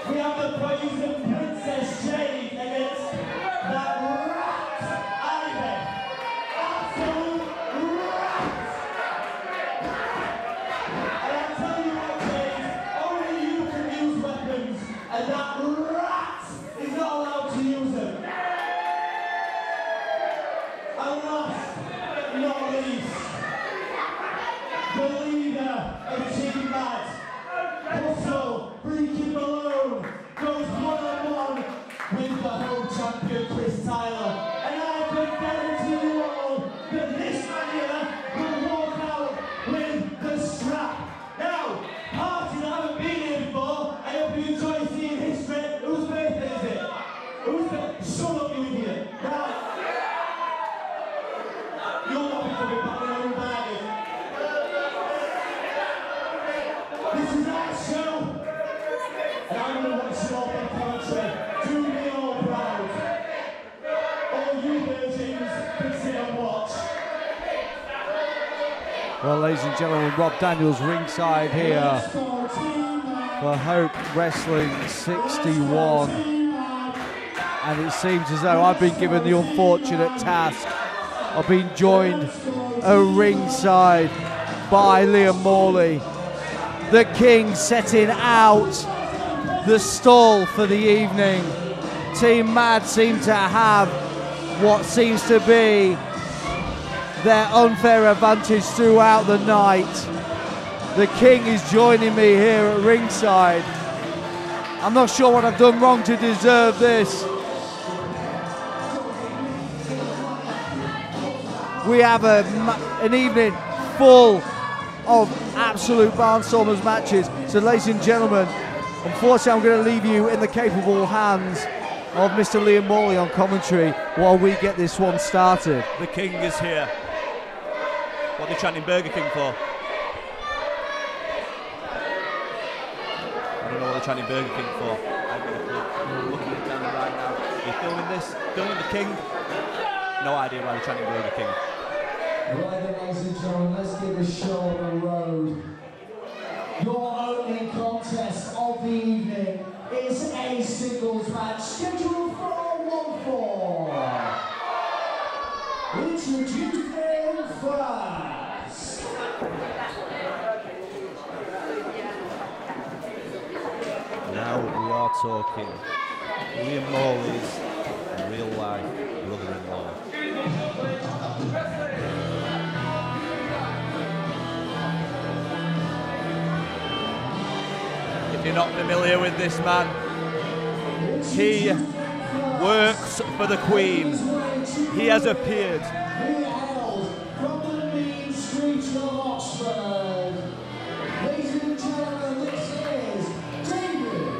We have the brazen Princess Jayde against that rat Ivy. Absolute rat! And I tell you what, Jayde, only you can use weapons, and that rat is not allowed to use them. And last but not least, the leader of Team Mad, Hustle, freaking Malone, goes one-on-one with the home champion Chris Tyler. And I can guarantee you all that this man here will walk out with the strap. Now, parties that haven't been here before, I hope you enjoy seeing history. Whose birthday is it? Whose birthday? Shut up, you idiot. Right. You'll not be coming back with your own baggage. This is our show. And I'm going to watch you all on commentary. Do me all proud. All you virgins can sit and watch. Well, ladies and gentlemen, Rob Daniels ringside here for Hope Wrestling 61. And it seems as though I've been given the unfortunate task of being joined ringside by Liam Morley, the King, setting out the stall for the evening. Team Mad seem to have what seems to be their unfair advantage throughout the night. The King is joining me here at ringside. I'm not sure what I've done wrong to deserve this. We have an evening full of absolute barnstormers matches. So ladies and gentlemen, unfortunately I'm going to leave you in the capable hands of Mr. Liam Morley on commentary while we get this one started. The King is here. What are they chanting Burger King for? I don't know what they're chanting Burger King for. I'm looking at the camera right now. Are you filming this? Filming the King? No idea why they're chanting Burger King. Right then, ladies and gentlemen, let's give a show on the road. Your opening contest of the evening is a singles match scheduled for 1-4. Introducing first. Now we are talking Liam Morley's real-life brother-in-law. If you're not familiar with this man, he works for the Queen. He has appeared. From the mean streets of Oxford. Ladies and gentlemen, this is Deville.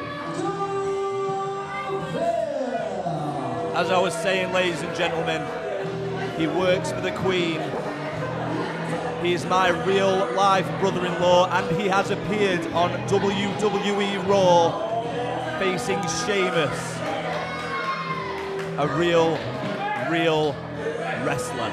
As I was saying, ladies and gentlemen, he works for the Queen. He is my real-life brother-in-law, and he has appeared on WWE Raw facing Sheamus. A real wrestler.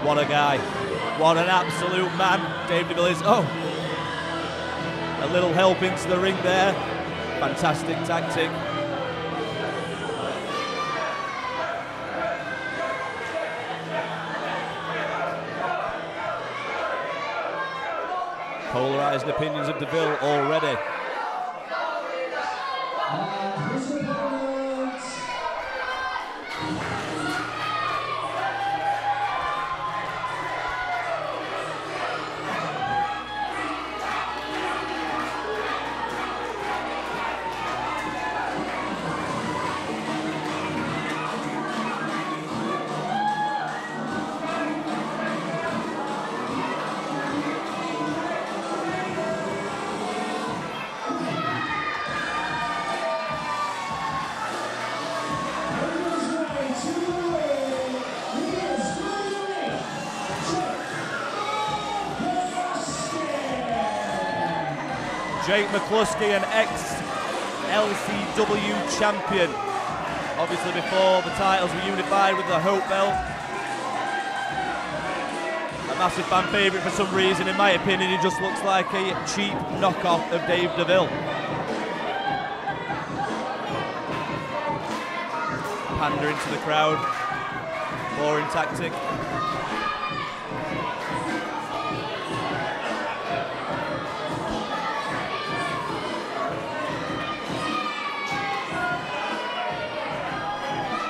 What a guy. What an absolute man Dave Deville is. Oh, a little help into the ring there. Fantastic tactic. Polarising opinions of Deville already. His opponent. Jayde McCluskey, an ex-LCW champion. Obviously before the titles were unified with the Hope Belt. A massive fan favourite for some reason. In my opinion, he just looks like a cheap knockoff of Dave Deville. Pandering to the crowd. Boring tactic.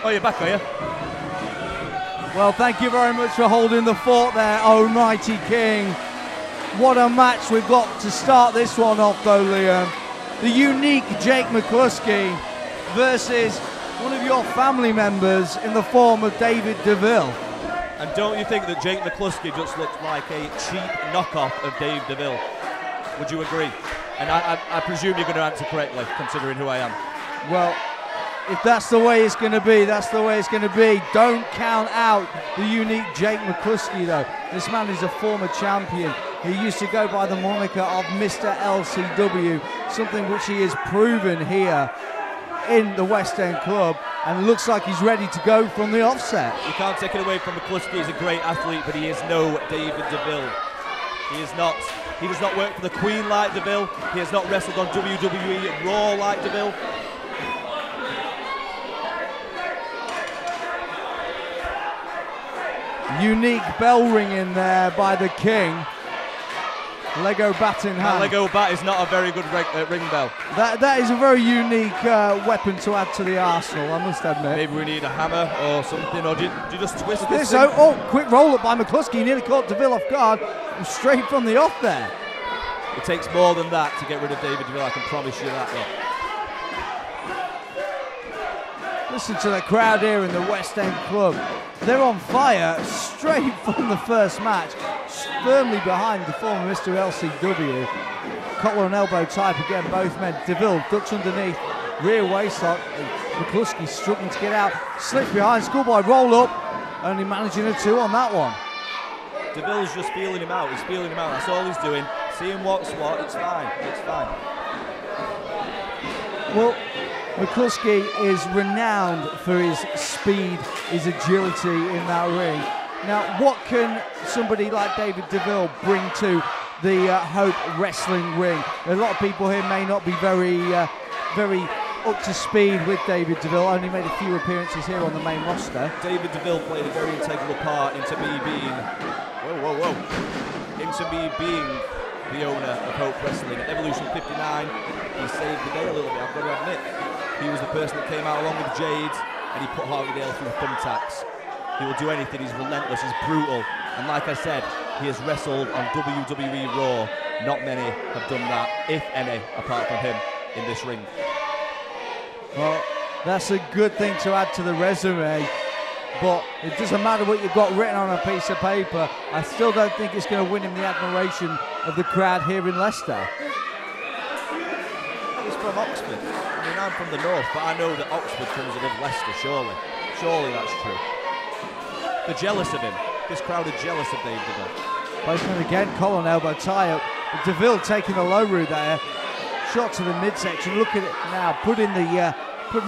Oh, you're back, are you? Well, thank you very much for holding the fort there, Almighty King. What a match we've got to start this one off, though, Liam. The unique Jayde McCluskey versus one of your family members in the form of David Deville. And don't you think that Jayde McCluskey just looks like a cheap knockoff of Dave Deville? Would you agree? And I presume you're going to answer correctly, considering who I am. Well, if that's the way it's going to be, that's the way it's going to be. Don't count out the unique Jayde McCluskey, though. This man is a former champion. He used to go by the moniker of Mr. LCW, something which he has proven here in the West End Club, and looks like he's ready to go from the offset. You can't take it away from McCluskey. He's a great athlete, but he is no David Deville. He is not. He does not work for the Queen like Deville. He has not wrestled on WWE Raw like Deville. Unique bell ringing there by the King. Lego bat in hand. That Lego bat is not a very good ring bell. That is a very unique weapon to add to the arsenal, I must admit. Maybe we need a hammer or something, or do you just twist this? Oh, quick roll up by McCluskey. Nearly caught Deville off guard. Straight from the off there. It takes more than that to get rid of David Deville, I can promise you that. Listen to the crowd here in the West End Club. They're on fire straight from the first match, firmly behind the former Mr. LCW. Collar and elbow type again, both men. Deville ducks underneath, rear waistlock. McCluskey struggling to get out, slips behind, schoolboy roll up, only managing a 2 on that one. Deville's just feeling him out, he's feeling him out, that's all he's doing. Seeing what's what, it's fine, it's fine. Well, McCluskey is renowned for his speed, his agility in that ring. Now, what can somebody like David Deville bring to the Hope Wrestling ring? A lot of people here may not be very up to speed with David Deville. Only made a few appearances here on the main roster. David Deville played a very integral part into me being, into me being the owner of Hope Wrestling. At Evolution 59, he saved the day a little bit, I've got to admit. He was the person that came out along with Jayde, and he put Hartleydale through thumbtacks. He will do anything, he's relentless, he's brutal. And like I said, he has wrestled on WWE Raw. Not many have done that, if any, apart from him in this ring. Well, that's a good thing to add to the resume, but it doesn't matter what you've got written on a piece of paper. I still don't think it's going to win him the admiration of the crowd here in Leicester. He's from Oxford. I mean, I'm from the north, but I know that Oxford comes above Leicester, surely. Surely that's true. They're jealous of him. This crowd are jealous of Dave Deville. Placement again, collar elbow tie-up. Deville taking the low route there. Shot to the midsection. Look at it now, putting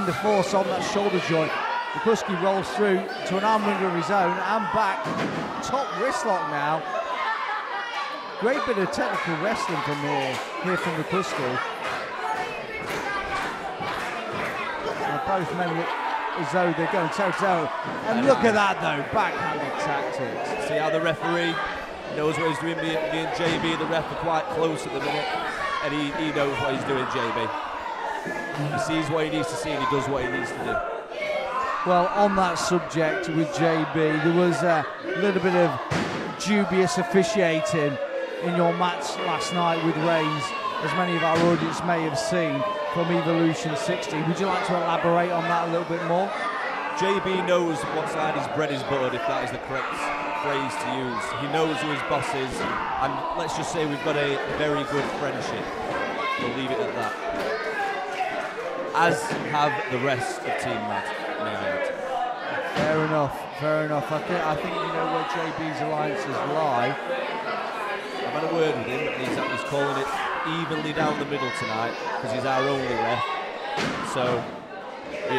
the force on that shoulder joint. McCluskey rolls through to an arm wringer of his own and back. Top wrist lock now. Great bit of technical wrestling from here from McCluskey. Both men look as though they're going toe-to-toe. And look at that though, backhanded tactics. See how the referee knows what he's doing. Me and JB, the ref, are quite close at the minute. And he knows what he's doing, JB. He sees what he needs to see and he does what he needs to do. Well, on that subject with JB, there was a little bit of dubious officiating in your match last night with Reigns, as many of our audience may have seen from Evolution 60. Would you like to elaborate on that a little bit more? JB knows what side his bread is buttered, if that is the correct phrase to use. He knows who his boss is, and let's just say we've got a very good friendship. We'll leave it at that. As have the rest of Team Mad. Fair enough, fair enough. I think you know where JB's alliances lie. I've had a word with him, and he's calling it evenly down the middle tonight, because he's our only ref. So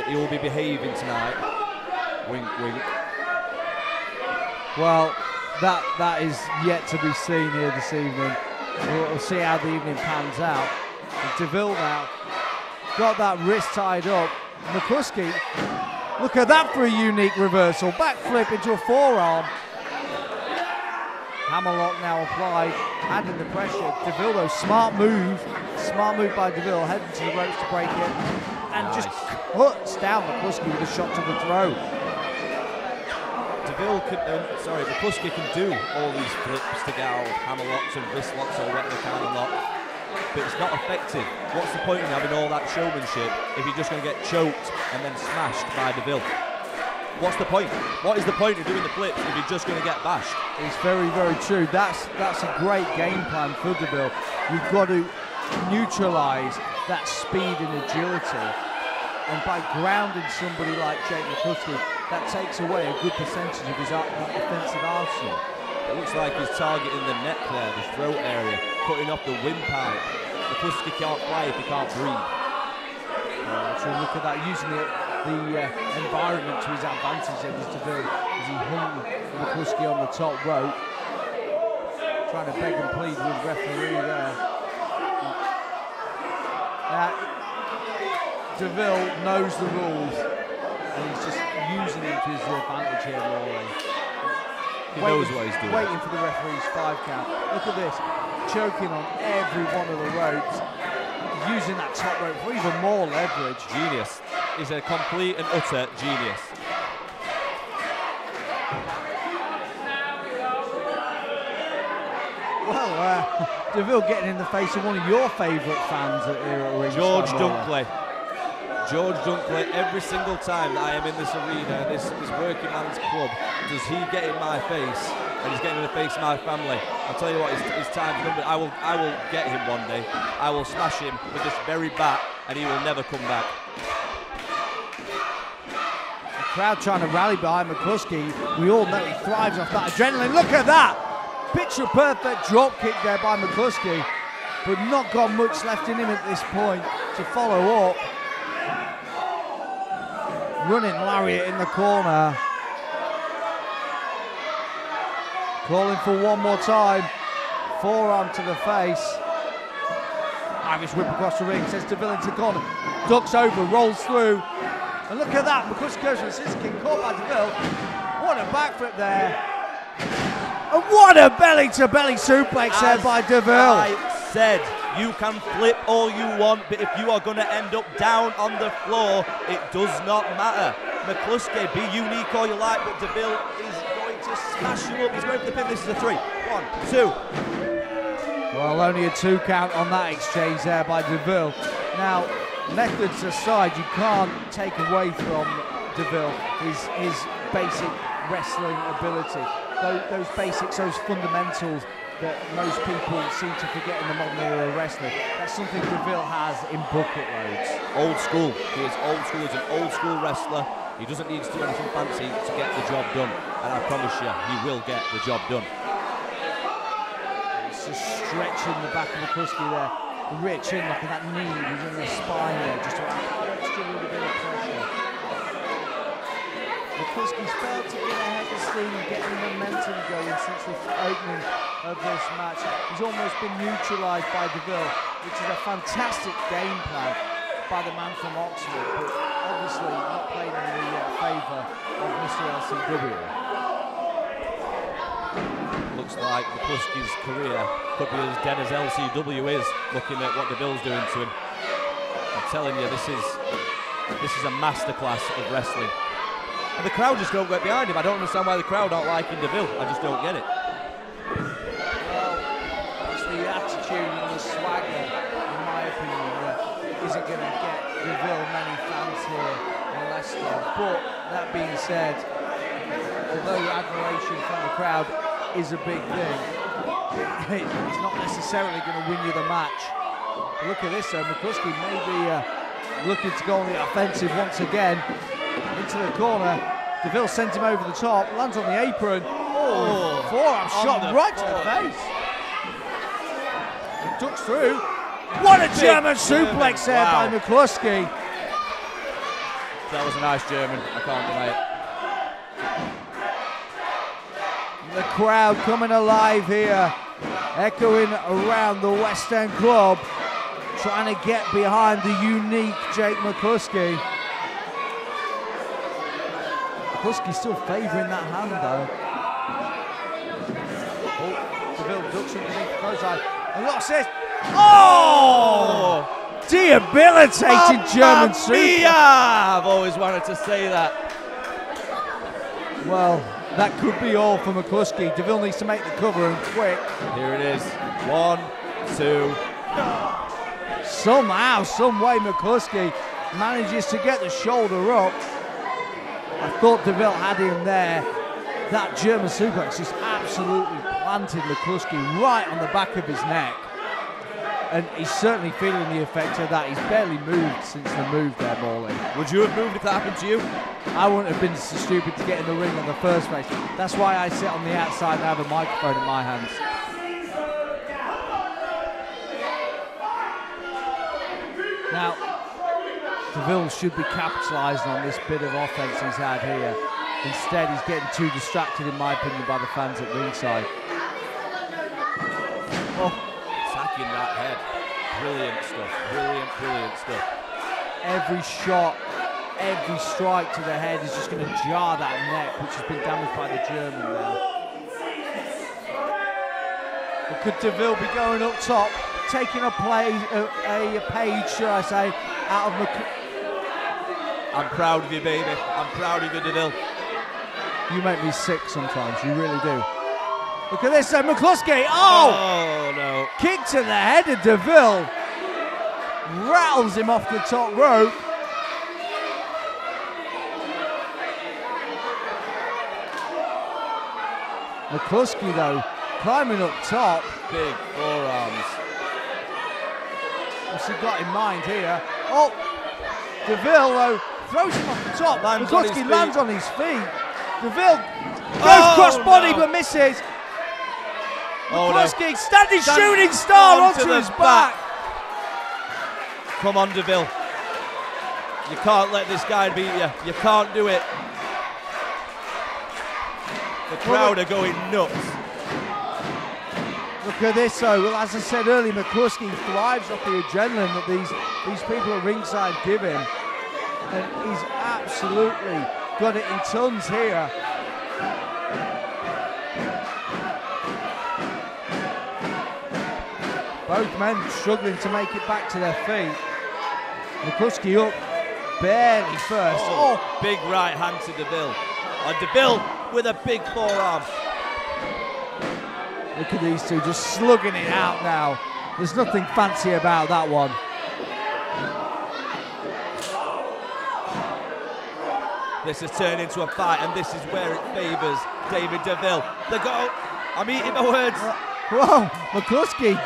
he will be behaving tonight. Wink, wink. Well, that is yet to be seen here this evening. We'll see how the evening pans out. Deville now got that wrist tied up. McCluskey, look at that for a unique reversal. Backflip into a forearm. Hammerlock now applied, adding the pressure. Deville though, smart move by Deville, heading to the ropes to break it, and nice. Just cuts down McCluskey with a shot to the throat. McCluskey can do all these flips to get out of hammerlocks and wrist locks or whatever kind of lock, but it's not effective. What's the point in having all that showmanship if you're just going to get choked and then smashed by Deville? What's the point? What is the point of doing the flips if you're just going to get bashed? It's very, very true. That's a great game plan for Deville. You've got to neutralise that speed and agility, and by grounding somebody like Jayde McCluskey, that takes away a good percentage of his offensive arsenal. It looks like he's targeting the neck there, the throat area, cutting off the windpipe. McCluskey can't fly if he can't breathe. So look at that, using the environment to his advantage there was Deville as he hung McCluskey on the top rope, trying to beg and plead with referee there. Deville knows the rules and he's just using it to his advantage here, Morley. He knows what he's doing. Waiting for the referee's 5 count. Look at this, choking on every one of the ropes, using that top rope for even more leverage. Genius. He's a complete and utter genius. Well, Deville getting in the face of one of your favourite fans here at ringside. George Dunkley. George Dunkley, every single time that I am in this arena, this working man's club, does he get in my face, and he's getting in the face of my family. I'll tell you what, his time's numbered. I will get him one day. I will smash him with this very bat, and he will never come back. The crowd trying to rally behind McCluskey. We all know he thrives off that adrenaline. Look at that! Picture perfect drop kick there by McCluskey, but not got much left in him at this point. to follow up. Running lariat in the corner. Calling for one more time. Forearm to the face. Irish whip across the ring, sends Deville into the corner. Ducks over, rolls through. And look at that, McCluskey goes for a scissor kick, caught by Deville. What a backflip there. And what a belly-to-belly suplex there by Deville. I said, you can flip all you want, but if you are going to end up down on the floor, it does not matter. McCluskey, be unique all you like, but Deville is going to smash you up. He's going for the pin. This is a 3. 1, 2. Well, only a 2 count on that exchange there by Deville. Now, methods aside, you can't take away from Deville his basic wrestling ability. Those basics, those fundamentals that most people seem to forget in the modern era of wrestling. That's something Deville has in bucket loads. Old school. He is old school. He's an old school wrestler. He doesn't need to do anything fancy to get the job done. And I promise you, he will get the job done. It's just stretching the back of McCluskey there. The rear chin lock and that knee was in the spine there, just to add extra little bit of pressure. McCluskey's failed to get ahead of steam and get the momentum going since the opening of this match. He's almost been neutralised by Deville, which is a fantastic game plan by the man from Oxford, but obviously not playing in the favour of Mr. LCW. Looks like McCluskey's career could be as dead as LCW is, looking at what Deville's doing to him. I'm telling you, this is a masterclass of wrestling. And the crowd just don't get behind him. I don't understand why the crowd aren't liking Deville. I just don't get it. Well, it's the attitude and the swagger, in my opinion, that isn't going to get Deville many fans here in Leicester. But that being said, although admiration from the crowd is a big thing, it's not necessarily going to win you the match. Look at this though, McCluskey may be looking to go on the offensive once again. Into the corner, Deville sends him over the top, lands on the apron. Oh, forearm shot right to the face. He ducks through. What a German suplex there by McCluskey. That was a nice German, I can't deny it. The crowd coming alive here, echoing around the West End Club, trying to get behind the unique Jake McCluskey. McCluskey still favouring that hand though. Oh, Deville ducks underneath the clothesline. And look at this. Oh! Debilitating German suplex. I've always wanted to say that. Well, that could be all for McCluskey. Deville needs to make the cover and quick. Here it is. 1, 2. Somehow, some way, McCluskey manages to get the shoulder up. I thought Deville had him there. That German suplex just absolutely planted McCluskey right on the back of his neck. And he's certainly feeling the effect of that. He's barely moved since the move there, Morley. Would you have moved if that happened to you? I wouldn't have been so stupid to get in the ring in the first place. That's why I sit on the outside and have a microphone in my hands. Now, Deville should be capitalising on this bit of offense he's had here. Instead, he's getting too distracted, in my opinion, by the fans at ringside. Oh, attacking that head. Brilliant stuff. Brilliant, brilliant stuff. Every shot, every strike to the head is just going to jar that neck, which has been damaged by the German there. But could Deville be going up top, taking a page, should I say, out of I'm proud of you, baby. I'm proud of you, Deville. You make me sick sometimes, you really do. Look at this, McCluskey. Oh no. Kick to the head of Deville. Rattles him off the top rope. McCluskey, though, climbing up top. Big forearms. What's he got in mind here? Oh, Deville, though, throws him off the top. McCluskey lands on his feet. Deville goes cross-body but misses. McCluskey, standing shooting star onto his back. Come on, Deville. You can't let this guy beat you. You can't do it. The crowd are going nuts. Look at this though. Well, as I said earlier, McCluskey thrives off the adrenaline that these people at ringside give him. And he's absolutely got it in tons here. Both men struggling to make it back to their feet. McCluskey up barely first. Oh, big right hand to Deville. And Deville with a big forearm. Look at these two just slugging it out now. There's nothing fancy about that one. This has turned into a fight, and this is where it favours David Deville. The goal. I'm eating my words. Whoa, McCluskey,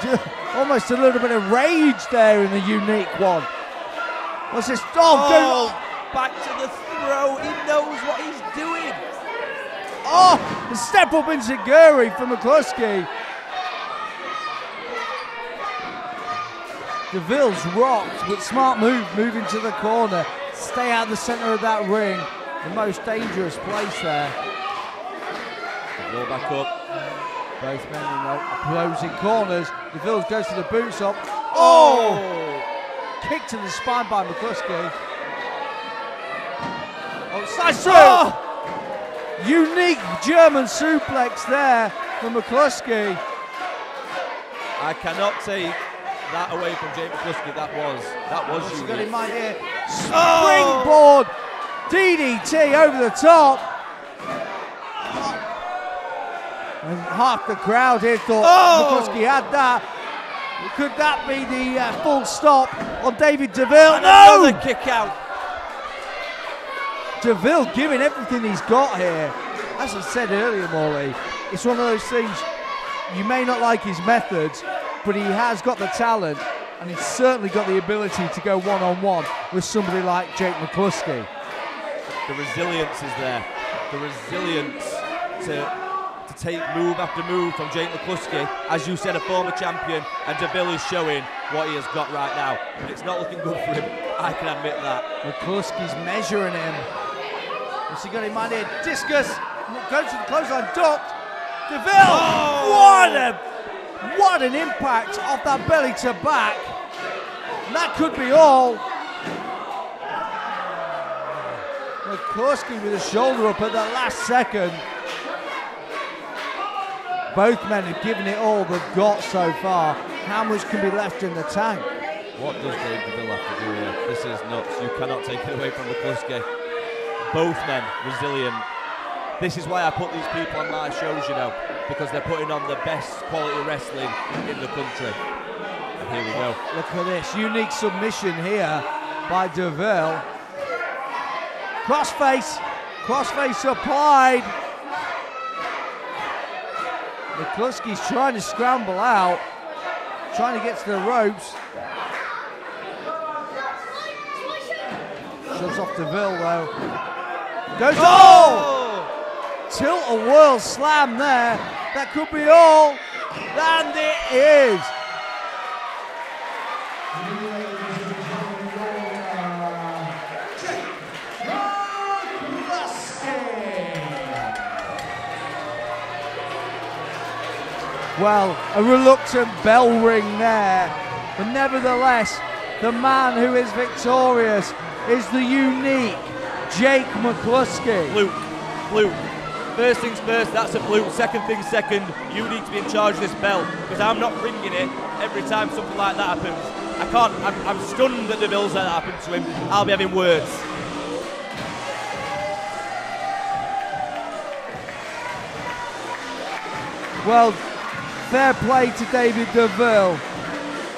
almost a little bit of rage there in the unique one. What's this? Oh, back to the throw. He knows what he's doing. Oh, the step up enziguri from McCluskey. Deville's rocked, but smart move, moving to the corner. Stay out the centre of that ring. The most dangerous place there. Ball back up. Both men in the opposing corners. Deville goes to the boots up. Oh! Kick to the spine by McCluskey. Oh, side through! Oh! Unique German suplex there from McCluskey. I cannot take that away from Jayde McCluskey. That was What's he unique. got in mind here? Springboard DDT over the top. And half the crowd here thought McCluskey had that. Could that be the full stop on David Deville? And no! another kick out. Deville giving everything he's got here. As I said earlier, Morley, it's one of those things, you may not like his methods, but he has got the talent, and he's certainly got the ability to go one-on-one with somebody like Jayde McCluskey. The resilience is there. The resilience to take move after move from Jayde McCluskey. As you said, a former champion, and Deville is showing what he has got right now. It's not looking good for him, I can admit that. McCluskey's measuring him. What's he got in mind here? Discus, goes to the clothesline, ducked. Deville, what an impact off that belly to back. And that could be all. McCluskey with a shoulder up at the last second. Both men have given it all they've got so far. How much can be left in the tank? What does David Deville have to do here? This is nuts. You cannot take it away from McCluskey. Both men resilient. This is why I put these people on my shows, you know, because they're putting on the best quality wrestling in the country. And here we go. Look at this, unique submission here by Deville. Crossface applied. McCluskey's trying to scramble out, trying to get to the ropes. Shoves off Deville though. Goes Tilt a whirl slam there. That could be all. And it is. Well, a reluctant bell ring there, but nevertheless, the man who is victorious is the unique Jayde McCluskey. Fluke. First things first, that's a fluke. Second things second, you need to be in charge of this bell, because I'm not ringing it every time something like that happens. I can't, I'm stunned that Deville's let that happen to him. I'll be having words. Well, fair play to David Deville.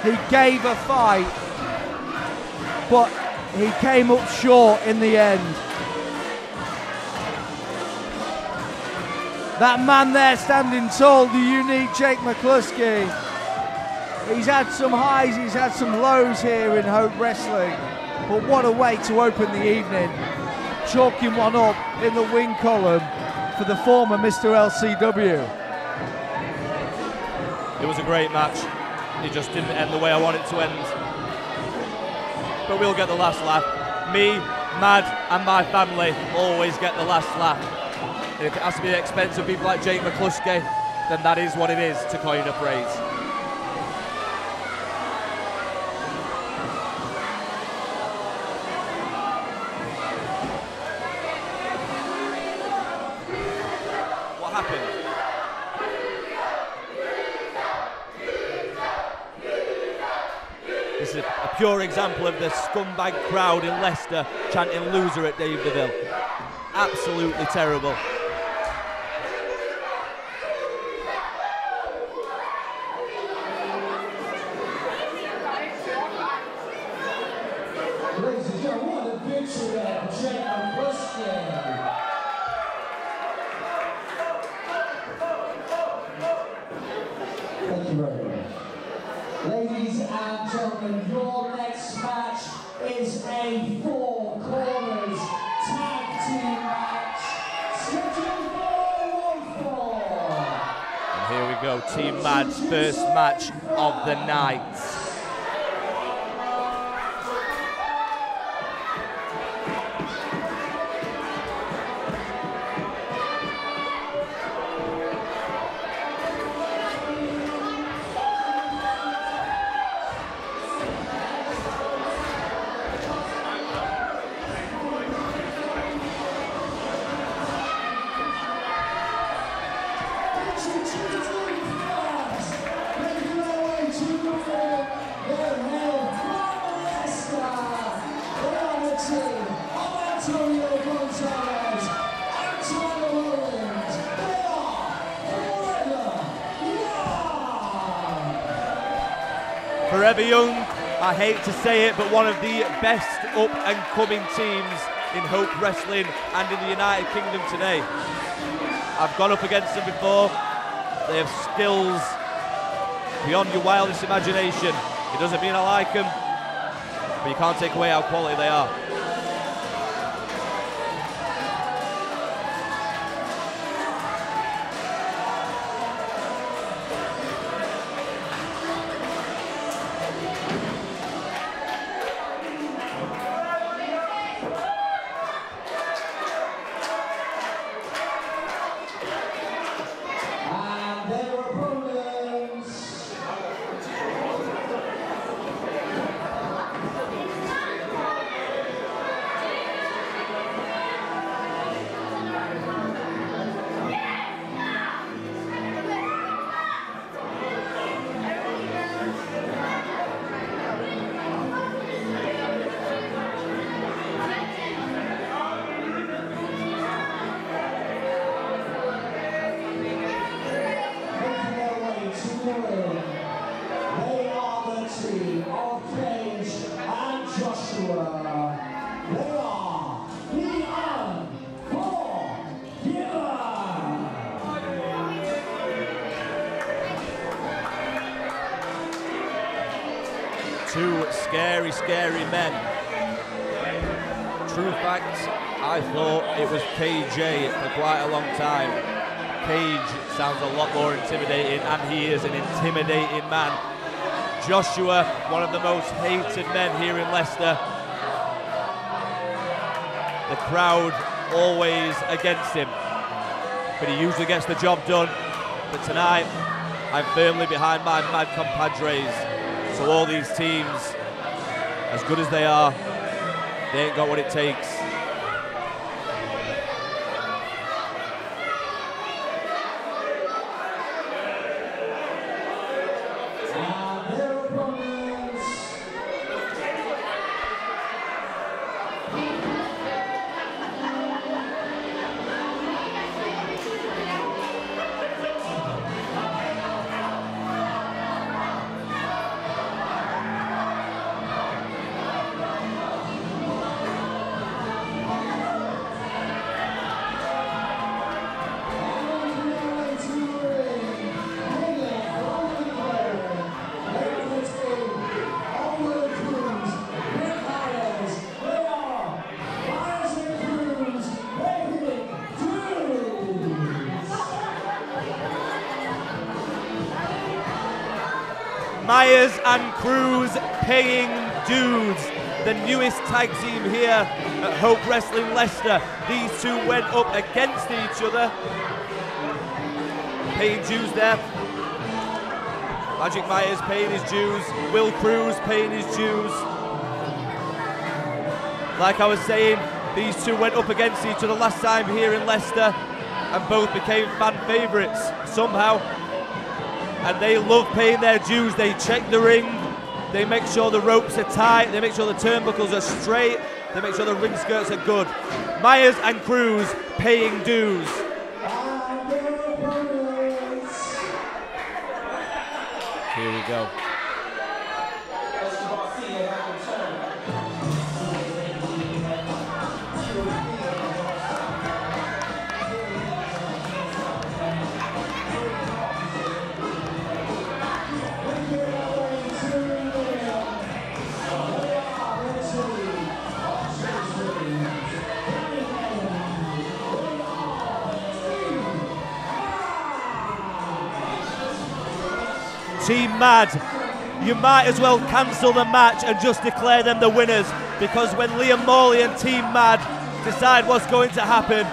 He gave a fight, but he came up short in the end. That man there standing tall, the unique Jayde McCluskey. He's had some highs, he's had some lows here in Hope Wrestling, but what a way to open the evening. Chalking one up in the win column for the former Mr. LCW. It was a great match. It just didn't end the way I wanted it to end. but we'll get the last laugh. Me, Mad, and my family always get the last laugh. And if it has to be at the expense of people like Jayde McCluskey, then that is what it is, to coin a phrase. What happened? This is a pure example of the scumbag crowd in Leicester chanting loser at Deville. Absolutely terrible. Ladies and gentlemen, what a victory there for Jayde McCluskey. Thank you very much. Ladies and gentlemen, your next match is a 4 corners tag team match scheduled for 1-4. And here we go, Team Mad's first match of the night. Forever young, I hate to say it, but one of the best up-and-coming teams in Hope Wrestling and in the United Kingdom today. I've gone up against them before. They have skills beyond your wildest imagination. It doesn't mean I like them, but you can't take away how quality they are. Two scary, scary men. True fact, I thought it was KJ for quite a long time. Cage sounds a lot more intimidating, and he is an intimidating man. Joshua, one of the most hated men here in Leicester. The crowd always against him, but he usually gets the job done. But tonight, I'm firmly behind my mad compadres. So all these teams, as good as they are, they ain't got what it takes. Myers and Cruz paying dues. the newest tag team here at Hope Wrestling Leicester. These two went up against each other. Paying dues there. Magic Myers paying his dues. Will Cruz paying his dues. Like I was saying, these two went up against each other last time here in Leicester and both became fan favourites somehow. And they love paying their dues. They check the ring, they make sure the ropes are tight, they make sure the turnbuckles are straight, they make sure the ring skirts are good. Myers and Cruz paying dues. Here we go. Team Mad, you might as well cancel the match and just declare them the winners, because when Liam Morley and Team Mad decide what's going to happen,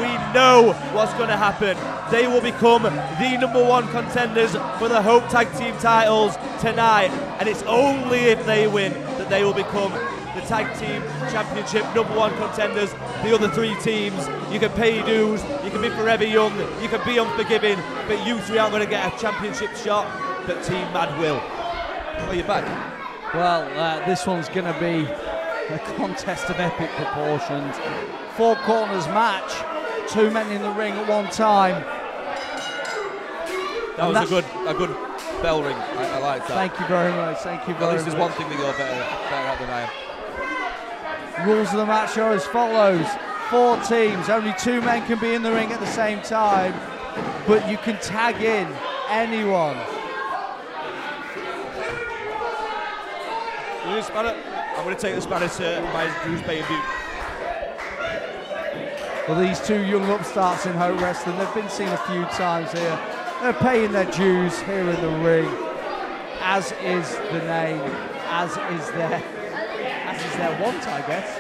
we know what's going to happen. They will become the #1 contenders for the Hope Tag Team titles tonight, and it's only if they win that they will become the Tag Team Championship #1 contenders. The other three teams, you can pay dues, you can be forever young, you can be unforgiving, but you three aren't going to get a championship shot. But Team Mad will. Oh, you're back. Well, this one's going to be a contest of epic proportions. 4 corners match, 2 men in the ring at one time. That was a good bell ring. I like that. Thank you very much. Thank you very much. At least there's one thing that you're better at than I am. Rules of the match are as follows: 4 teams, only 2 men can be in the ring at the same time, but you can tag in anyone. I'm going to take the spanner to Myers Cruz paying dues. Well, these 2 young upstarts in Hope Wrestling, they've been seen a few times here. They're paying their dues here in the ring, as is the name, as is their want, I guess.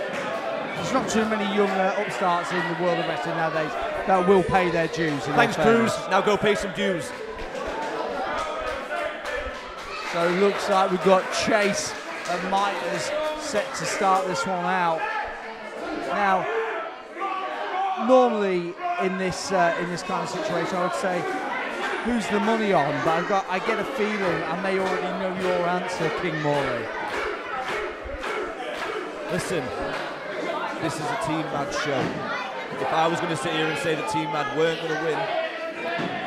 There's not too many young upstarts in the world of wrestling nowadays that will pay their dues. Thanks, Cruz. Now go pay some dues. So it looks like we've got Chase and Myers set to start this one out. Now, normally in this kind of situation, I would say, who's the money on? But I get a feeling I may already know your answer, King Morley. Listen, this is a Team Mad show. If I was going to sit here and say that Team Mad weren't going to win,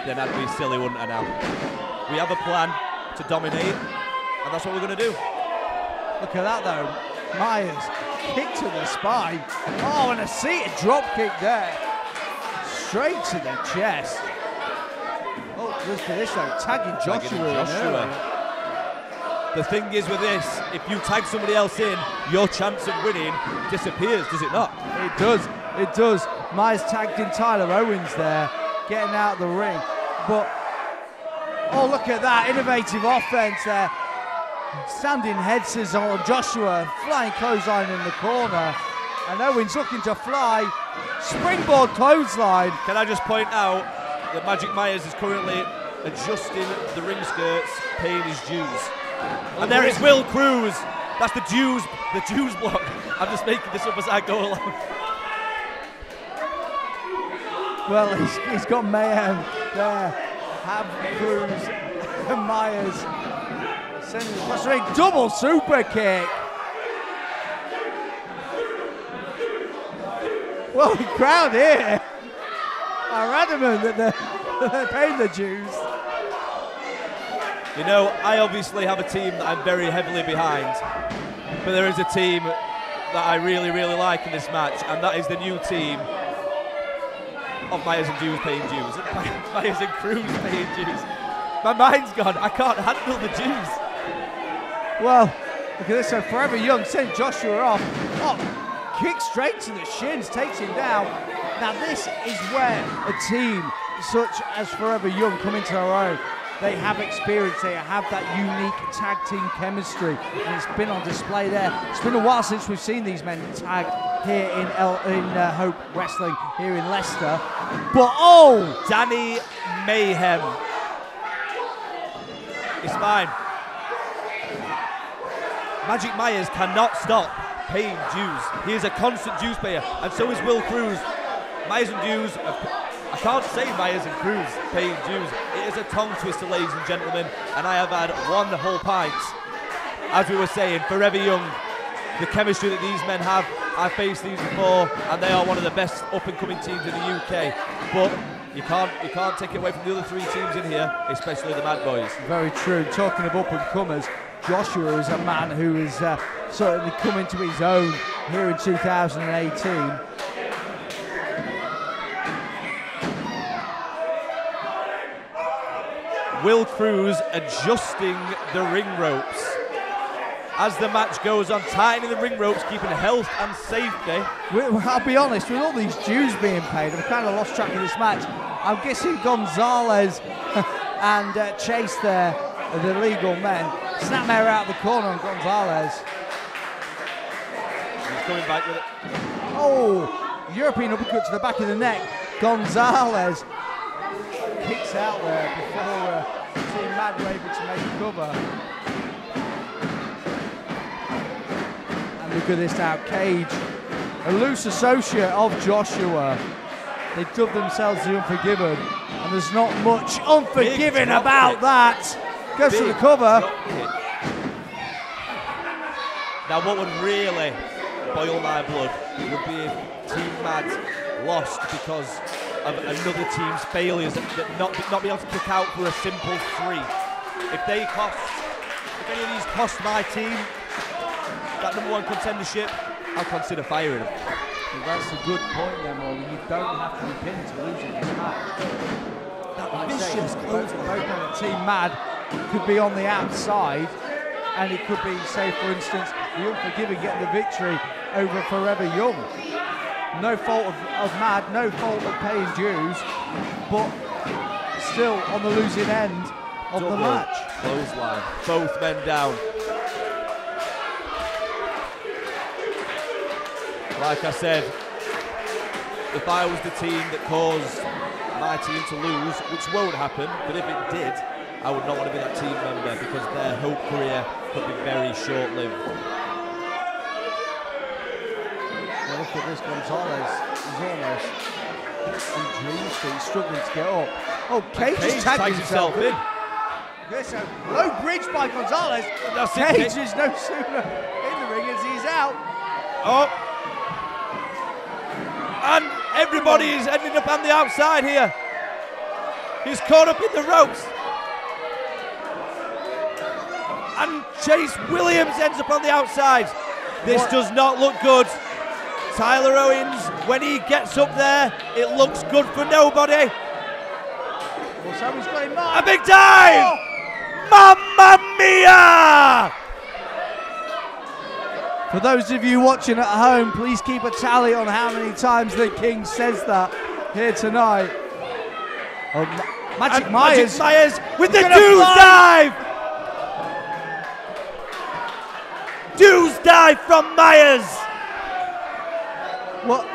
then I'd be silly, wouldn't I now? We have a plan to dominate, and that's what we're going to do. Look at that though, Myers, kick to the spine. Oh, and a seated drop kick there. Straight to the chest. Oh, look at this though, tagging Joshua. The thing is with this, if you tag somebody else in, your chance of winning disappears, does it not? It does. Myers tagged in Tyler Owens there, getting out of the ring. But, oh, look at that, innovative offense there. Standing head scissors on Joshua, flying clothesline in the corner, and Owens looking to fly, springboard clothesline. Can I just point out that Magic Myers is currently adjusting the ring skirts, paying his dues. And there is Will Cruz. That's the dues block. I'm just making this up as I go along. Well, he's got Mayhem there. Have Cruz and Myers sending the cross ring, double super kick. Well, the crowd here are adamant that they're paying the dues. You know, I obviously have a team that I'm very heavily behind, but there is a team that I really, really like in this match, and that is the new team of Myers and Dues paying dues. Myers and Cruz paying dues. My mind's gone. I can't handle the dues. Well, look at this. So Forever Young sent Joshua off. Oh, kick straight to the shins, takes him down. Now this is where a team such as Forever Young come into their own. They have experience, they have that unique tag team chemistry, and it's been on display there. It's been a while since we've seen these men tag here in Hope Wrestling here in Leicester. But oh, Danny Mayhem. It's fine. Magic Myers cannot stop paying dues. He is a constant dues payer, and so is Will Cruz. Myers and dues. I can't say Myers and Cruz paying dues. It is a tongue twister, ladies and gentlemen, and I have had one whole pint. As we were saying, forever young. The chemistry that these men have, I've faced these before, and they are one of the best up-and-coming teams in the UK. But you can't take it away from the other three teams in here, especially the Mad Boys. Very true. Talking of up-and-comers, Joshua is a man who is certainly come into his own here in 2018. Will Cruz adjusting the ring ropes as the match goes on, tightening the ring ropes, keeping health and safety. I'll be honest, with all these dues being paid, I've kind of lost track of this match. I'm guessing Gonzalez and Chase there, the legal men. Snapmare out of the corner on Gonzalez. He's coming back with it. Oh, European uppercut to the back of the neck. Gonzalez kicks out there before Team Mad were able to make a cover. And look at this now, Cage, a loose associate of Joshua. They dubbed themselves the Unforgiven, and there's not much unforgiving about that. Goes to the cover. Now what would really boil my blood would be if Team Mad lost because of another team's failures, that not be able to kick out for a simple 3. If any of these cost my team that #1 contendership, I'll consider firing them. Well, that's a good point then, Morley. You don't have to be pinned to lose in this match. That vicious both men at Team Mad could be on the outside, and it could be, say for instance, the Unforgiven getting the victory over Forever Young. No fault of Mad, no fault of paying dues, but still on the losing end of the match. Clothesline, both men down. Like I said, if I was the team that caused my team to lose, which won't happen, but if it did, I would not want to be that team member because their hope career could be very short-lived. Look at this, Gonzalez is almost injured. He's struggling to get up. Oh, Cage has tagged himself in. Okay, so low bridge by Gonzalez. Cage is no sooner in the ring as he's out. Oh. And everybody is ending up on the outside here. He's caught up in the ropes. And Chase Williams ends up on the outside. This does not look good. Tyler Owens, when he gets up there, it looks good for nobody. Well, somebody's got him a big dive! Oh. Mamma mia! For those of you watching at home, please keep a tally on how many times the King says that here tonight. Oh, Magic Myers with the Deuce dive! Deuce dive from Myers! What,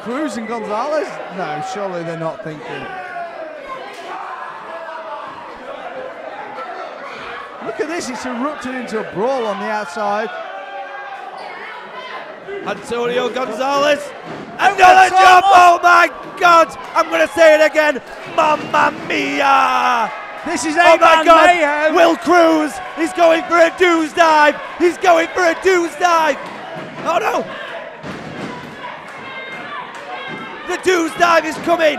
Cruz and Gonzalez? No, surely they're not thinking. Look at this, it's erupted into a brawl on the outside. Antonio Gonzalez, another jump, oh my God, I'm going to say it again, Mamma Mia! This is oh my God, Mayhem. Will Cruz, he's going for a Deuce dive, he's going for a Deuce dive, oh no! The Deuce dive is coming!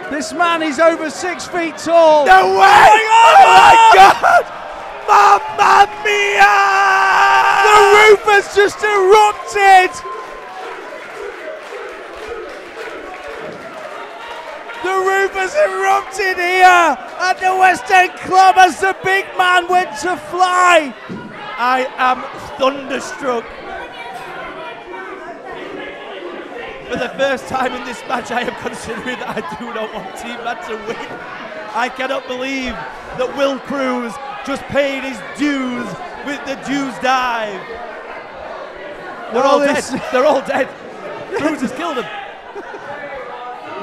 This man is over 6 feet tall! No way! Oh my God! Mamma Mia! The roof has just erupted! The roof has erupted here at the West End Club as the big man went to fly! I am thunderstruck. For the first time in this match, I am considering that I do not want Team Mad to win. I cannot believe that Will Cruz just paid his dues with the Jews dive. They're all dead. They're all dead. Cruz has killed him.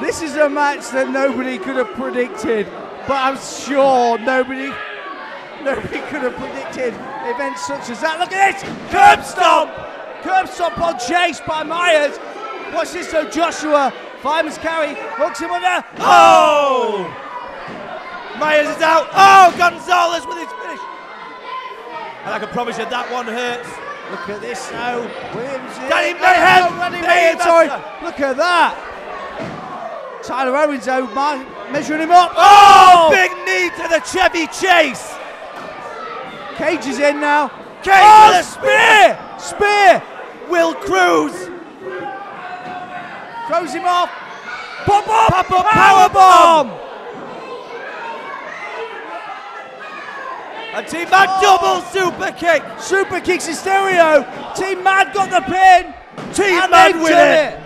This is a match that nobody could have predicted, but I'm sure nobody could have predicted events such as that. Look at this! Curb stomp! Curb stomp on Chase by Myers. Watch this though, Joshua. Fireman's carry, hooks him under. Oh! Myers is out. Oh, Gonzalez with his finish. And I can promise you that one hurts. Look at this now. Williams. Danny Mayhem! Danny Mayhem, sorry. Look at that. Tyler Owens though, measuring him up. Oh! Big knee to the Chevy Chase. Cage is in now. Cage with a spear! Spear! Will Cruz throws him off. Pop up! Power bomb! And Team Mad double super kick. Super kicks in stereo. Team Mad got the pin. Team Mad win it.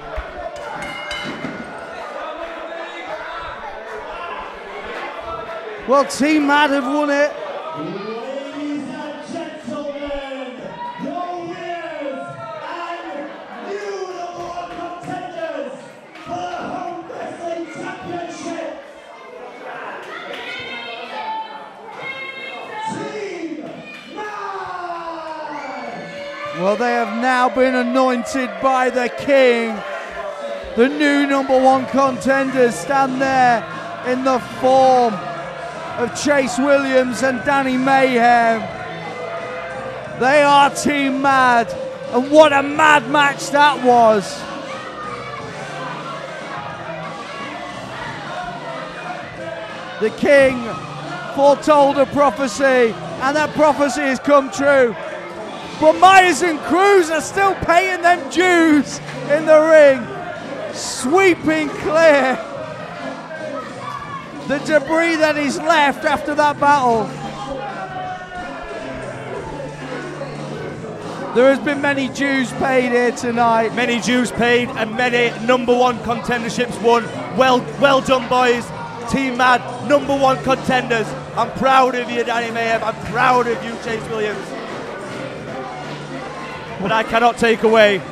Well, Team Mad have won it. Ladies and gentlemen, your winners and new #1 contenders for the Home Wrestling Championship, Team Mad! Well, they have now been anointed by the King. The new #1 contenders stand there in the form of Chase Williams and Danny Mayhem. They are Team Mad, and what a mad match that was. The King foretold a prophecy, and that prophecy has come true. But Myers and Cruz are still paying them dues in the ring, sweeping clear the debris that is left after that battle. There has been many dues paid here tonight. Many dues paid and many #1 contenderships won. Well done, boys. Team Mad, #1 contenders. I'm proud of you, Danny Mayhem. I'm proud of you, Chase Williams. But I cannot take away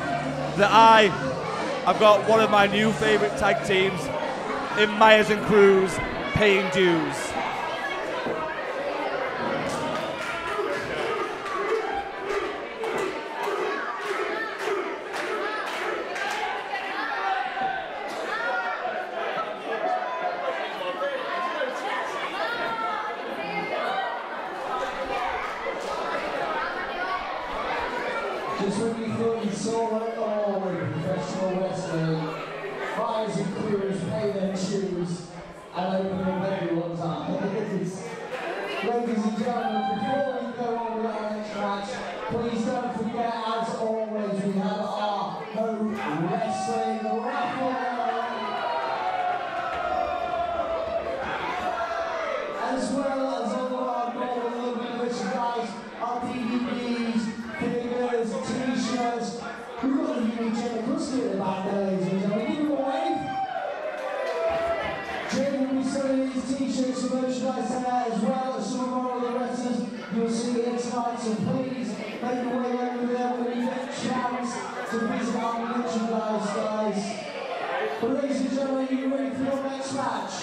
that I've got one of my new favourite tag teams in Myers and Cruz paying dues. Just when you thought you saw it all in professional wrestling, Myers and Cruz pay their dues and open the venue on time. Ladies and gentlemen, before we go on with our next match, please don't forget, as always, we have our Home Wrestling Raffle. As well as all of our golden lovely merchandise, our DVDs, figures, t-shirts. We've got the unique Jayde McCluskey at the back there, ladies and gentlemen. Give him a wave. Jayde will be selling his t-shirts and merchandise there, as well as some of our other wrestlers you'll see here tonight. So please make your way over there when you get a chance to visit our merchandise, guys. But ladies and gentlemen, are you ready for your next match?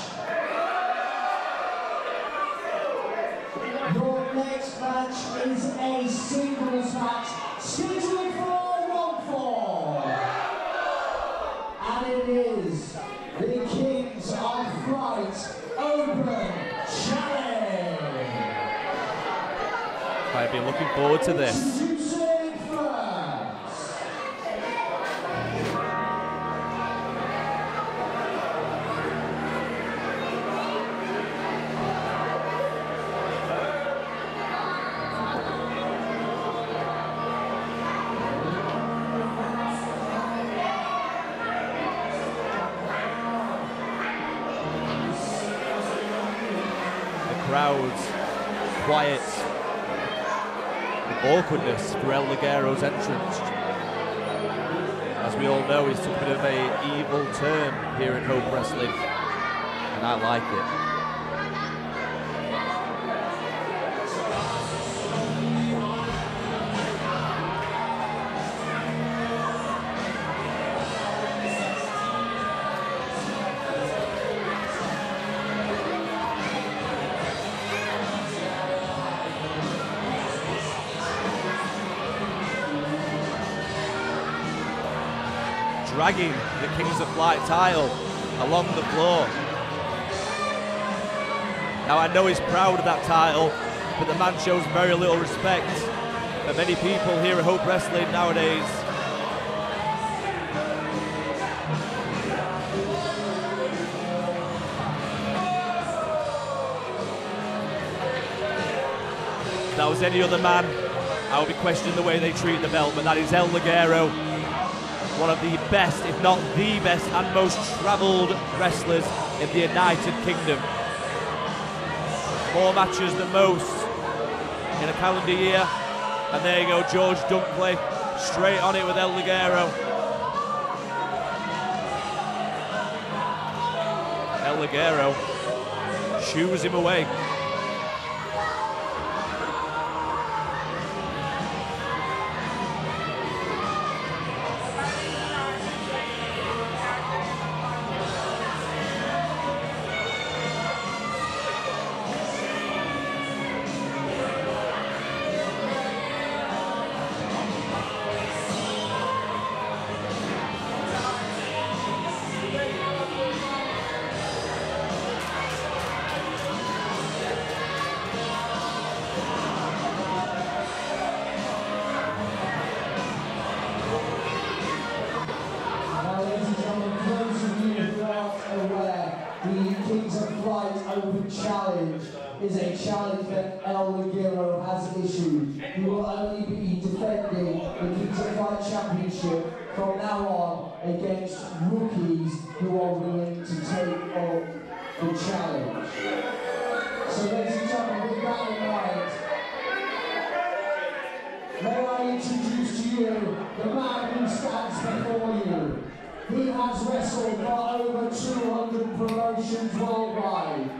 Your next match is a singles match scheduled for 1-4. And it is the Kings of Fright Open Challenge. I've been looking forward to this. Introducing first, Crowds, quiet, awkwardness for El Ligero's entrance. As we all know, he's took a bit of an evil turn here in Hope Wrestling, and I like it. dragging the Kings of Flight title along the floor. Now I know he's proud of that title, but the man shows very little respect of many people here at Hope Wrestling nowadays. If that was any other man, I would be questioning the way they treat the belt, but that is El Ligero, one of the best, if not the best, and most travelled wrestlers in the United Kingdom. More matches than most in a calendar year. And there you go, George Dunkley, straight on it with El Ligero. El Ligero shoos him away. Is a challenge that El Ligero has issued. He will only be defending the Kings of Flight Championship from now on against rookies who are willing to take on the challenge. So ladies and gentlemen, with that in mind, may I introduce to you the man who stands before you. He has wrestled for over 200 promotions worldwide.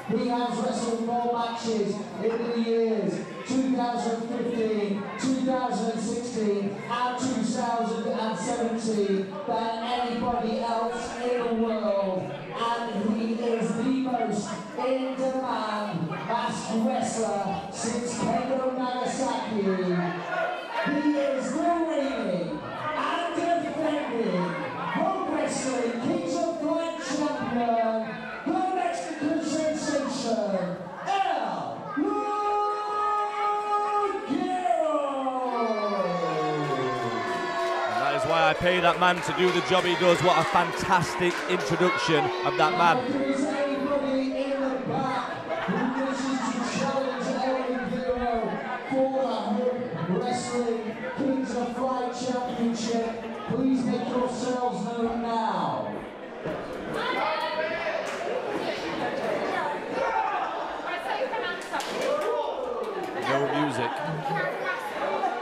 He has wrestled more matches in the years 2015, 2016 and 2017 than anybody else in the world. And he is the most in-demand masked wrestler since Kendo Nagasaki. He is the reigning and defending Hope Wrestling Kings of Flight champion, the Mexican sensation, El That is why I pay that man to do the job he does. What a fantastic introduction of that man. If there is anybody in the back who wishes to challenge El Ligero for the Hope Wrestling Kings of Flight Championship, please make yourselves known now. No music.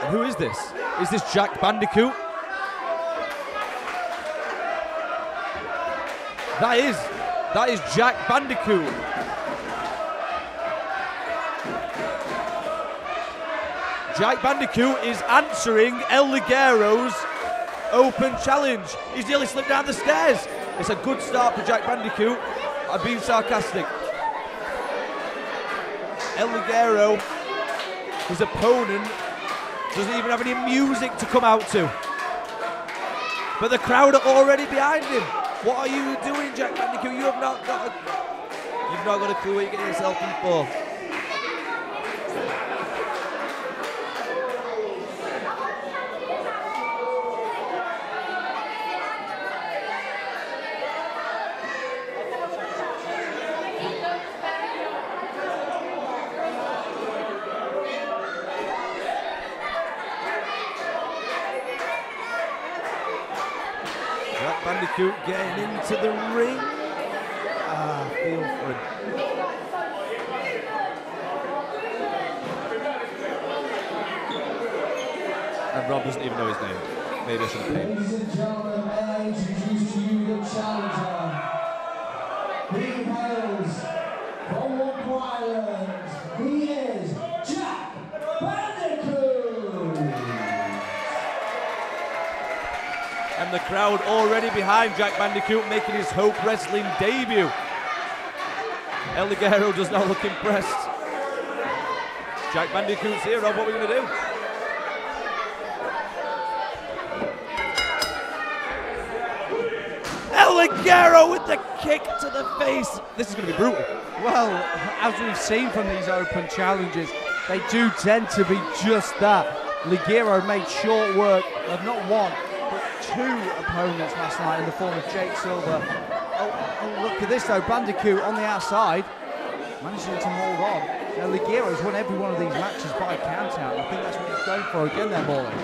And who is this? Is this Jack Bandicoot? That is Jack Bandicoot. Jack Bandicoot is answering El Ligero's open challenge. He's nearly slipped down the stairs. It's a good start for Jack Bandicoot. I'm being sarcastic. El Ligero, his opponent, doesn't even have any music to come out to. But the crowd are already behind him. What are you doing, Jack Bandicoot? You've not got a clue what you're getting yourself in for. Bandicoot getting into the ring. Feel for him. And Rob doesn't even know his name. Maybe I shouldn't pay him. Ladies and gentlemen, may I introduce to you the challenger. He hails from Long Island. He is Jack Bandicoot. And the crowd already behind Jack Bandicoot, making his Hope Wrestling debut. El Ligero does not look impressed. Jack Bandicoot's here, Rob, what are we going to do? Ligero with the kick to the face. This is going to be brutal. Well, as we've seen from these open challenges, they do tend to be just that. Ligero made short work of not one, but two opponents last night in the form of Jayde Silver. Oh, look at this though, Bandicoot on the outside, managing to hold on. Now Ligero's won every one of these matches by count out. I think that's what he's going for again there, Morley.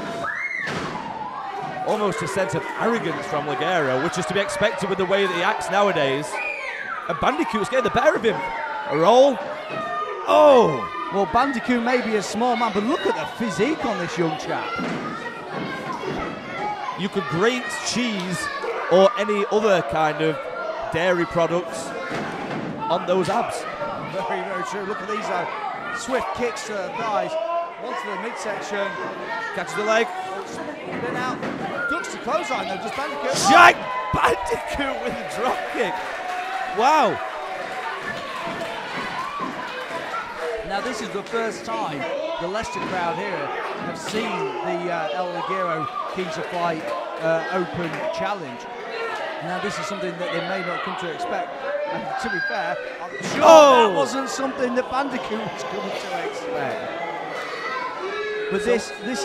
Almost a sense of arrogance from Ligero, which is to be expected with the way that he acts nowadays. And Bandicoot's getting the better of him. A roll. Oh! Well, Bandicoot may be a small man, but look at the physique on this young chap. You could grate cheese or any other kind of dairy products on those abs. Very, very true. Look at these though. Swift kicks to the thighs, onto the midsection. Catches the leg. Then out. Ducks the clothesline though, just Bandicoot. Jack Bandicoot with a drop kick. Wow. Now this is the first time the Leicester crowd here have seen the El Ligero Kings of Fight Open Challenge. Now this is something that they may not come to expect. And to be fair, I'm sure that wasn't something that Bandicoot was coming to expect. But this is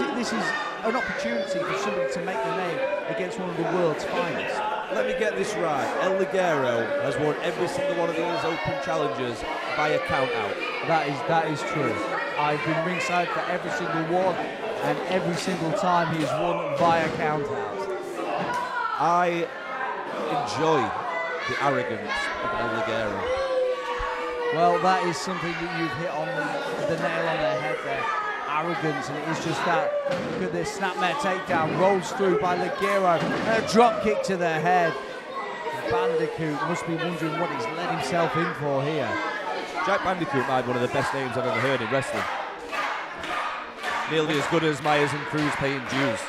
an opportunity for somebody to make the name against one of the world's finest. Let me get this right. El Ligero has won every single one of these open challenges by a count out. That is true. I've been ringside for every single one, and every single time he has won via count out. I enjoy the arrogance of El Ligero. Well, that is something that you've hit on the nail on the head there. Arrogance, and it is just that. Look at this snapmare takedown, rolls through by Ligero, and a drop kick to the head. Bandicoot must be wondering what he's let himself in for here. Jack Bandicoot might be one of the best names I've ever heard in wrestling. Nearly as good as Myers and Cruz paying dues.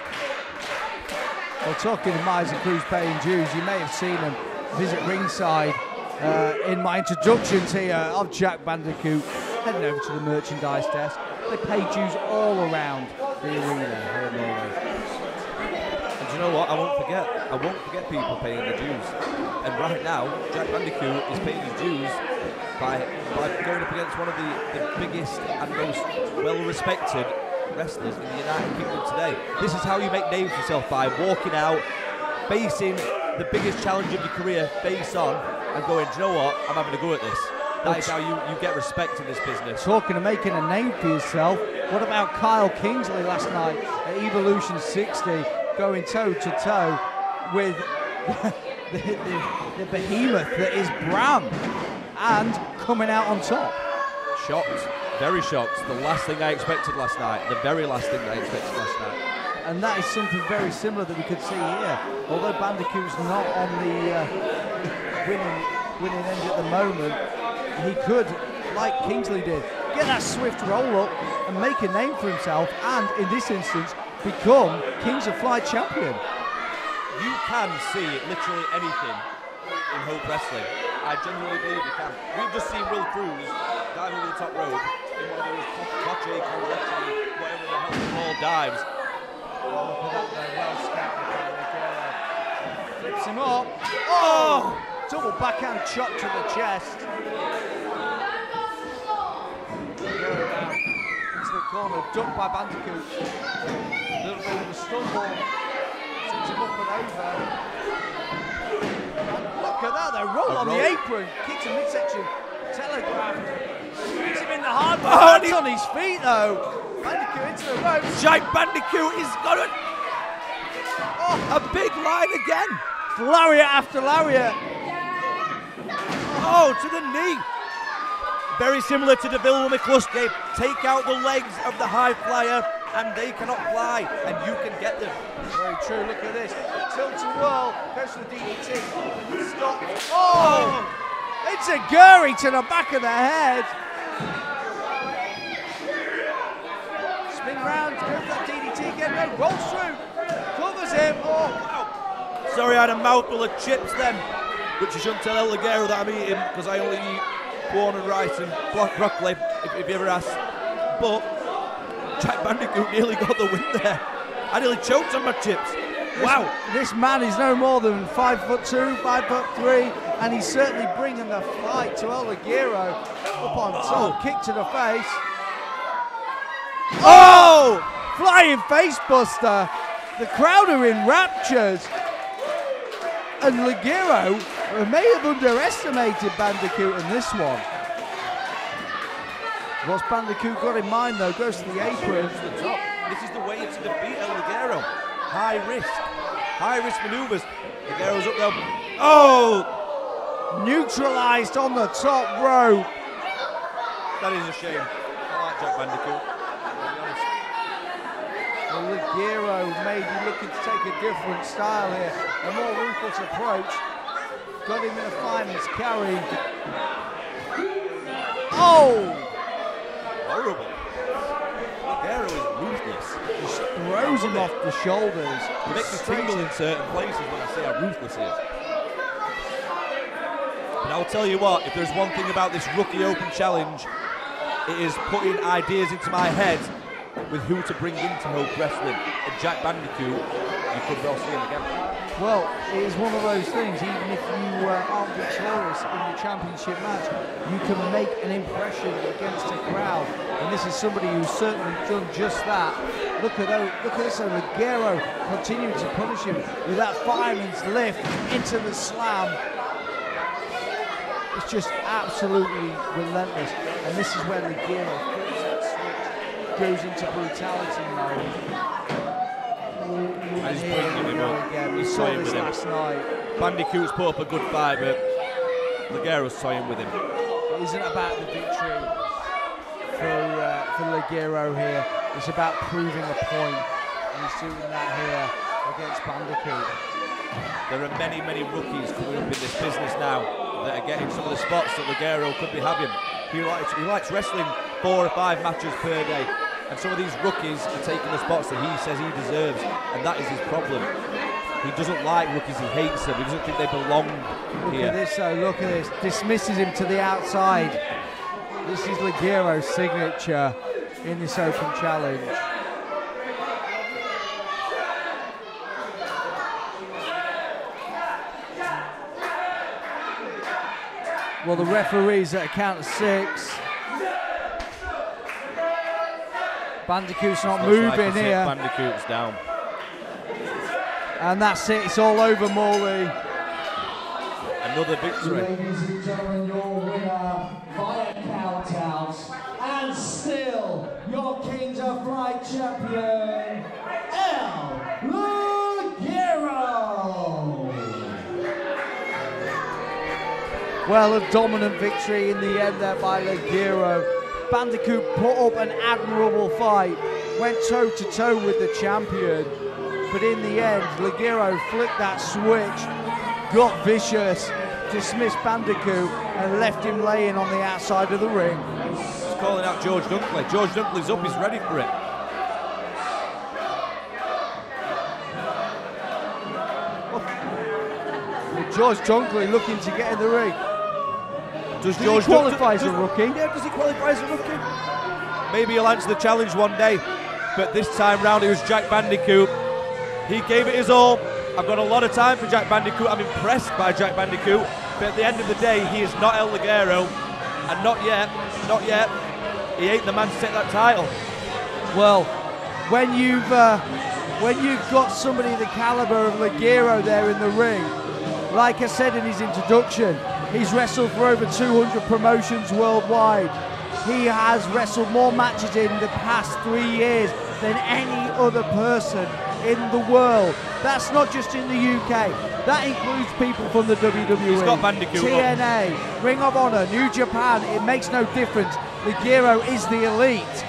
Well, talking of Myers and Cruz paying dues, you may have seen him visit ringside in my introductions here of Jack Bandicoot, heading over to the merchandise desk. They pay dues all around the arena here in Norway. And do you know what? I won't forget people paying the dues. And right now, Jack Bandicoot is paying his dues by going up against one of the biggest and most well-respected wrestlers in the United Kingdom today. This is how you make names for yourself, by walking out, facing the biggest challenge of your career face on, and going, do you know what? I'm having a go at this. That is how you get respect in this business. Talking of making a name for yourself, what about Kyle Kingsley last night at Evolution 60, going toe-to-toe with the behemoth that is Bram, and coming out on top? Shocked, very shocked. The last thing I expected last night, the very last thing I expected last night. And that is something very similar that we could see here. Although Bandicoot's not on the winning end at the moment, he could, like Kingsley did, get that swift roll up and make a name for himself, and in this instance, become Kings of Flight champion. You can see literally anything in Hope Wrestling. I genuinely believe you can. We've just seen Will Cruz dive over the top rope in one of those Koche, whatever the hell they call dives. Oh, look at that though, well scouted by Ligero. Flips him up. Oh! Double backhand chop to the chest. Into the corner, ducked by Bandicoot. A little bit of a stumble. Sends him up and over. And look at that, they roll on the apron. Kicks him midsection. Telegraph. Hits him in the hard one. Hands on his feet though. Bandicoot into the ropes. Jack Bandicoot is got it. Oh, a big line again. Lariat after lariat. Oh, to the knee. Very similar to Deville and McCluskey. Take out the legs of the high flyer and they cannot fly, and you can get them. Very true, look at this. Tilt to whirl, goes to the DDT. Stop. Oh! It's a Gurry to the back of the head. Spin round, goes for that DDT again. No, rolls through. Covers him. Oh, wow. Sorry, I had a mouthful of chips then. Which you shouldn't tell El Ligero that I'm eating, because I only eat corn and rice and broccoli, if you ever ask. But Jack Bandicoot nearly got the win there. I nearly choked on my chips. Wow. This man is no more than 5'2", 5'3", and he's certainly bringing the fight to El Ligero up on top. Kick to the face. Oh! Flying face buster. The crowd are in raptures. And Ligero may have underestimated Bandicoot in this one. What's Bandicoot got in mind though? Goes to the apron. To the top. This is the way to defeat El Ligero. High risk manoeuvres. Ligero's up there. Oh! Neutralized on the top rope. That is a shame. I like Jack Bandicoot. Well, Ligero may be looking to take a different style here. A more ruthless approach. Got him in a fireman's carry. Oh! Horrible. Ligero is ruthless. Just throws him off the shoulders. It makes me tingle in certain places when I see how ruthless he is. And I'll tell you what, if there's one thing about this Rookie Open Challenge, it is putting ideas into my head with who to bring into Hope Wrestling. And Jack Bandicoot, you could well see him again. Well, it is one of those things, even if you aren't victorious in the championship match, you can make an impression against a crowd. And this is somebody who's certainly done just that. Look at this, Ligero continuing to punish him with that fireman's lift into the slam. It's just absolutely relentless. And this is where Ligero flips that switch, goes into brutality mode. And he's bringing him up. Again. He's saw toying this with him. last night. Bandicoot's put up a good fight, but Ligero's toying with him. It isn't about the victory for Ligero here. It's about proving a point. And he's doing that here against Bandicoot. There are many, many rookies coming up in this business now that are getting some of the spots that Ligero could be having. He likes wrestling 4 or 5 matches per day. And some of these rookies are taking the spots that he says he deserves, and that is his problem. He doesn't like rookies, he hates them, he doesn't think they belong here. Look at this though, look at this. Dismisses him to the outside. This is Ligero's signature in this open challenge. Well, the referee's at a count of 6. Bandicoot's not moving here. Bandicoot's down. And that's it, it's all over, Morley. Another victory. Ladies and gentlemen, your winner via countouts, and still your Kings of Fright champion, El Ligero. Well, a dominant victory in the end there by Ligero. Bandicoot put up an admirable fight, went toe-to-toe with the champion, but in the end, Ligero flicked that switch, got vicious, dismissed Bandicoot, and left him laying on the outside of the ring. He's calling out George Dunkley. George Dunkley's up, he's ready for it. George Dunkley looking to get in the ring. Does he qualify as a rookie? Yeah, does he qualify as a rookie? Maybe he'll answer the challenge one day, but this time round it was Jack Bandicoot. He gave it his all. I've got a lot of time for Jack Bandicoot. I'm impressed by Jack Bandicoot, but at the end of the day, he is not El Ligero, and not yet, he ain't the man to take that title. Well, when you've got somebody the caliber of Ligero there in the ring, like I said in his introduction, he's wrestled for over 200 promotions worldwide. He has wrestled more matches in the past 3 years than any other person in the world. That's not just in the UK. That includes people from the WWE, He's got Bandicoot TNA, Ring of Honor, New Japan. It makes no difference. Ligero is the elite.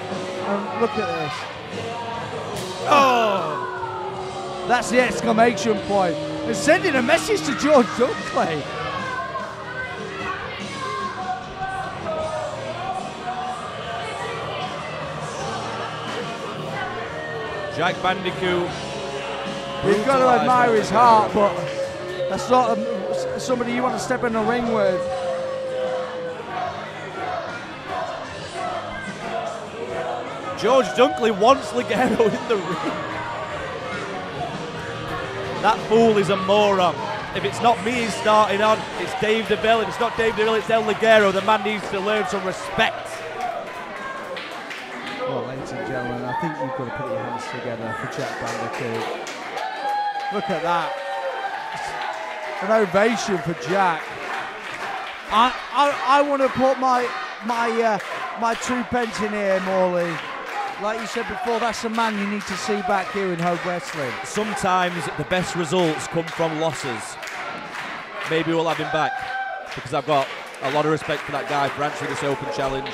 And look at this. Oh! That's the exclamation point. And sending a message to George Dunkley. Jack Bandicoot. You've got to admire his heart, but that's not somebody you want to step in the ring with. George Dunkley wants Ligero in the ring. That fool is a moron. If it's not me he's starting on, it's Dave Deville. If it's not Dave Deville, it's Ligero. The man needs to learn some respect. Well, ladies and gentlemen, I think you've got to put your hands together for Jack Bandicoot. Look at that. An ovation for Jack. I want to put my 2 pence in here, Morley. Like you said before, that's the man you need to see back here in Hope Wrestling. Sometimes the best results come from losses. Maybe we'll have him back, because I've got a lot of respect for that guy for answering this open challenge.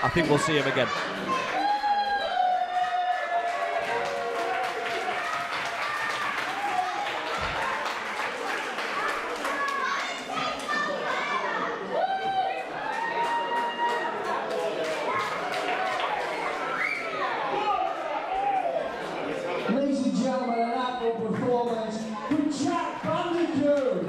I think we'll see him again. Ladies and gentlemen, an admirable performance from Jack Bandicoot.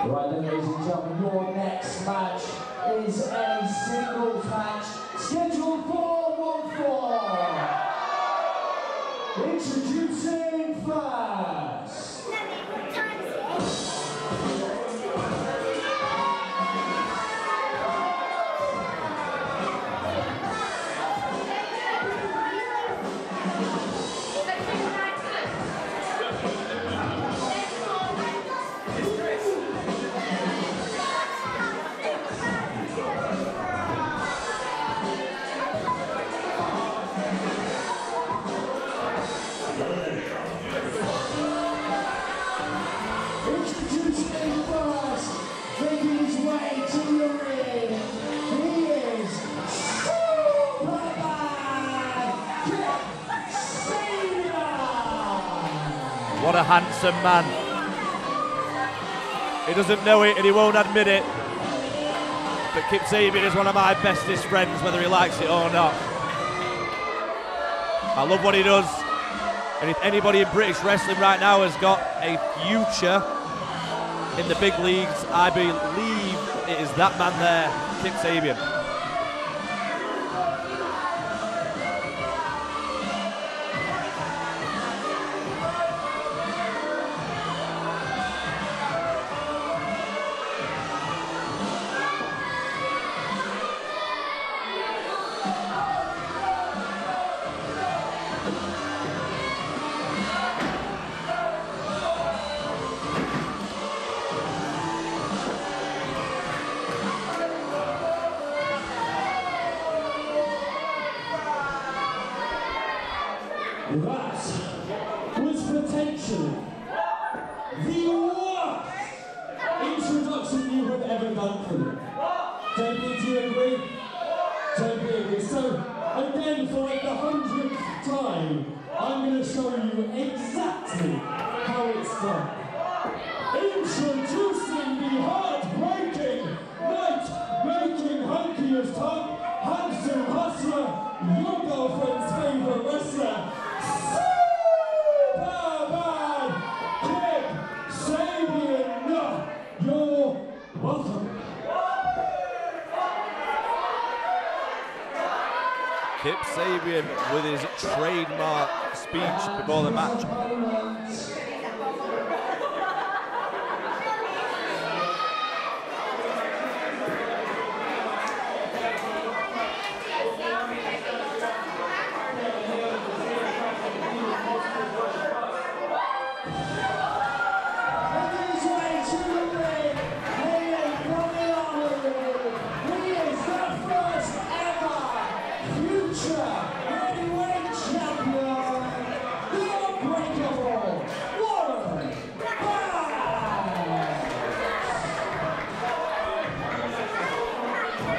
Right then, ladies and gentlemen, your next match is a singles match scheduled for 1-4. Introducing first. Introducing first, making his way to the ring, he is Superman Kip Sabian. What a handsome man. He doesn't know it and he won't admit it. But Kip Sabian is one of my bestest friends, whether he likes it or not. I love what he does. And if anybody in British wrestling right now has got a future in the big leagues, I believe it is that man there, Kip Sabian. That was potentially the worst introduction you have ever done for me. Don't you agree? Don't you agree? So, again, for like the 100th time, I'm going to show you exactly how it's done. Introducing the heartbreaking, night-making, hunky as tongue, handsome hustler, your girlfriend's favourite wrestler, Superman Kip Sabian. You're welcome. Kip Sabian with his trademark speech before the match.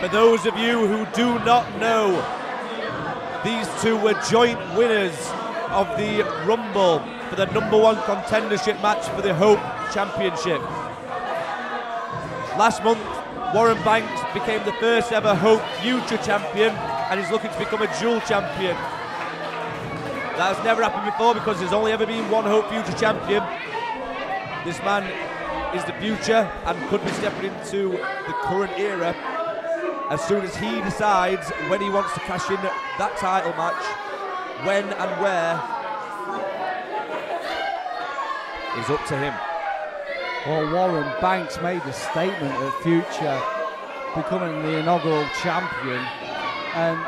For those of you who do not know, these two were joint winners of the Rumble for the #1 contendership match for the Hope Championship. Last month, Warren Banks became the first ever Hope Future Champion and is looking to become a dual champion. That has never happened before because there's only ever been one Hope Future champion. This man is the future and could be stepping into the current era as soon as he decides when he wants to cash in that title match, when and where is up to him. Well, Warren Banks made a statement at Future becoming the inaugural champion, and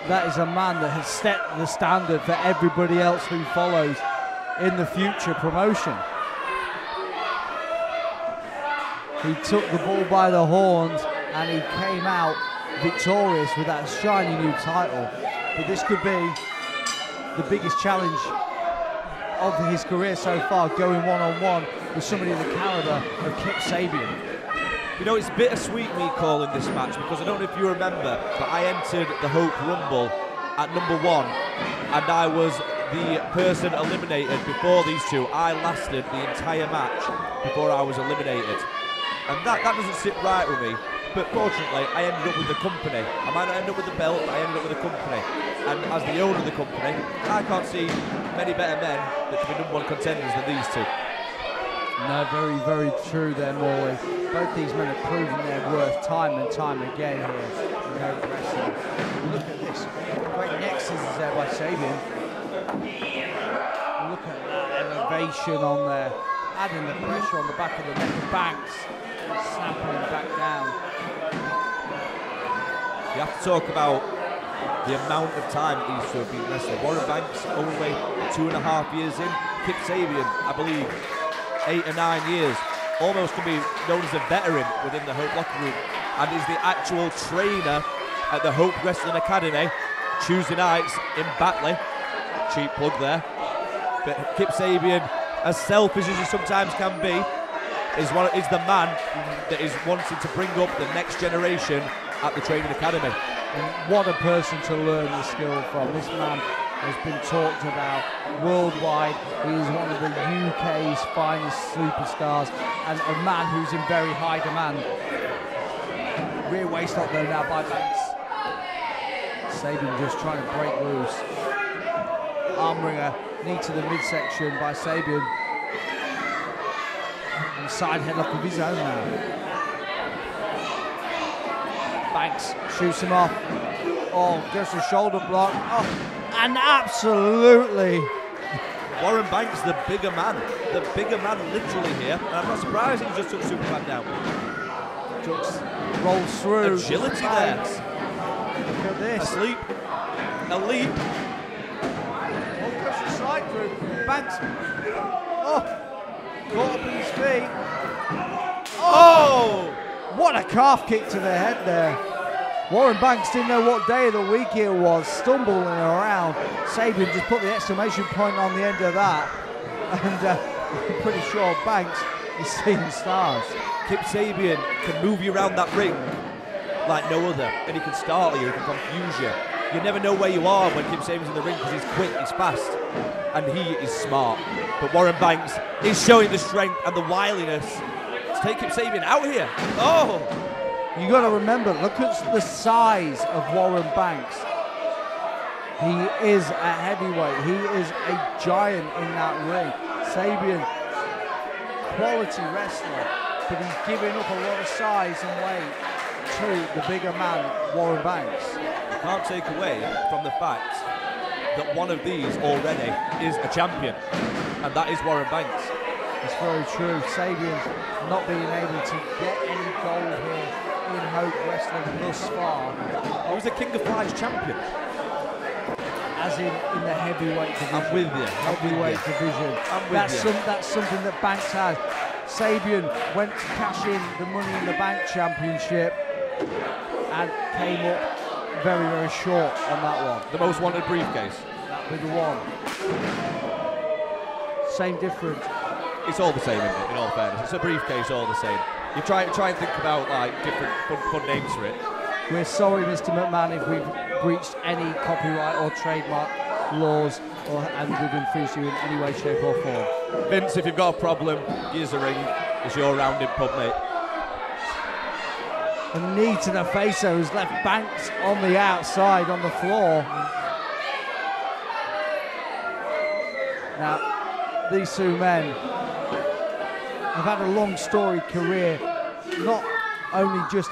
that is a man that has set the standard for everybody else who follows in the Future promotion. He took the bull by the horns and he came out victorious with that shiny new title. But this could be the biggest challenge of his career so far, going one-on-one with somebody of the caliber of Kip Sabian. You know, it's bittersweet me calling this match because I don't know if you remember, but I entered the Hope Rumble at number 1 and I was the person eliminated before these two. I lasted the entire match before I was eliminated. And that doesn't sit right with me. But fortunately, I ended up with the company. I might not end up with the belt, but I ended up with the company. And as the owner of the company, I can't see many better men that can be #1 contenders than these two. No, very, very true there, Morley. Both these men have proven their worth time and time again here in Hope Wrestling. Look at this. Great neck scissors there by Sabian. Look at that elevation on there. Adding the pressure on the back of the neck of Banks. Snapping him back down. You have to talk about the amount of time these two have been wrestling. Warren Banks only 2.5 years in. Kip Sabian, I believe, 8 or 9 years. Almost can be known as a veteran within the Hope locker room and is the actual trainer at the Hope Wrestling Academy Tuesday nights in Batley. Cheap plug there. But Kip Sabian, as selfish as he sometimes can be, is the man that is wanting to bring up the next generation at the training academy. And what a person to learn the skill from. This man has been talked about worldwide. He is one of the UK's finest superstars and a man who's in very high demand. Rear waist up there now by Banks. Sabian just trying to break loose. Arm wringer, knee to the midsection by Sabian. And side headlock of his own now. Banks shoots him off. Oh, just a shoulder block. Oh, and absolutely. Warren Banks, the bigger man literally here. And I'm not surprised he just took Superman down. Just rolls through. Agility there. Look at this. Asleep. A leap. Oh, goes a slide through. Banks. Oh, caught up in his feet. Oh! What a calf kick to the head there. Warren Banks didn't know what day of the week it was, stumbling around. Sabian just put the exclamation point on the end of that. And I'm pretty sure Banks is seeing stars. Kip Sabian can move you around that ring like no other. And he can startle you, he can confuse you. You never know where you are when Kip Sabian's in the ring because he's quick, he's fast, and he is smart. But Warren Banks is showing the strength and the wiliness to take Kip Sabian out here. Oh! You got to remember, look at the size of Warren Banks. He is a heavyweight. He is a giant in that ring. Sabian, quality wrestler, but he's giving up a lot of size and weight to the bigger man, Warren Banks. You can't take away from the fact that one of these already is a champion, and that is Warren Banks. It's very true. Sabian not being able to get any gold here in Hope Wrestling thus far. He was the King of Flies champion. As in the heavyweight division. I'm with you. Heavyweight division. That's something that Banks has. Sabian went to cash in the Money in the Bank championship and came up very, very short on that one. The most wanted briefcase. That big one. Same difference. It's all the same, isn't it, in all fairness? It's a briefcase, all the same. You try and think about like different fun names for it. We're sorry, Mr. McMahon, if we've breached any copyright or trademark laws and we've infringed you in any way, shape or form. Vince, if you've got a problem, here's a ring. It's your round in pub, mate. A knee to the face there has left Banks on the outside on the floor. Now, these two men have had a long storied career, not only just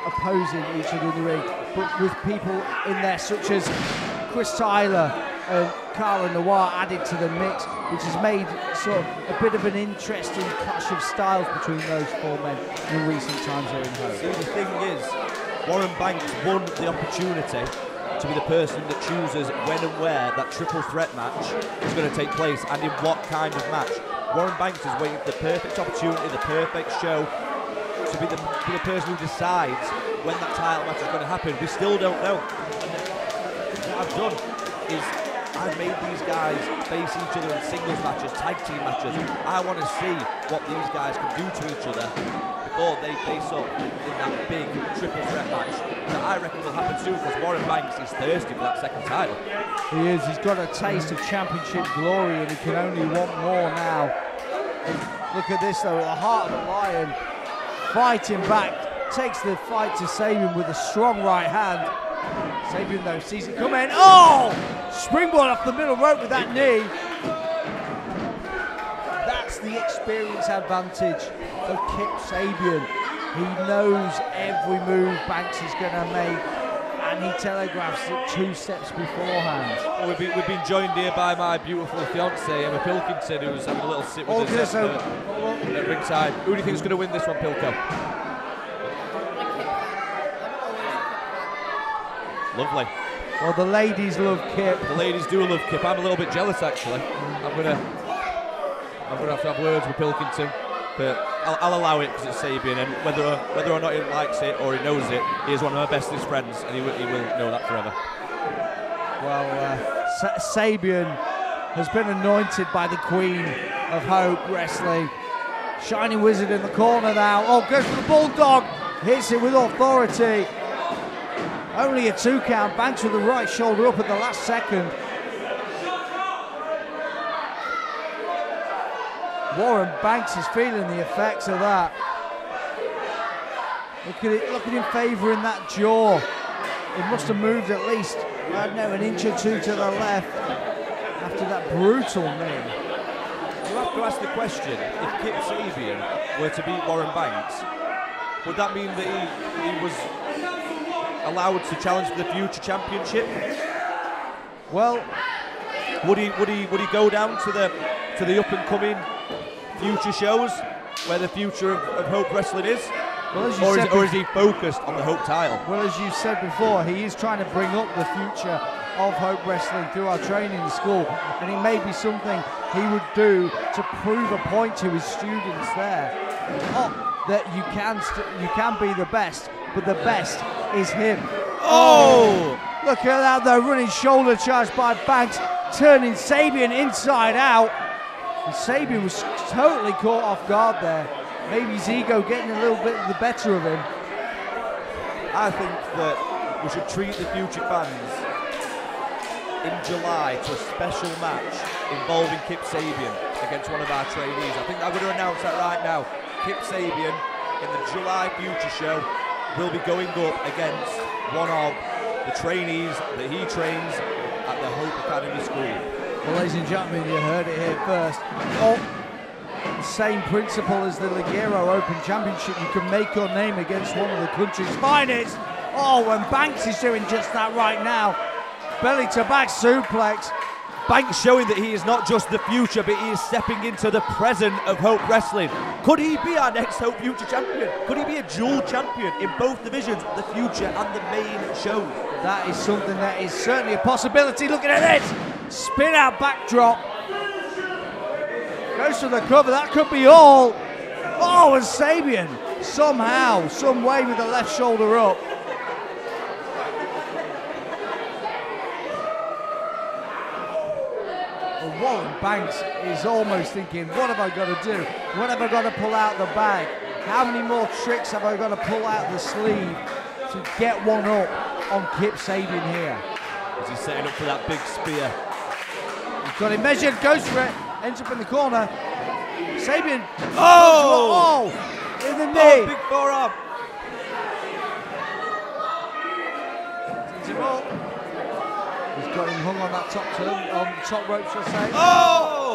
opposing each other in the ring, but with people in there such as Chris Tyler and Cara Noir added to the mix, which has made sort of a bit of an interesting clash of styles between those four men in recent times here in Hope. See, the thing is, Warren Banks won the opportunity to be the person that chooses when and where that triple threat match is going to take place and in what kind of match. Warren Banks is waiting for the perfect opportunity, the perfect show, to be the person who decides when that title match is going to happen. We still don't know. And what I've done is I've made these guys face each other in singles matches, tag team matches. I want to see what these guys can do to each other before they face up in that big triple threat match that I reckon will happen soon, because Warren Banks is thirsty for that second title. He is. He's got a taste of championship glory and he can only want more now. And look at this though, the heart of the lion fighting back, takes the fight to Sabian with a strong right hand. Sabian though sees it coming. Oh! Springboard off the middle rope with that knee. That's the experience advantage of Kip Sabian. He knows every move Banks is going to make, and he telegraphs it 2 steps beforehand. Well, we've been joined here by my beautiful fiancée, Emma Pilkington, who's having a little sit with us at ringside. Who do you think is going to win this one, Pilko? Lovely. Well, the ladies love Kip. The ladies do love Kip. I'm a little bit jealous, actually. I'm gonna have to have words with Pilkington, but I'll allow it because it's Sabian, and whether or not he likes it or he knows it, he is one of my bestest friends, and he will know that forever. Well, Sabian has been anointed by the Queen of Hope Wrestling. Shining Wizard in the corner now. Oh, goes for the Bulldog. Hits it with authority. Only a 2 count. Banks with the right shoulder up at the last second. Warren Banks is feeling the effects of that. Look at it, look at him favouring that jaw. It must have moved at least, I don't know, an inch or 2 to the left after that brutal knee. You have to ask the question, if Kip Sabian were to beat Warren Banks, would that mean that he was allowed to challenge for the future championship? Well, would he go down to the up and coming future shows where the future of Hope Wrestling is? Well, or is he focused on the Hope title? Well, as you said before, he is trying to bring up the future of Hope Wrestling through our training school, and it may be something he would do to prove a point to his students there. That you can be the best, but the best is him. Oh! Look at that, the running shoulder charge by Banks, turning Sabian inside out. And Sabian was totally caught off guard there. Maybe his ego getting a little bit the better of him. I think that we should treat the future fans in July to a special match involving Kip Sabian against one of our trainees. I think I'm going to announce that right now. Kip Sabian in the July future show will be going up against one of the trainees that he trains at the Hope Academy School. Well, ladies and gentlemen, you heard it here first. The same principle as the Ligero Open Championship. You can make your name against one of the country's finest. Oh, and Banks is doing just that right now. Belly to back suplex. Banks showing that he is not just the future, but he is stepping into the present of Hope Wrestling. Could he be our next Hope Future champion? Could he be a dual champion in both divisions, the future and the main shows? That is something that is certainly a possibility. Looking at this. Spin out backdrop. Goes for the cover. That could be all. Oh, and Sabian somehow, some way with the left shoulder up. Warren Banks is almost thinking, what have I got to do? What have I got to pull out the bag? How many more tricks have I got to pull out the sleeve to get one up on Kip Sabian here? As he's setting up for that big spear. He's got it measured, goes for it, ends up in the corner. Sabian, oh! In the knee. Oh, big forearm. He's got him hung on that top turn, on the top rope, shall I say. Oh!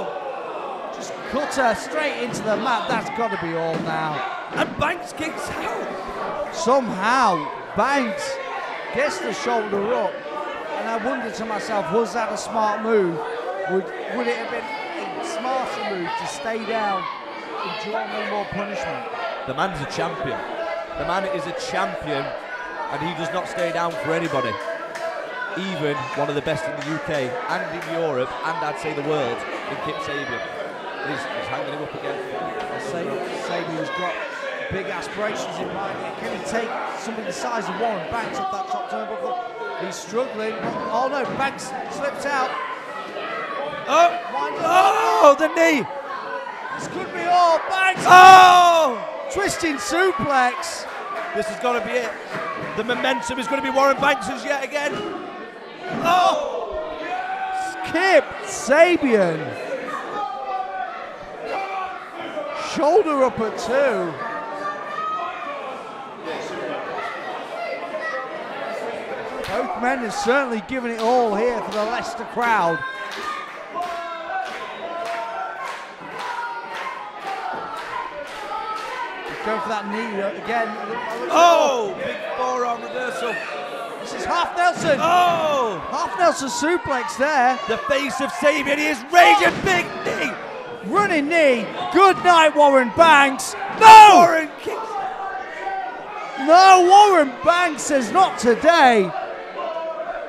Just cutter straight into the mat. That's got to be all now. And Banks kicks out. Somehow, Banks gets the shoulder up. And I wonder to myself, was that a smart move? Would it have been a smarter move to stay down and draw no more punishment? The man's a champion. The man is a champion, and he does not stay down for anybody. Even one of the best in the UK and in Europe, and I'd say the world, in Kip Sabian. He's hanging him up again. Sabian's got big aspirations in mind. Can he take somebody the size of Warren Banks up that top turnbuckle? He's struggling. Oh no, Banks slips out. Oh, the knee. This could be all. Banks. Oh! Twisting suplex. This is going to be it. The momentum is going to be Warren Banks's yet again. Oh! Kip Sabian. Shoulder up at 2. Both men are certainly giving it all here for the Leicester crowd. Going for that knee again. Oh! Big forearm reversal. This is Half Nelson. Oh! Half Nelson suplex there. The face of Sabian, he is raging. Big knee. Running knee. Good night, Warren Banks. No! Warren kicks. No, Warren Banks says not today.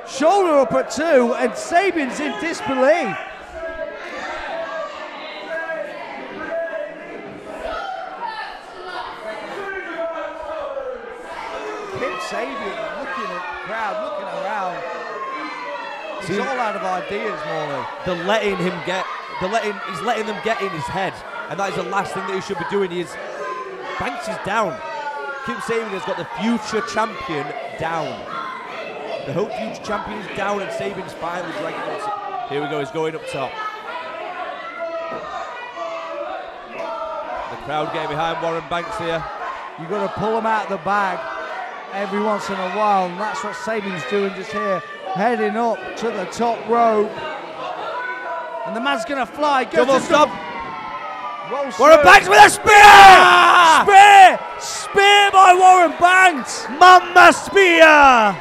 Shoulder up at 2, and Sabian's in disbelief. Kip Sabian looking at the crowd, looking around. He's all out of ideas, Morley. He's letting them get in his head, and that is the last thing that he should be doing. Banks is down. Kip Sabian has got the future champion down. The Hope future champion is down, and Sabian's finally dragging it. Here we go, he's going up top. The crowd getting behind Warren Banks here. You've got to pull him out of the bag every once in a while, and that's what Sabian's doing just here, heading up to the top rope. And the man's going to fly. Double stop. Warren Banks with a spear! Spear by Warren Banks! Mama spear!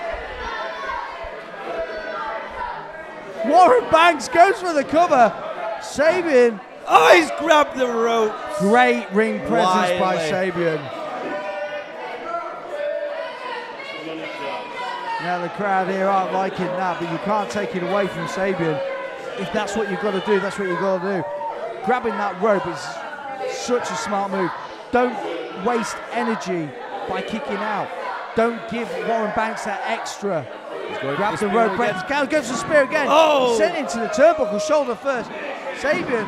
Warren Banks goes for the cover. Sabian. Oh, he's grabbed the rope. Great ring presence by Sabian. Now the crowd here aren't liking that, but you can't take it away from Sabian. If that's what you've got to do, that's what you've got to do. Grabbing that rope is such a smart move. Don't waste energy by kicking out. Don't give Warren Banks that extra. Grab the rope, goes for the spear again. Oh! Sent into the turnbuckle, shoulder first. Sabian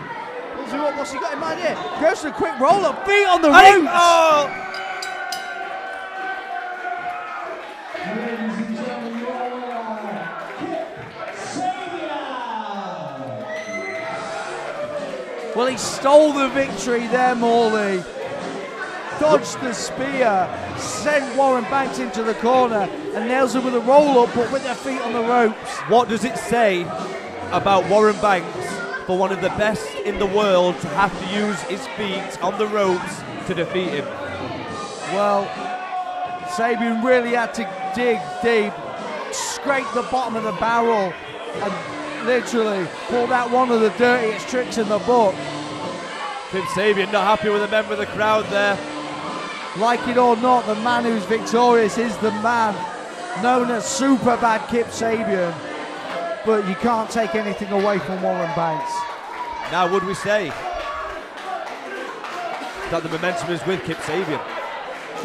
pulls him up. What's he got in mind here? Goes for a quick roll up, feet on the ropes. Oh! Ladies and gentlemen, Kip Sabian. Well, he stole the victory there, Morley. Dodged the spear, sent Warren Banks into the corner, and nails him with a roll-up, but with their feet on the ropes. What does it say about Warren Banks for one of the best in the world to have to use his feet on the ropes to defeat him? Well, Sabian really had to dig deep, scrape the bottom of the barrel, and literally pulled out one of the dirtiest tricks in the book. Kip Sabian not happy with the member of the crowd there. Like it or not, the man who's victorious is the man known as Super Bad Kip Sabian. But you can't take anything away from Warren Banks. Now, would we say that the momentum is with Kip Sabian?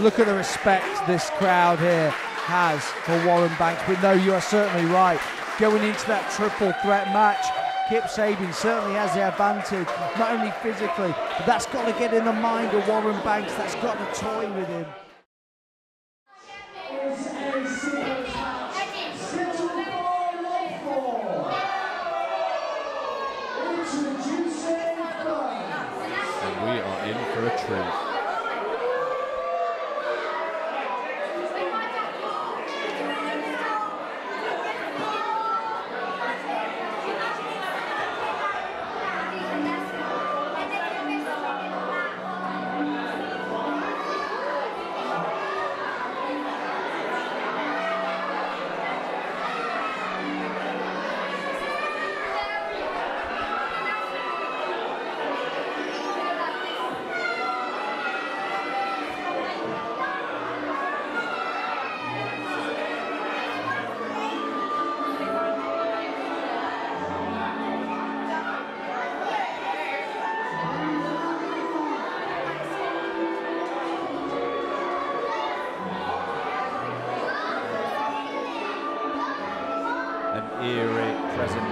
Look at the respect this crowd here has for Warren Banks. But no, you are certainly right. Going into that triple threat match, Kip Sabian certainly has the advantage, not only physically, but that's got to get in the mind of Warren Banks. That's got to toy with him. And we are in for a treat.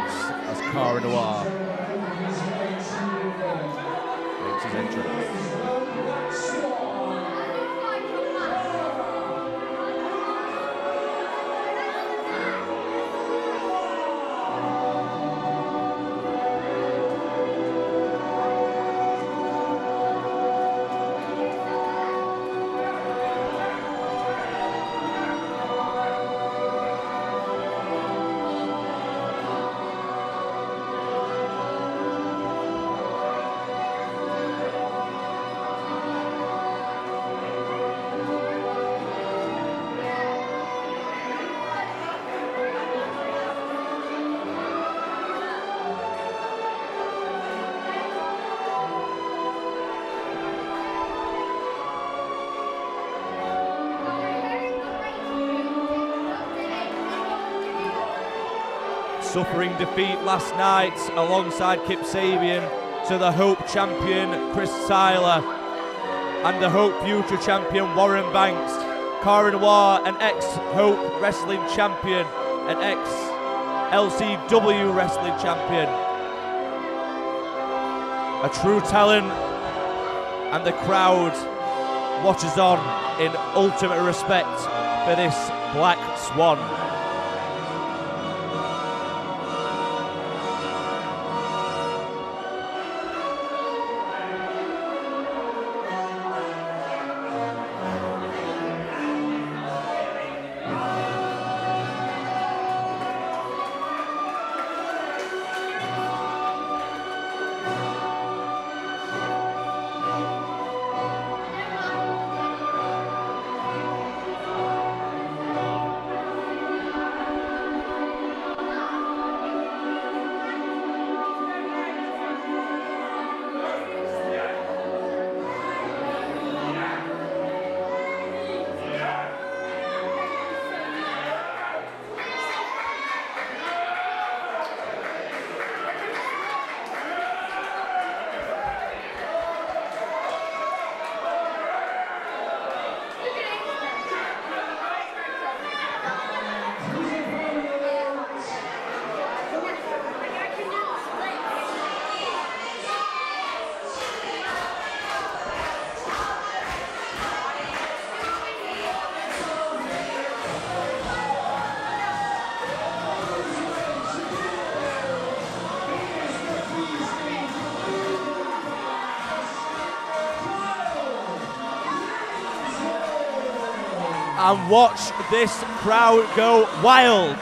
audience as Cara Noir makes his entrance. Suffering defeat last night alongside Kip Sabian to the Hope champion Chris Tyler and the Hope future champion Warren Banks. Cara Noir, an ex-Hope wrestling champion, an ex-LCW wrestling champion. A true talent, and the crowd watches on in ultimate respect for this Black Swan. And watch this crowd go wild.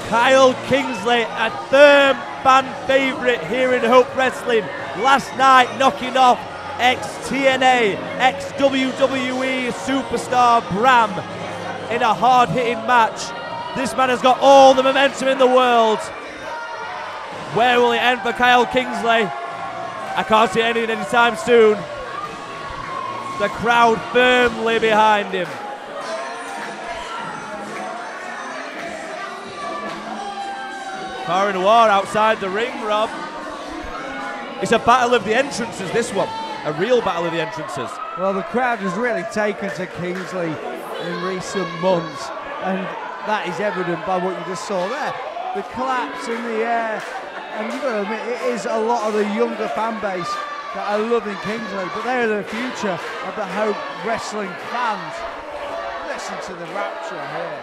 Kyle Kingsley, a firm fan favourite here in Hope Wrestling. Last night knocking off ex-TNA, ex-WWE superstar Bram in a hard-hitting match. This man has got all the momentum in the world. Where will it end for Kyle Kingsley? I can't see it ending anytime soon. The crowd firmly behind him. Cara Noir outside the ring, Rob. It's a battle of the entrances, this one. A real battle of the entrances. Well, the crowd has really taken to Kingsley in recent months, and that is evident by what you just saw there. The collapse in the air, and you've got to admit, it is a lot of the younger fan base that are loving Kingsley, but they're the future of the Hope Wrestling fans. Listen to the rapture here.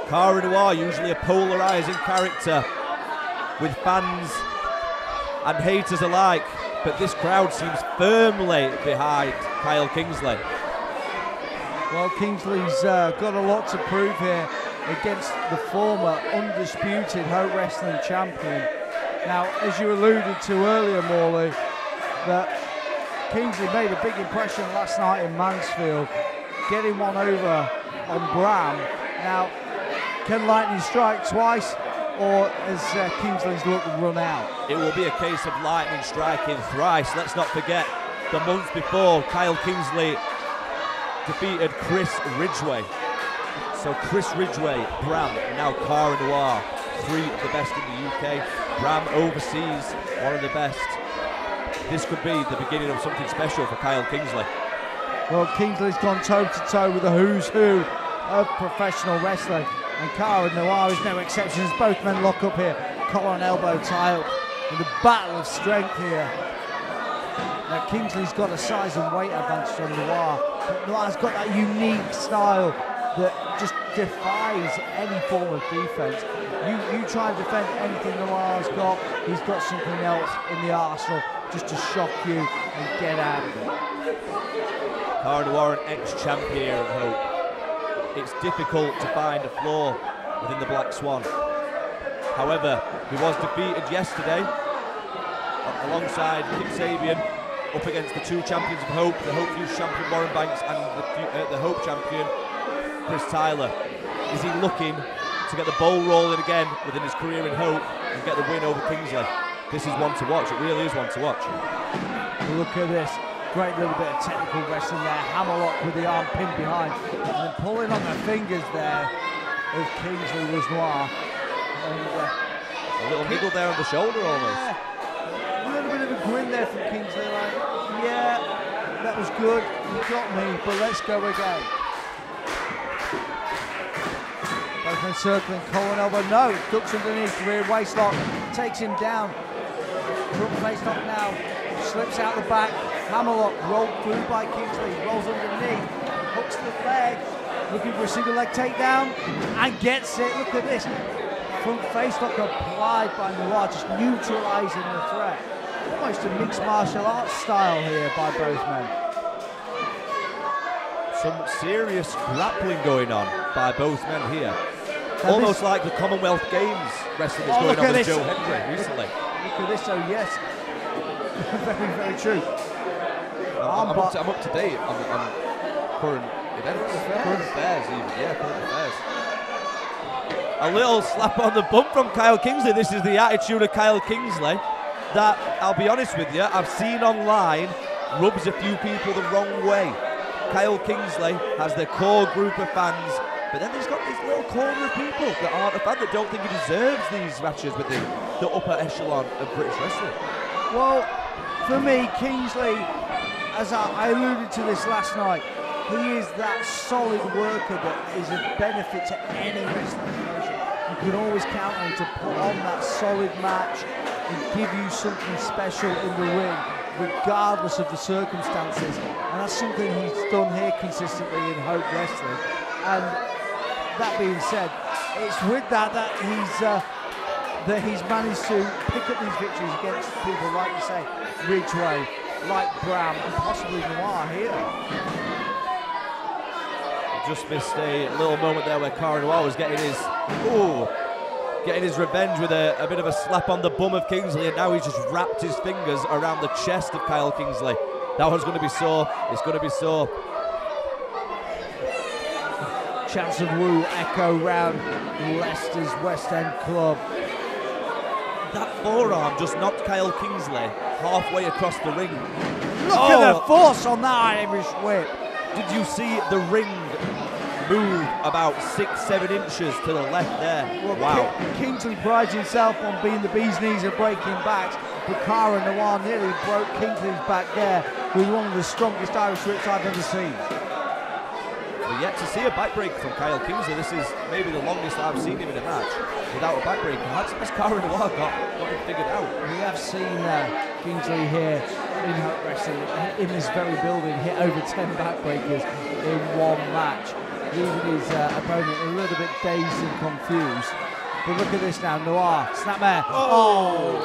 Cara Noir, usually a polarising character with fans and haters alike, but this crowd seems firmly behind Kyle Kingsley. Well, Kingsley's got a lot to prove here against the former undisputed Hope Wrestling champion. Now, as you alluded to earlier, Morley, that Kingsley made a big impression last night in Mansfield, getting one over on Bram. Now, can lightning strike twice? or has Kingsley's look run out? It will be a case of lightning striking thrice. Let's not forget, the month before, Kyle Kingsley defeated Chris Ridgway. So Chris Ridgway, Bram, now Cara Noir, 3 of the best in the UK. Bram overseas, one of the best. This could be the beginning of something special for Kyle Kingsley. Well, Kingsley's gone toe-to-toe with the who's who of professional wrestling, and Cara Noir is no exception as both men lock up here. Collar and elbow tie up in the battle of strength here. Now Kingsley's got a size and weight advantage on Noir, but Noir's got that unique style that just defies any form of defense. You try and defend anything Noir's got, he's got something else in the arsenal just to shock you and get out of it. Cara Noir, an ex-champion at Hope. It's difficult to find a flaw within the Black Swan. However, he was defeated yesterday alongside Kip Sabian up against the 2 champions of Hope, the Hope Youth champion Warren Banks and the Hope champion Chris Tyler. Is he looking to get the ball rolling again within his career in Hope and get the win over Kingsley? This is one to watch. It really is one to watch. Look at this. Great little bit of technical wrestling there. Hammerlock with the arm pinned behind. And then pulling on the fingers there of Kingsley was Noir. And, a little niggle there on the shoulder almost. A little bit of a grin there from Kingsley, like, yeah, that was good. You got me, but let's go again. Both men circling, collar and elbow. No, ducks underneath, rear waist lock, takes him down. Front face lock now, slips out the back. Hammerlock rolled through by Kingsley, rolls underneath, hooks the leg, looking for a single leg takedown, and gets it. Look at this. Front face lock applied by Noir, just neutralising the threat. Almost a mixed martial arts style here by both men. Some serious grappling going on by both men here. Almost like the Commonwealth Games wrestling is going on with Joe Hendry recently. Look at this, oh yes. Very, very true. I'm up to date on current events. Current affairs even, yeah, current affairs. A little slap on the bum from Kyle Kingsley. This is the attitude of Kyle Kingsley that, I'll be honest with you, I've seen online rubs a few people the wrong way. Kyle Kingsley has their core group of fans, but then he's got this little corner of people that aren't a fan, that don't think he deserves these matches with the upper echelon of British wrestling. Well, for me, Kingsley, as I alluded to this last night, he is that solid worker that is a benefit to any wrestling promotion. You can always count on him to put on that solid match and give you something special in the ring, regardless of the circumstances. And that's something he's done here consistently in Hope Wrestling. And that being said, it's with that he's managed to pick up these victories against people like you say, Ridgway, like Bram, and possibly Noir here. Just missed a little moment there where Cara Noir was getting his revenge with a bit of a slap on the bum of Kingsley, and now he's just wrapped his fingers around the chest of Kyle Kingsley. That one's going to be sore. It's going to be sore. Chants of woo echo round Leicester's West End club. That forearm just knocked Kyle Kingsley halfway across the ring. Look at the force on that Irish whip. Did you see the ring move about 6-7 inches to the left there? Well, wow. Kingsley prides himself on being the bee's knees and breaking backs, but Cara Noir nearly broke Kingsley's back there with one of the strongest Irish whips I've ever seen. We're yet to see a backbreaker from Kyle Kingsley. This is maybe the longest I've seen him in a match without a backbreaker. Has Cara Noir got him figured out? We have seen Kingsley here in Hope Wrestling, in this very building, hit over 10 backbreakers in one match, leaving his opponent a little bit dazed and confused. But look at this now, Noir, snapmare,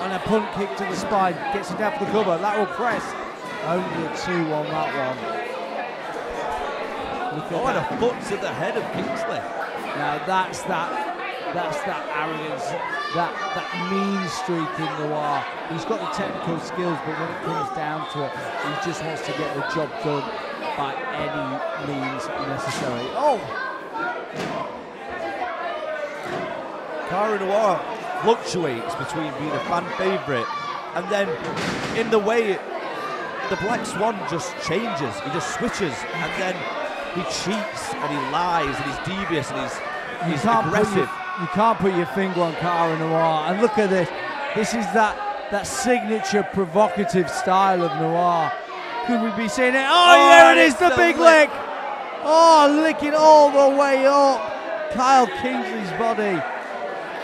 and a punt kick to the spine, gets him down for the cover, lateral press, only a 2 on that one. Look at and a foot to the head of Kingsley. Now that's that arrogance, that mean streak in Noir. He's got the technical skills, but when it comes down to it, he just wants to get the job done by any means necessary. Oh! Cara Noir fluctuates between being a fan favourite and then in the way the Black Swan just changes, he just switches, and then he cheats and he lies and he's devious and he's aggressive. You can't put your finger on Cara Noir, and look at this. This is that signature provocative style of Noir. Could we be seeing it? Oh, there it is, the big lick. Oh, licking all the way up Kyle Kingsley's body.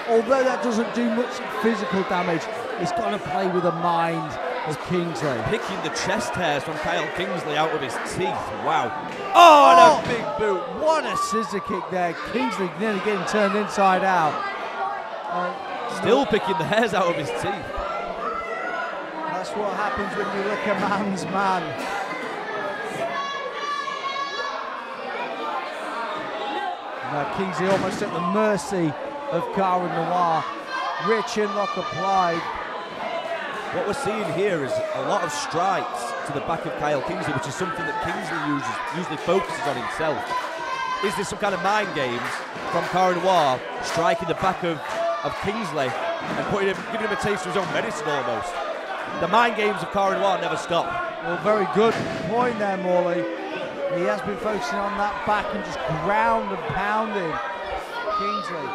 Although that doesn't do much physical damage, it's got to play with the mind of Kingsley. Picking the chest hairs from Kyle Kingsley out of his teeth. Wow. Oh, and a big boot. What a scissor kick there. Kingsley nearly getting turned inside out. Still picking the hairs out of his teeth. That's what happens when you lick a man's man. Now Kingsley almost at the mercy of Cara Noir. Rear chin lock applied. What we're seeing here is a lot of strikes to the back of Kyle Kingsley, which is something that Kingsley usually focuses on himself. Is this some kind of mind games from Cara Noir striking the back of Kingsley and giving him a taste of his own medicine almost? The mind games of Cara Noir never stop. Well, very good point there, Morley. He has been focusing on that back and just ground and pounding Kingsley.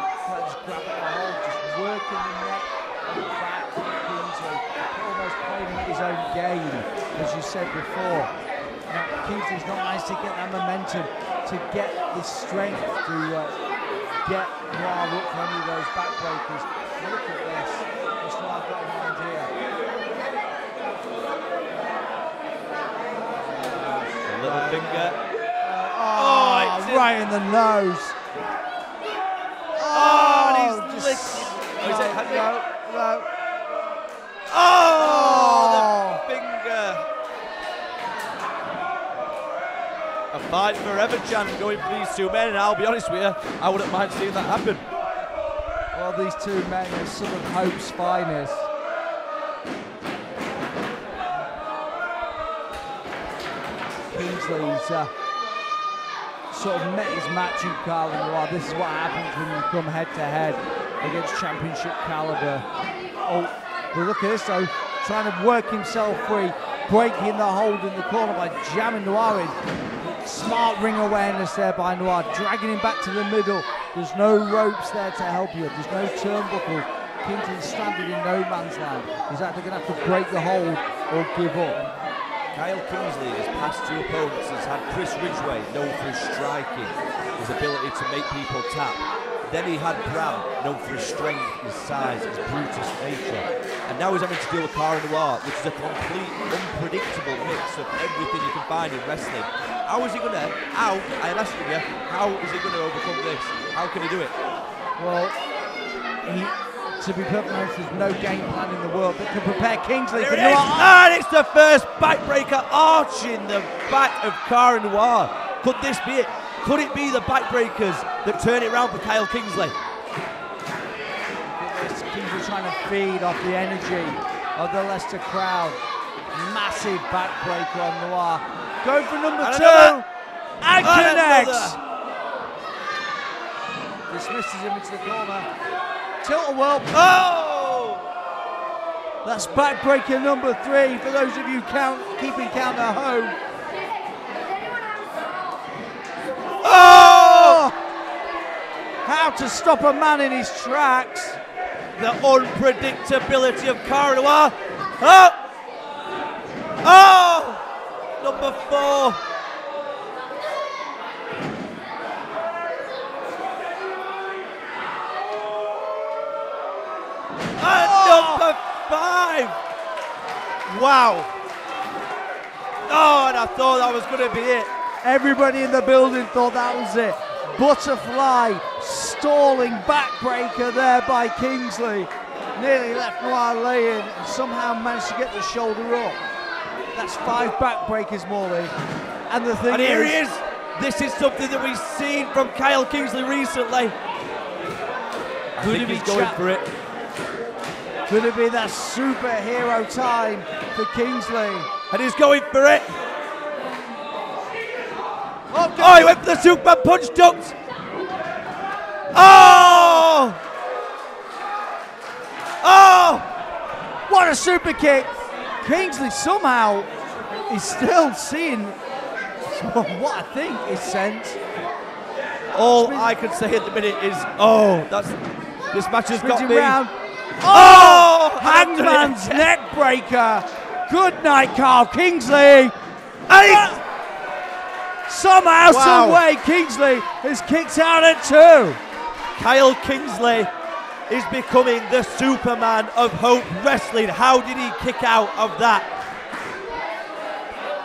Just grabbing the hold, just working the neck and the back of Kingsley. Almost playing his own game, as you said before. Now, Kingsley's not managed to get that momentum, to get the strength to get Noir up for any of those backbreakers. Look at this. That's what I've got in mind here. Little finger. Right in the nose. And he's licking. No. Oh, the finger. A fight forever chant going for these two men, and I'll be honest with you, I wouldn't mind seeing that happen. Well, these two men are some of Hope's finest. Kingsley's sort of met his match in Cara Noir. This is what happens when you come head to head against championship caliber. Oh, but look at this though, trying to work himself free, breaking the hold in the corner by jamming Noir in. Smart ring awareness there by Noir, dragging him back to the middle. There's no ropes there to help you. There's no turnbuckle. Kingsley's stranded in no man's land. He's either going to have to break the hold or give up. Kyle Kingsley, his past two opponents, has had Chris Ridgway known for his striking, his ability to make people tap. Then he had Bram, known for his strength, his size, his brutish nature. And now he's having to deal with Cara Noir, which is a complete, unpredictable mix of everything you can find in wrestling. How is he going to, I am asking you, how is he going to overcome this? How can he do it? Well, to be perfectly honest, there's no game plan in the world that can prepare Kingsley for Noir. And it's the first backbreaker, arching the back of Cara Noir. Could this be it? Could it be the backbreakers that turn it around for Kyle Kingsley? Kingsley trying to feed off the energy of the Leicester crowd. Massive backbreaker on Noir. Going for number two. And connects. Dismisses him into the corner. Tilt-a-whirl. Oh! That's backbreaker number 3 for those of you keeping count at home. Oh! How to stop a man in his tracks. The unpredictability of Cara Noir. Oh! Oh! Number 4. And number 5. Wow. Oh, and I thought that was going to be it. Everybody in the building thought that was it. Butterfly, stalling backbreaker there by Kingsley. Nearly left Noir laying and somehow managed to get the shoulder up. That's 5 backbreakers, Morley. And the thing here he is. This is something that we've seen from Kyle Kingsley recently. I think he's going for it. Could it be that superhero time for Kingsley? And he's going for it. Oh, he went for the Superman punch, ducked. Oh! Oh! What a super kick! Kingsley somehow is still seeing what I think is sense. All I can say at the minute is, oh, this match has got me. Round. Oh! Hangman's neck breaker. Good night, Carl Kingsley. Somehow, some way, Kingsley is kicked out at 2. Kyle Kingsley is becoming the Superman of Hope Wrestling. How did he kick out of that?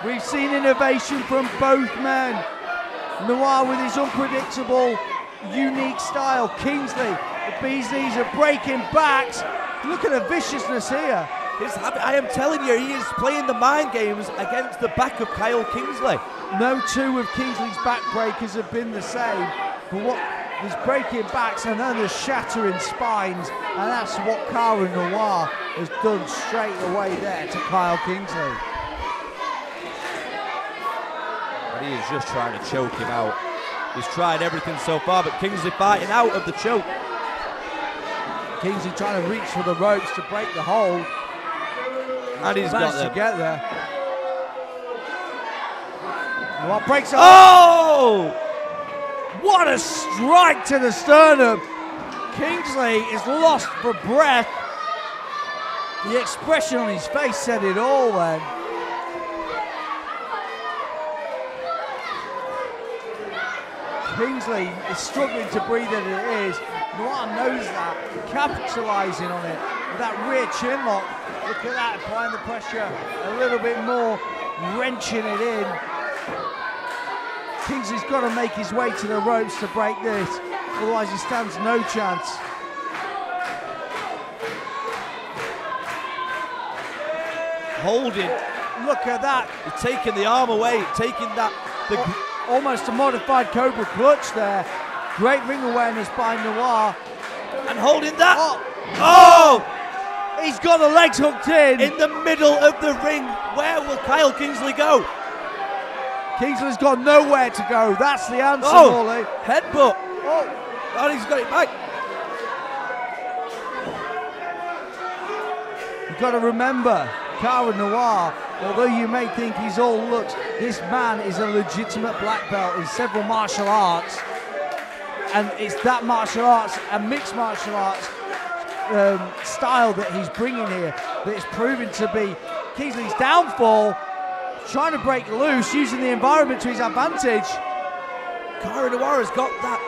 We've seen innovation from both men. Noir with his unpredictable, unique style. Kingsley, the bee's knees are breaking backs. Look at the viciousness here. I am telling you, he is playing the mind games against the back of Kyle Kingsley. No two of Kingsley's backbreakers have been the same. But what there's breaking backs and then there's shattering spines, and that's what Cara Noir has done straight away there to Kyle Kingsley. And he is just trying to choke him out. He's tried everything so far, but Kingsley fighting out of the choke. Kingsley trying to reach for the ropes to break the hold. And he's got to get there. Noir breaks it. Oh! What a strike to the sternum. Kingsley is lost for breath. The expression on his face said it all then. Kingsley is struggling to breathe as it is. Noir knows that, capitalising on it with that rear chin lock. Look at that, applying the pressure a little bit more, wrenching it in. Kingsley's got to make his way to the ropes to break this, otherwise he stands no chance. Holding. Look at that. He's taking the arm away, taking that. Almost a modified Cobra clutch there. Great ring awareness by Noir. And holding that. Oh! He's got the legs hooked in. In the middle of the ring. Where will Kyle Kingsley go? Kingsley's got nowhere to go. That's the answer, Morley. Headbutt. Oh, he's got it back. You've got to remember, Cara Noir, although you may think he's all looks, this man is a legitimate black belt in several martial arts. And it's that martial arts and mixed martial arts style that he's bringing here that is proving to be Kingsley's downfall. Trying to break loose, using the environment to his advantage. Cara Noir has got that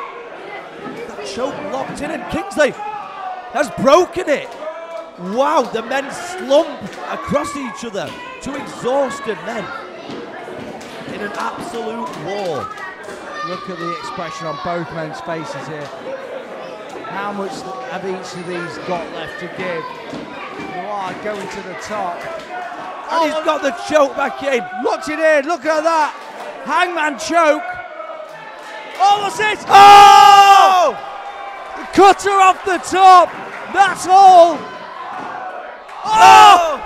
choke locked in, and Kingsley has broken it. Wow, the men slump across each other. Two exhausted men in an absolute war. Look at the expression on both men's faces here. How much have each of these got left to give? Noir going to the top. And he's got the choke back in. Locked it in, look at that. Hangman choke. Oh, what's this? Oh! The cutter off the top. That's all. Oh!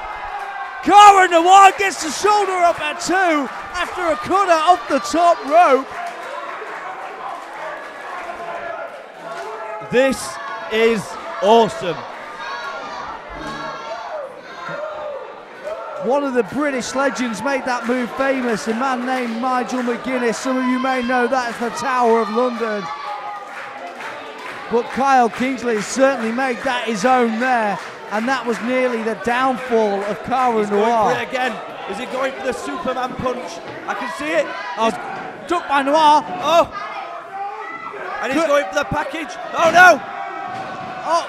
Cara Noir gets the shoulder up at 2 after a cutter off the top rope. This is awesome. One of the British legends made that move famous, a man named Nigel McGuinness. Some of you may know that as the Tower of London. But Kyle Kingsley has certainly made that his own there, and that was nearly the downfall of Cara He's Noir. going for it again. Is he going for the Superman punch? I can see it. Ducked by Noir. Oh! And he's going for the package. Oh no! Oh!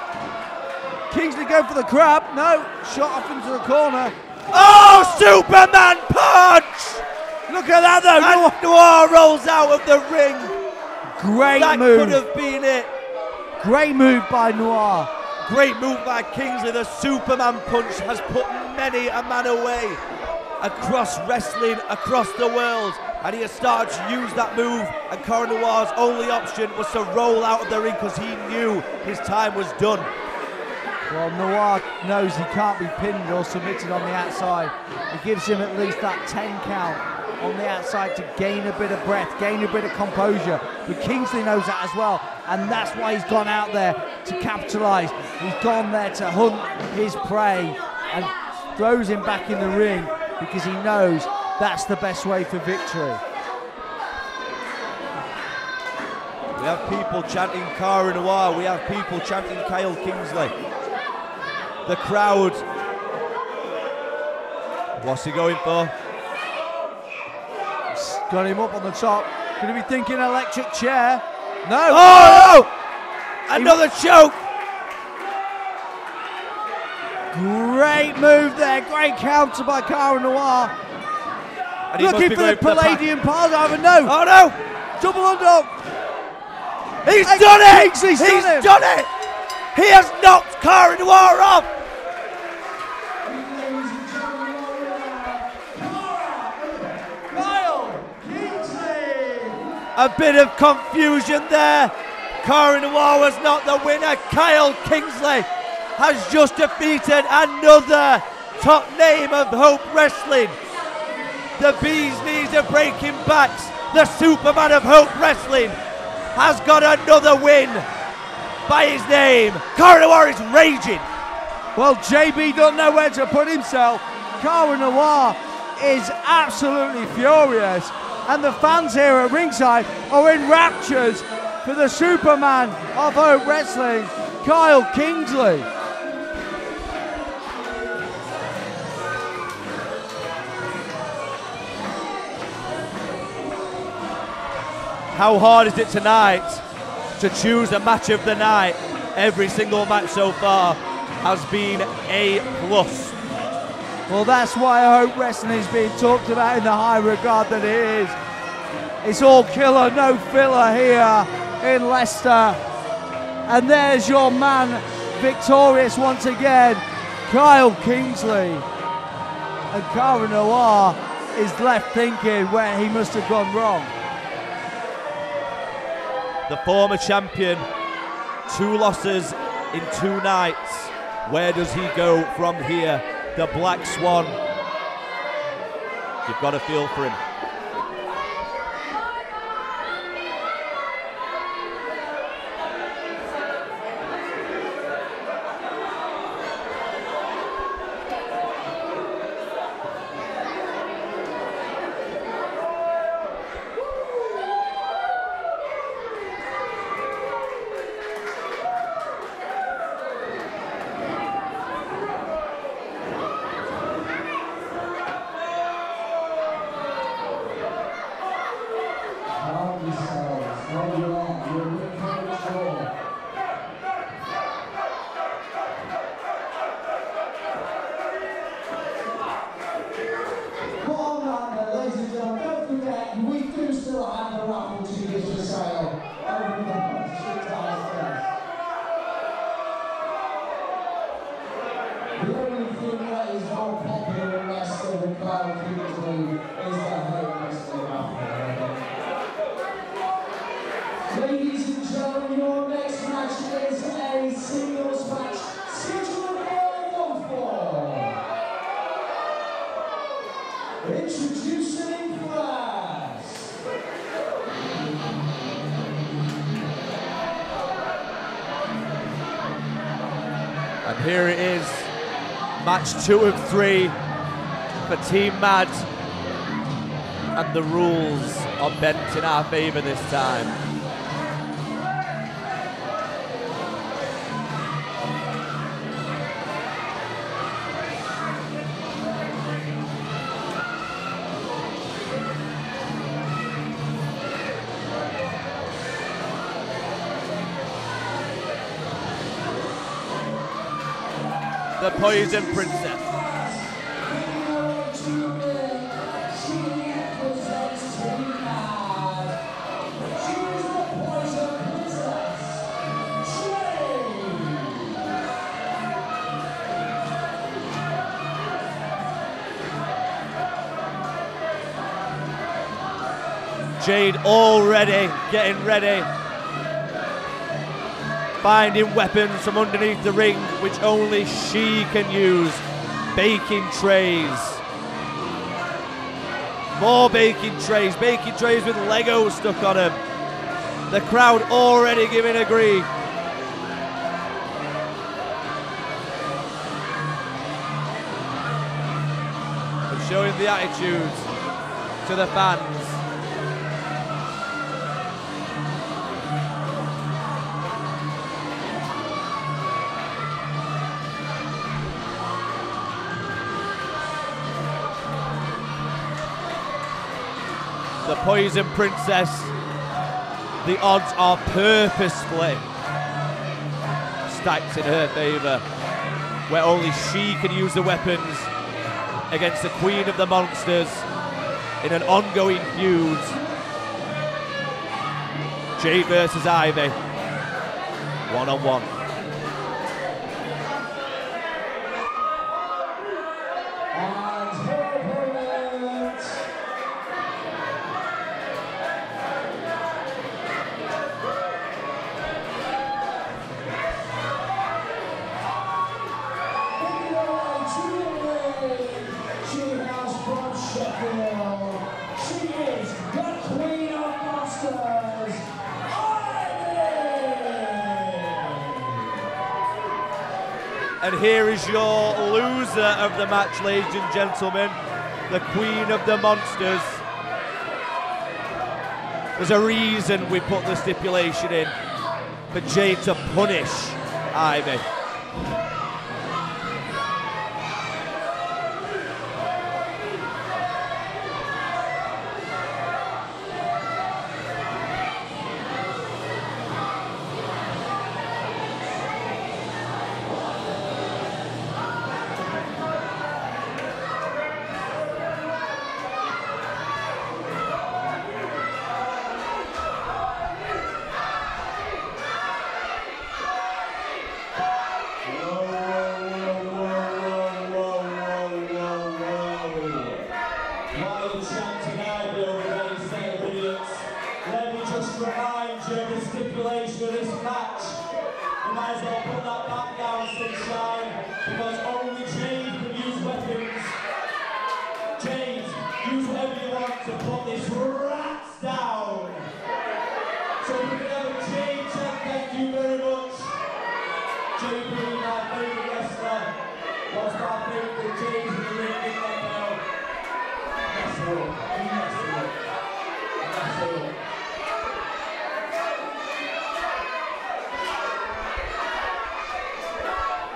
Kingsley going for the crab. No, shot off into the corner. Oh, Superman punch! Look at that though. And Noir rolls out of the ring. Great that move. That could have been it. Great move by Noir. Great move by Kingsley. The Superman punch has put many a man away across wrestling, across the world. And he has started to use that move. And Cara Noir's only option was to roll out of the ring because he knew his time was done. Well, Noir knows he can't be pinned or submitted on the outside. It gives him at least that 10 count. on the outside to gain a bit of breath, gain a bit of composure. But Kingsley knows that as well, and that's why he's gone out there to capitalise. He's gone there to hunt his prey and throws him back in the ring because he knows that's the best way for victory. We have people chanting Cara Noir, we have people chanting Kyle Kingsley. The crowd, what's he going for? He's got him up on the top. Could he be thinking electric chair? No! Oh no! Another choke! Great move there, great counter by Cara Noir. And he Looking must be for the going Palladium Pile-Driver, no! Oh no! Double under! He's done it! Kingsley's He's done it! He has knocked Cara Noir off! A bit of confusion there. Cara Noir was not the winner. Kyle Kingsley has just defeated another top name of Hope Wrestling. The bee's knees are breaking backs. The Superman of Hope Wrestling has got another win by his name. Cara Noir is raging. Well, JB don't know where to put himself. Cara Noir is absolutely furious. And the fans here at ringside are in raptures for the Superman of Hope Wrestling, Kyle Kingsley. How hard is it tonight to choose a match of the night? Every single match so far has been A+. Well, that's why Hope Wrestling is being talked about in the high regard that it is. It's all killer, no filler here in Leicester. And there's your man, victorious once again, Kyle Kingsley. And Cara Noir is left thinking where he must have gone wrong. The former champion, 2 losses in 2 nights. Where does he go from here? The Black Swan. You've got to feel for him. Ladies and gentlemen, your next match is a singles match scheduled for introducing first. And here it is, match 2 of 3 for Team Mad. And the rules are bent in our favour this time. The Poison Princess. Jayde already getting ready. Finding weapons from underneath the ring, which only she can use. Baking trays. More baking trays with Lego stuck on them. The crowd already giving a green. And showing the attitude to the fans. The Poison Princess, the odds are purposefully stacked in her favour, where only she can use the weapons against the Queen of the Monsters in an ongoing feud. Jayde versus Ivy, one-on-one. And here is your loser of the match, ladies and gentlemen, the Queen of the Monsters. There's a reason we put the stipulation in, for Jayde to punish Ivy.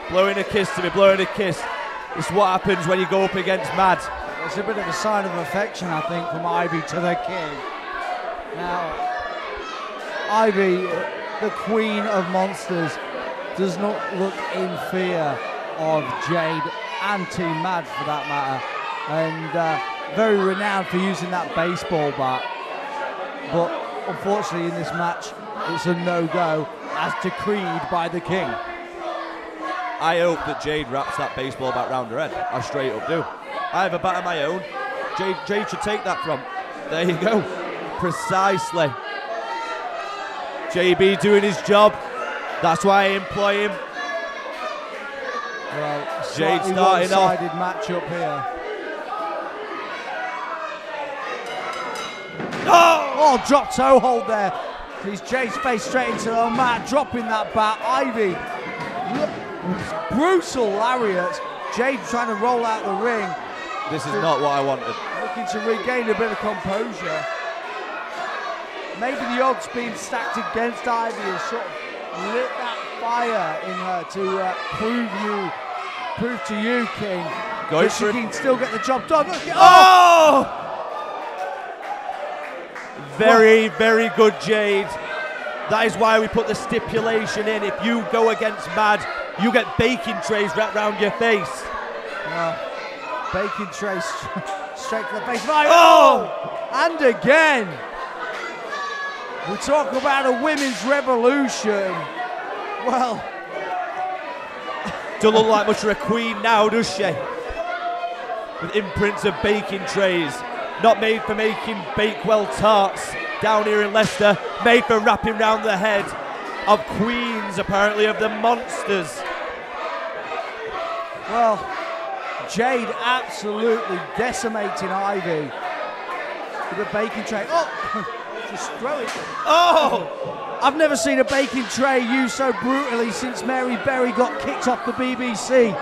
Blowing a kiss to me, blowing a kiss. It's what happens when you go up against Mad. It's a bit of a sign of affection, I think, from Ivy to the King. Now, Ivy, the Queen of Monsters, does not look in fear of Jayde and Team Mad, for that matter. And very renowned for using that baseball bat. But unfortunately, in this match, it's a no-go, as decreed by the King. I hope that Jayde wraps that baseball bat round her head. I straight up do. I have a bat of my own. Jayde should take that from. There you go. Precisely. JB doing his job. That's why I employ him. Well, Jayde starting off. One-sided matchup here. Oh, drop toe hold there. He's Jayde's face straight into the mat, dropping that bat. Ivy. Brutal lariats. Jayde trying to roll out the ring. This is not what I wanted. Looking to regain a bit of composure. Maybe the odds being stacked against Ivy has sort of lit that fire in her to prove to you, King, that she can still get the job done. Oh! Very, very good, Jayde. That is why we put the stipulation in. If you go against Mad, you get baking trays wrapped around your face. Baking trays straight to the face. Oh! And again. We talk about a women's revolution. Well. Don't look like much of a queen now, does she? With imprints of baking trays. Not made for making Bakewell tarts down here in Leicester. Made for wrapping round the head of queens, apparently, of the Monsters. Well, Jayde absolutely decimating Ivy. with a baking tray. Oh, just throw it. Oh! I've never seen a baking tray used so brutally since Mary Berry got kicked off the BBC.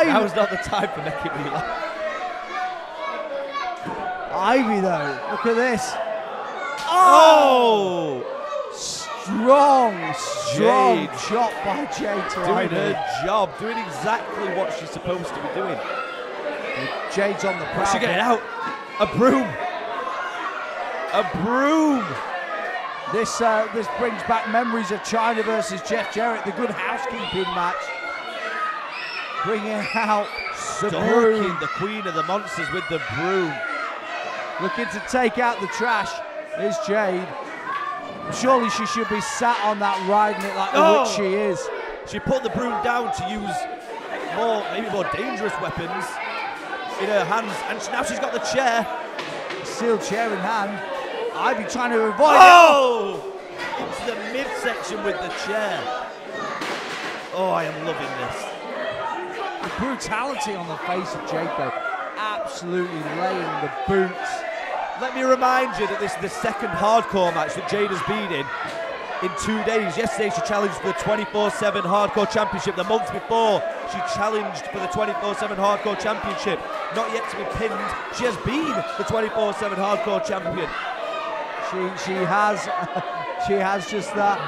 That was not the time for making me laugh. Ivy though, look at this. Oh! Strong Jayde. shot by Jayde to Doing Ivy. her job, doing exactly what she's supposed to be doing. And Jayde's on the prowl. What's she getting out? A broom. A broom. This brings back memories of China versus Jeff Jarrett, the good housekeeping match. Bringing out the broom. Stalking the queen of the monsters with the broom. Looking to take out the trash is Jayde. Surely she should be sat on that, riding it like the witch she is. She put the broom down to use maybe more dangerous weapons in her hands, and now she's got the chair. Sealed chair in hand. Ivy trying to avoid it. Into the midsection with the chair. Oh, I am loving this. The brutality on the face of Jayde though. Absolutely laying the boots. Let me remind you that this is the second hardcore match that Jayde has been in 2 days. Yesterday she challenged for the 24/7 Hardcore Championship. The month before she challenged for the 24/7 Hardcore Championship. Not yet to be pinned. She has been the 24/7 Hardcore Champion. She has just that.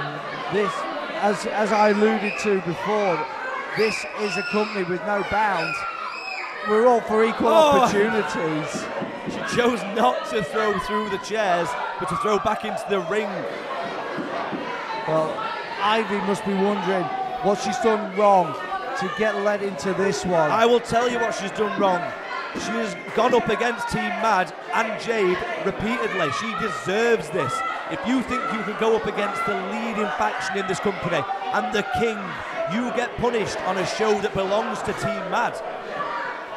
This, as I alluded to before, this is a company with no bounds. We're all for equal opportunities. She chose not to throw through the chairs, but to throw back into the ring. Well, Ivy must be wondering what she's done wrong to get led into this one. I will tell you what she's done wrong. She has gone up against Team Mad and Jayde repeatedly. She deserves this. If you think you can go up against the leading faction in this company and the king, you get punished on a show that belongs to Team Mad.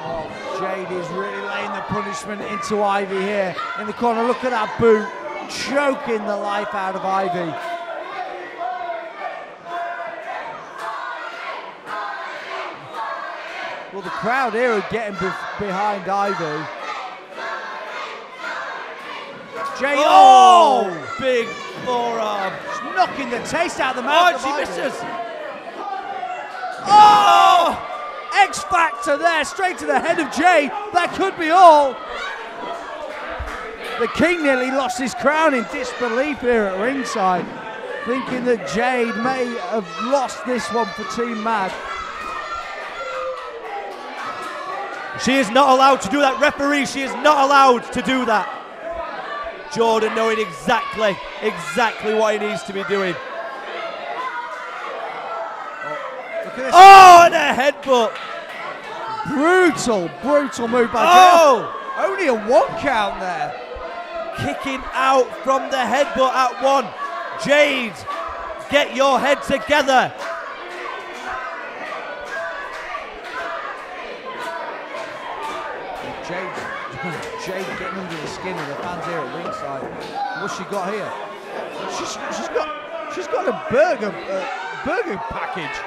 Oh, Jayde is really laying the punishment into Ivy here in the corner. Look at that boot, choking the life out of Ivy. Well, the crowd here are getting behind Ivy. Jayde, oh! Big forearm. She's knocking the taste out of the mouth of Ivy. She misses. Oh! X Factor there, straight to the head of Jayde. That could be all. The king nearly lost his crown in disbelief here at ringside, thinking that Jayde may have lost this one for Team Mad. She is not allowed to do that. Referee, she is not allowed to do that. Jordan knowing exactly what he needs to be doing. Look at this. Oh, and a headbutt. Brutal move by Jayde. Only a 1 count there. Kicking out from the headbutt at 1. Jayde, get your head together. Jayde getting under the skin of the fans here at ringside. What's she got here? She's got a burger package.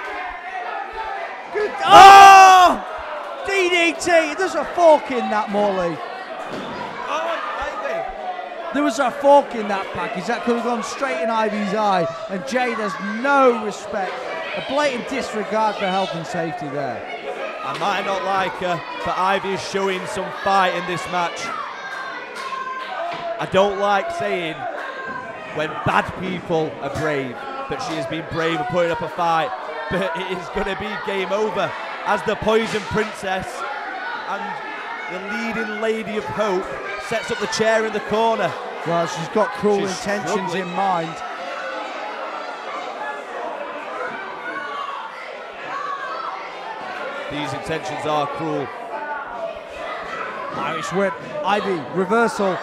Good. Oh! DDT. There's a fork in that, Morley. There was a fork in that package that could have gone straight in Ivy's eye, and Jayde has no respect. A blatant disregard for health and safety there. I might not like her, but Ivy is showing some fight in this match. I don't like saying when bad people are brave, but she has been brave and putting up a fight. But it is going to be game over as the Poison Princess and the leading lady of hope sets up the chair in the corner. Well, she's got cruel intentions in mind. These intentions are cruel. Irish whip, Ivy, reversal.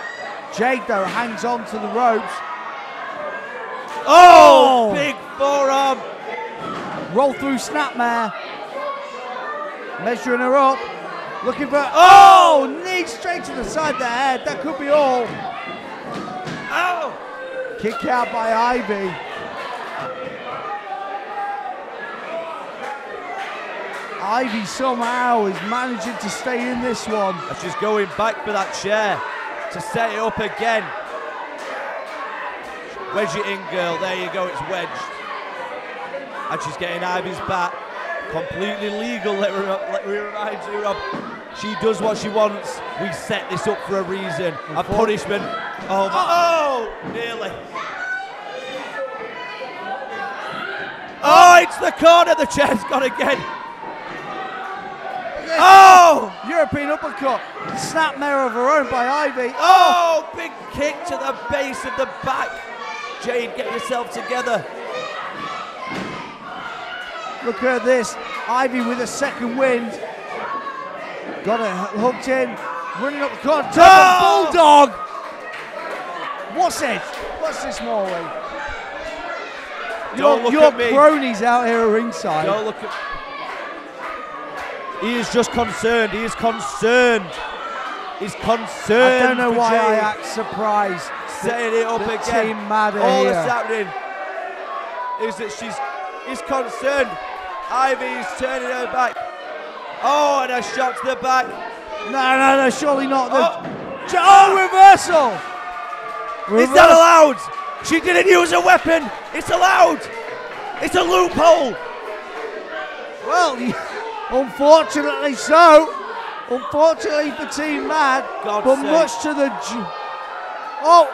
Jayde, though, hangs on to the ropes. Oh! Big forearm. Roll through snapmare. Measuring her up. Looking for... Oh! Knee straight to the side of the head. That could be all. Ow! Kick out by Ivy. Ivy somehow is managing to stay in this one. And she's going back for that chair to set it up again. Wedge it in, girl. There you go, it's wedged. And she's getting Ivy's back. Completely legal, let me remind you, Rob. She does what she wants. We set this up for a reason. A punishment. Oh, nearly. Oh, it's the corner. The chair's gone again. Oh! European uppercut. Snapmare of her own by Ivy. Oh, big kick to the base of the back. Jayde, get yourself together. Look at this. Ivy with a second wind. Got it hooked in. Running up the corner. Bulldog. What's it? What's this, Morley? Your cronies out here at ringside. Don't look at. He is just concerned. He is concerned. He's concerned. I don't know why I act surprised. Setting it up again. Team Mad All here. that's happening is that he's concerned. Ivy's turning her back. Oh, and a shot to the back. No, surely not. Reversal. Is that allowed? She didn't use a weapon. It's allowed. It's a loophole. Well, unfortunately so. Unfortunately for Team Mad. But much to the... Oh!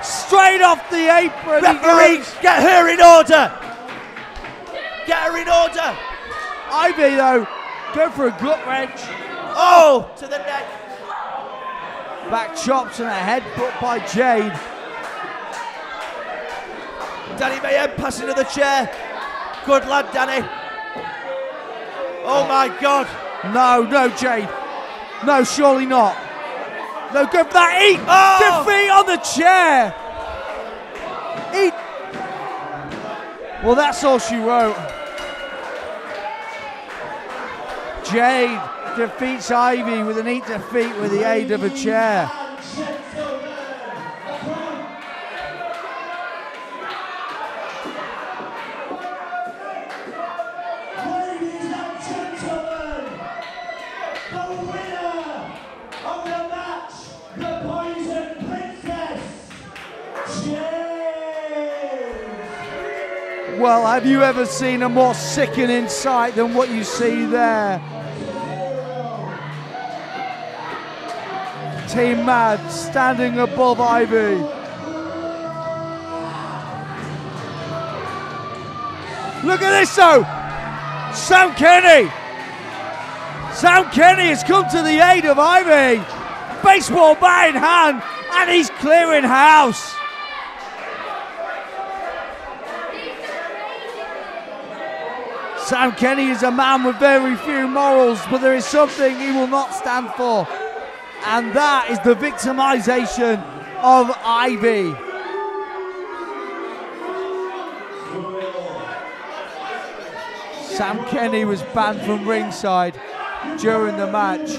Straight off the apron. Referee, get her in order. Get her in order. Ivy, though, go for a gut wrench. Oh, to the neck. Back chops and a headbutt by Jayde. Danny Mayhem passing to the chair. Good lad, Danny. Oh my God. No, Jayde. No, surely not. No, go for that. Eat. Defeat on the chair. Eat. Well, that's all she wrote. Jayde defeats Ivy with an eat defeat with the aid of a chair. Well, have you ever seen a more sickening sight than what you see there? Team Mad standing above Ivy. Look at this though! Sam Kenny! Sam Kenny has come to the aid of Ivy. Baseball bat in hand, and he's clearing house. Sam Kenny is a man with very few morals, but there is something he will not stand for, and that is the victimization of Ivy. Sam Kenny was banned from ringside during the match.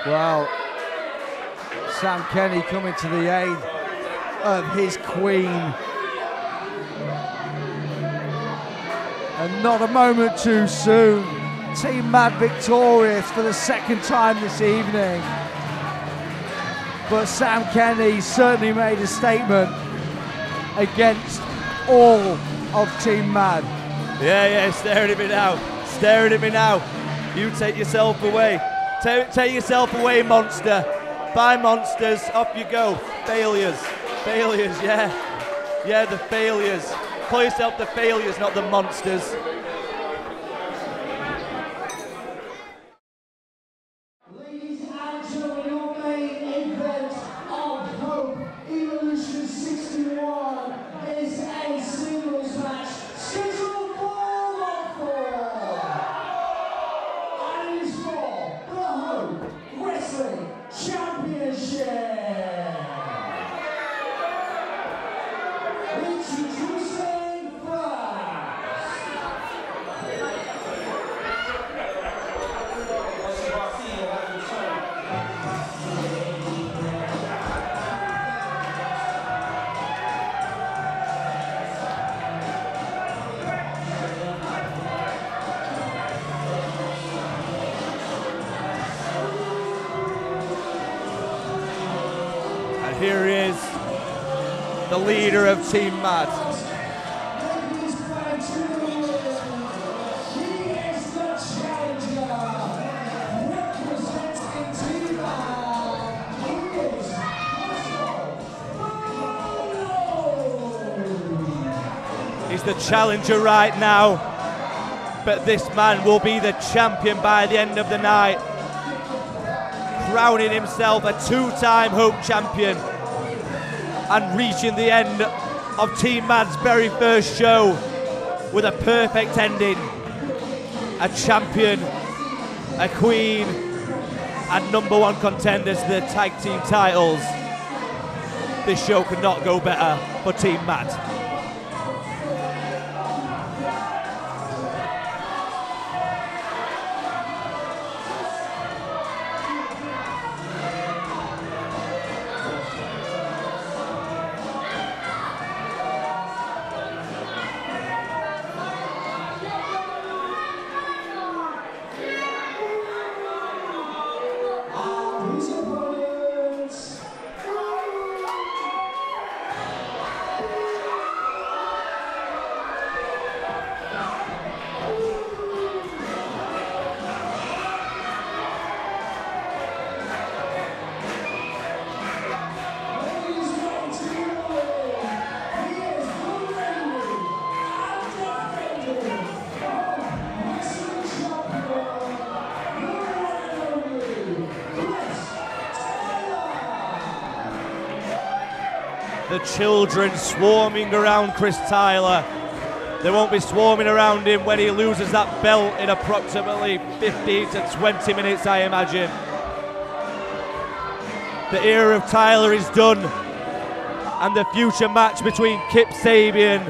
Well, Sam Kenny coming to the aid of his queen. And not a moment too soon. Team Mad victorious for the second time this evening. But Sam Kenny certainly made a statement against all of Team Mad. Yeah, staring at me now. Staring at me now. You take yourself away. Take yourself away, monster. Bye, monsters. Off you go. Failures. Failures, yeah. Yeah, the failures. Call yourself the failures, not the monsters. Ladies and gentlemen, your main event of Hope Evolution 61 is a singles match scheduled for 4. And it is for the Hope Here he is, the leader of Team Mad. He's the challenger right now, but this man will be the champion by the end of the night, crowning himself a two-time Hope champion and reaching the end of Team Mad's very first show with a perfect ending. A champion, a queen, and #1 contenders to the tag team titles. This show could not go better for Team Mad. The children swarming around Chris Tyler. They won't be swarming around him when he loses that belt in approximately 15 to 20 minutes, I imagine. The era of Tyler is done, and the future match between Kip Sabian,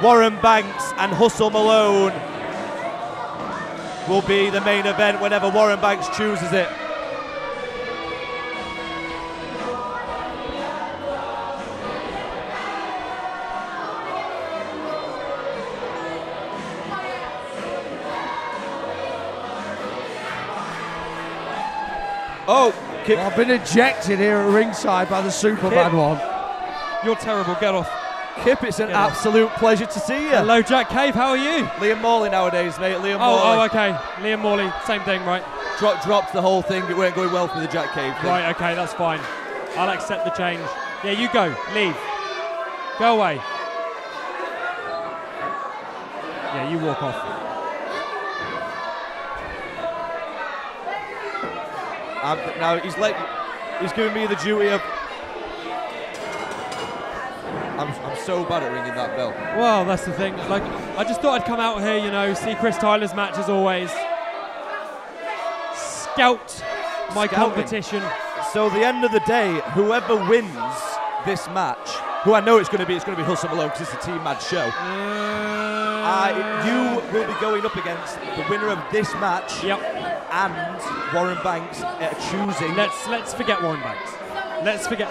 Warren Banks and Hustle Malone will be the main event whenever Warren Banks chooses it. Oh, Kip. I've been ejected here at ringside by the Superman one. You're terrible, get off. Kip, it's an absolute pleasure to see you. Hello, Jack Cave, how are you? Liam Morley nowadays, mate. Liam Morley. Oh, okay. Liam Morley, same thing, right? Dropped the whole thing. It weren't going well for the Jack Cave thing. Right, okay, that's fine. I'll accept the change. Yeah, you go. Leave. Go away. Yeah, you walk off. Now he's giving me the duty of. I'm so bad at ringing that bell. Well, that's the thing. Like, I just thought I'd come out here, you know, see Chris Tyler's match as always. Scout my competition. So the end of the day, whoever wins this match, who I know it's going to be Hustle Malone because it's a Team Mad show. You will be going up against the winner of this match. Yep. And Warren Banks choosing. Let's forget Warren Banks. Let's forget.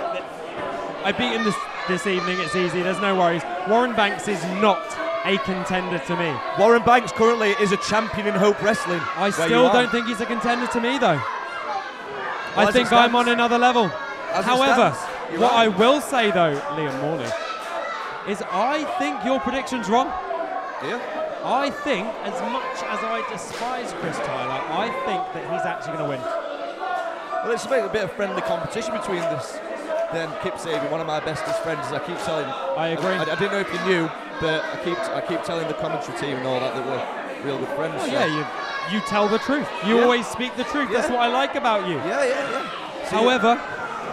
I beat him this evening. It's easy. There's no worries. Warren Banks is not a contender to me. Warren Banks currently is a champion in Hope Wrestling. I still don't think he's a contender to me, though. Well, I think I'm on another level. However, what right. I will say, though, Liam Morley, is I think your prediction's wrong. Yeah. I think, as much as I despise Chris Tyler, I think that he's actually going to win. Well, it's a bit of friendly competition between this and Kip Sabian, one of my bestest friends, as I keep telling. I agree. I didn't know if you knew, but I keep telling the commentary team and all that we're real good friends. Oh, so. yeah, you tell the truth. You always speak the truth. That's what I like about you. Yeah. However,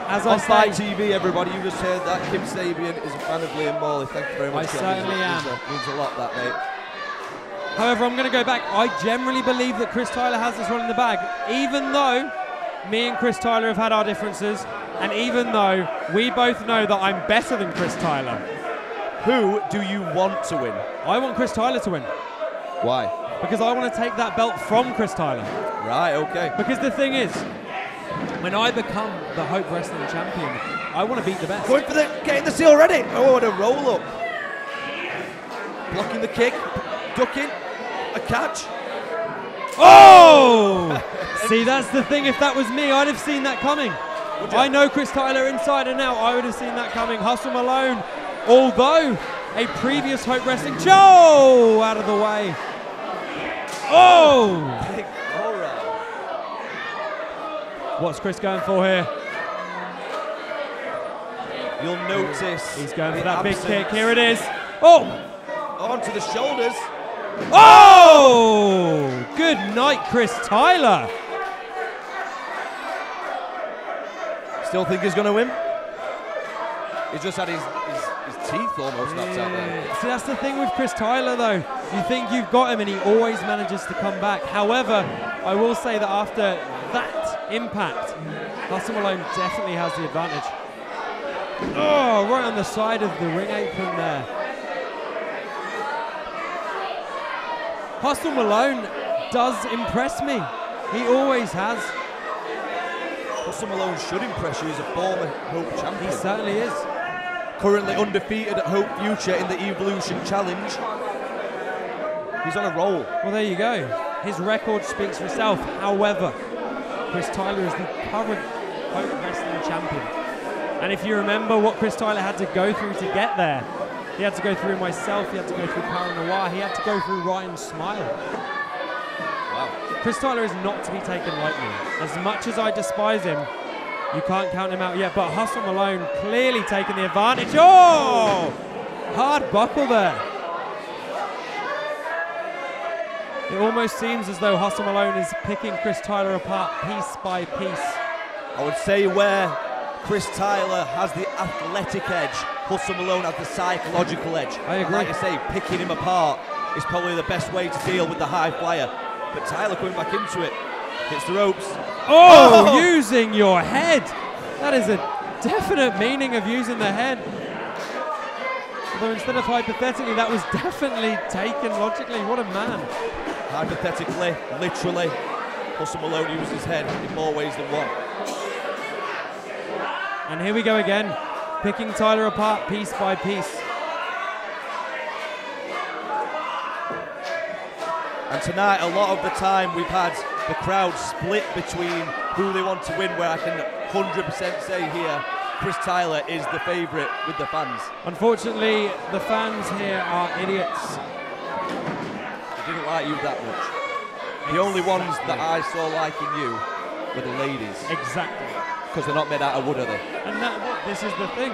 as I say, on TV, everybody, you just heard that Kip Sabian is a fan of Liam Morley. Thank you very much. I certainly am. Means a lot, that, mate. However, I'm going to go back. I generally believe that Chris Tyler has this one in the bag, even though me and Chris Tyler have had our differences, and even though we both know that I'm better than Chris Tyler. Who do you want to win? I want Chris Tyler to win. Why? Because I want to take that belt from Chris Tyler. Right, okay. Because the thing is, when I become the Hope Wrestling champion, I want to beat the best. Going for getting the seal ready. Oh, what a roll up. Blocking the kick, ducking, a catch. Oh! See, that's the thing. If that was me, I'd have seen that coming. I know Chris Tyler inside and out. I would have seen that coming. Hustle Malone, although a previous Hope Wrestling Joe out of the way. Oh! Big aura. What's Chris going for here? You'll notice He's going for that big kick. Here it is. Oh! Onto the shoulders. Oh! Good night, Chris Tyler. Still think he's going to win? He's just had his teeth almost knocked out there. See, that's the thing with Chris Tyler, though. You think you've got him, and he always manages to come back. However, I will say that after that impact, Hustle Malone definitely has the advantage. Oh, right on the side of the ring apron there. Hustle Malone does impress me. He always has. Hustle Malone should impress you as a former Hope champion. He certainly is. Currently undefeated at Hope Future in the Evolution Challenge. He's on a roll. Well, there you go. His record speaks for itself. However, Chris Tyler is the current Hope Wrestling champion. And if you remember what Chris Tyler had to go through to get there, he had to go through myself, he had to go through Cara, Noir, he had to go through Ryan Smile. Wow. Chris Tyler is not to be taken lightly. As much as I despise him, you can't count him out yet, but Hustle Malone clearly taking the advantage. Oh! Hard buckle there. It almost seems as though Hustle Malone is picking Chris Tyler apart piece by piece. I would say where Chris Tyler has the athletic edge, Hustle Malone has the psychological edge. I agree. And like I say, picking him apart is probably the best way to deal with the high flyer. But Tyler coming back into it, hits the ropes. Oh, using your head. That is a definite meaning of using the head. Although instead of hypothetically, that was definitely taken logically. What a man. Hypothetically, literally, Hustle Malone used his head in more ways than one. And here we go again, picking Tyler apart piece by piece. And tonight, a lot of the time, we've had the crowd split between who they want to win, where I can 100% say here, Chris Tyler is the favourite with the fans. Unfortunately, the fans here are idiots. They didn't like you that much. The only ones that I saw liking you were the ladies. Exactly. Because they're not made out of wood, are they? And this is the thing.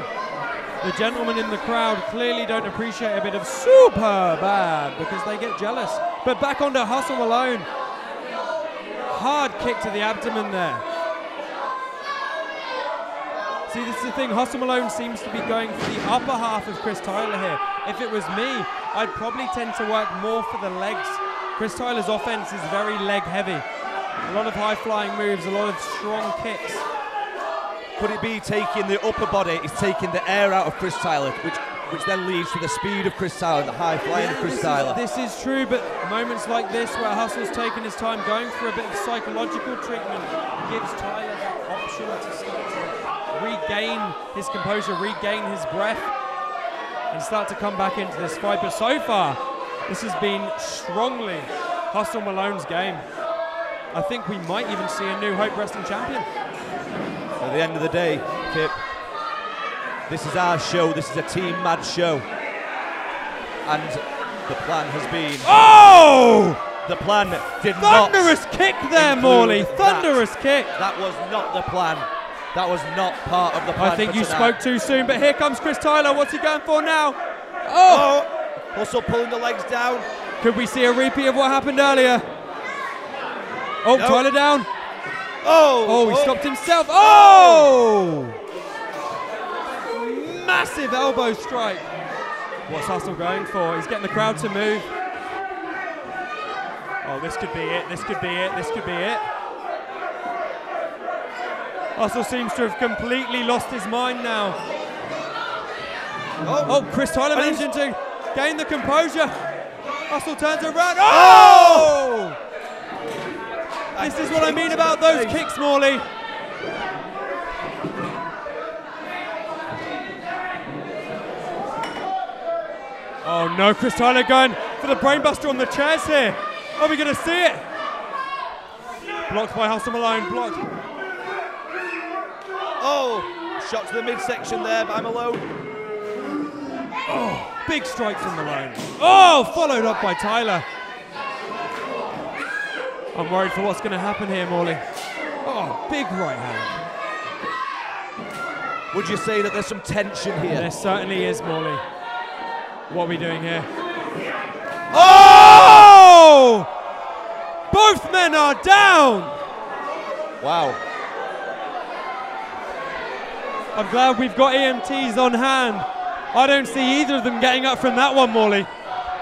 The gentlemen in the crowd clearly don't appreciate a bit of super bad because they get jealous. But back onto Hustle Malone. Hard kick to the abdomen there. See, this is the thing. Hustle Malone seems to be going for the upper half of Chris Tyler here. If it was me, I'd probably tend to work more for the legs. Chris Tyler's offense is very leg heavy. A lot of high-flying moves, a lot of strong kicks. Could it be taking the upper body, is taking the air out of Chris Tyler, which then leads to the speed of Chris Tyler and the high flying of Chris Tyler? This is true, but moments like this where Hustle's taking his time, going for a bit of psychological treatment, gives Tyler that option to start to regain his composure, regain his breath, and start to come back into this fight. But so far, this has been strongly Hustle Malone's game. I think we might even see a new Hope Wrestling champion. At the end of the day, Kip, this is our show. This is a Team Mad show. And the plan has been... Oh! The plan did Thunderous kick there, Morley. Thunderous kick. That was not the plan. That was not part of the plan. I think you tonight. spoke too soon, but here comes Chris Tyler. What's he going for now? Oh! Hustle pulling the legs down. Could we see a repeat of what happened earlier? Oh, no. Tyler down. Oh! He stopped himself. Oh! Massive elbow strike. What's Hustle going for? He's getting the crowd to move. Oh, this could be it. This could be it. This could be it. Hustle seems to have completely lost his mind now. Oh, Chris Tyler managing to gain the composure. Hustle turns around. Oh! This is what I mean about those kicks, Morley. Oh no, Chris Tyler going for the brainbuster on the chairs here. Are we going to see it? Blocked by Hustle Malone, blocked. Oh, shot to the midsection there by Malone. Oh, big strike from Malone. Oh, followed up by Tyler. I'm worried for what's going to happen here, Morley. Oh, big right hand. Would you say that there's some tension here? There certainly is, Morley. What are we doing here? Oh! Both men are down! Wow. I'm glad we've got EMTs on hand. I don't see either of them getting up from that one, Morley.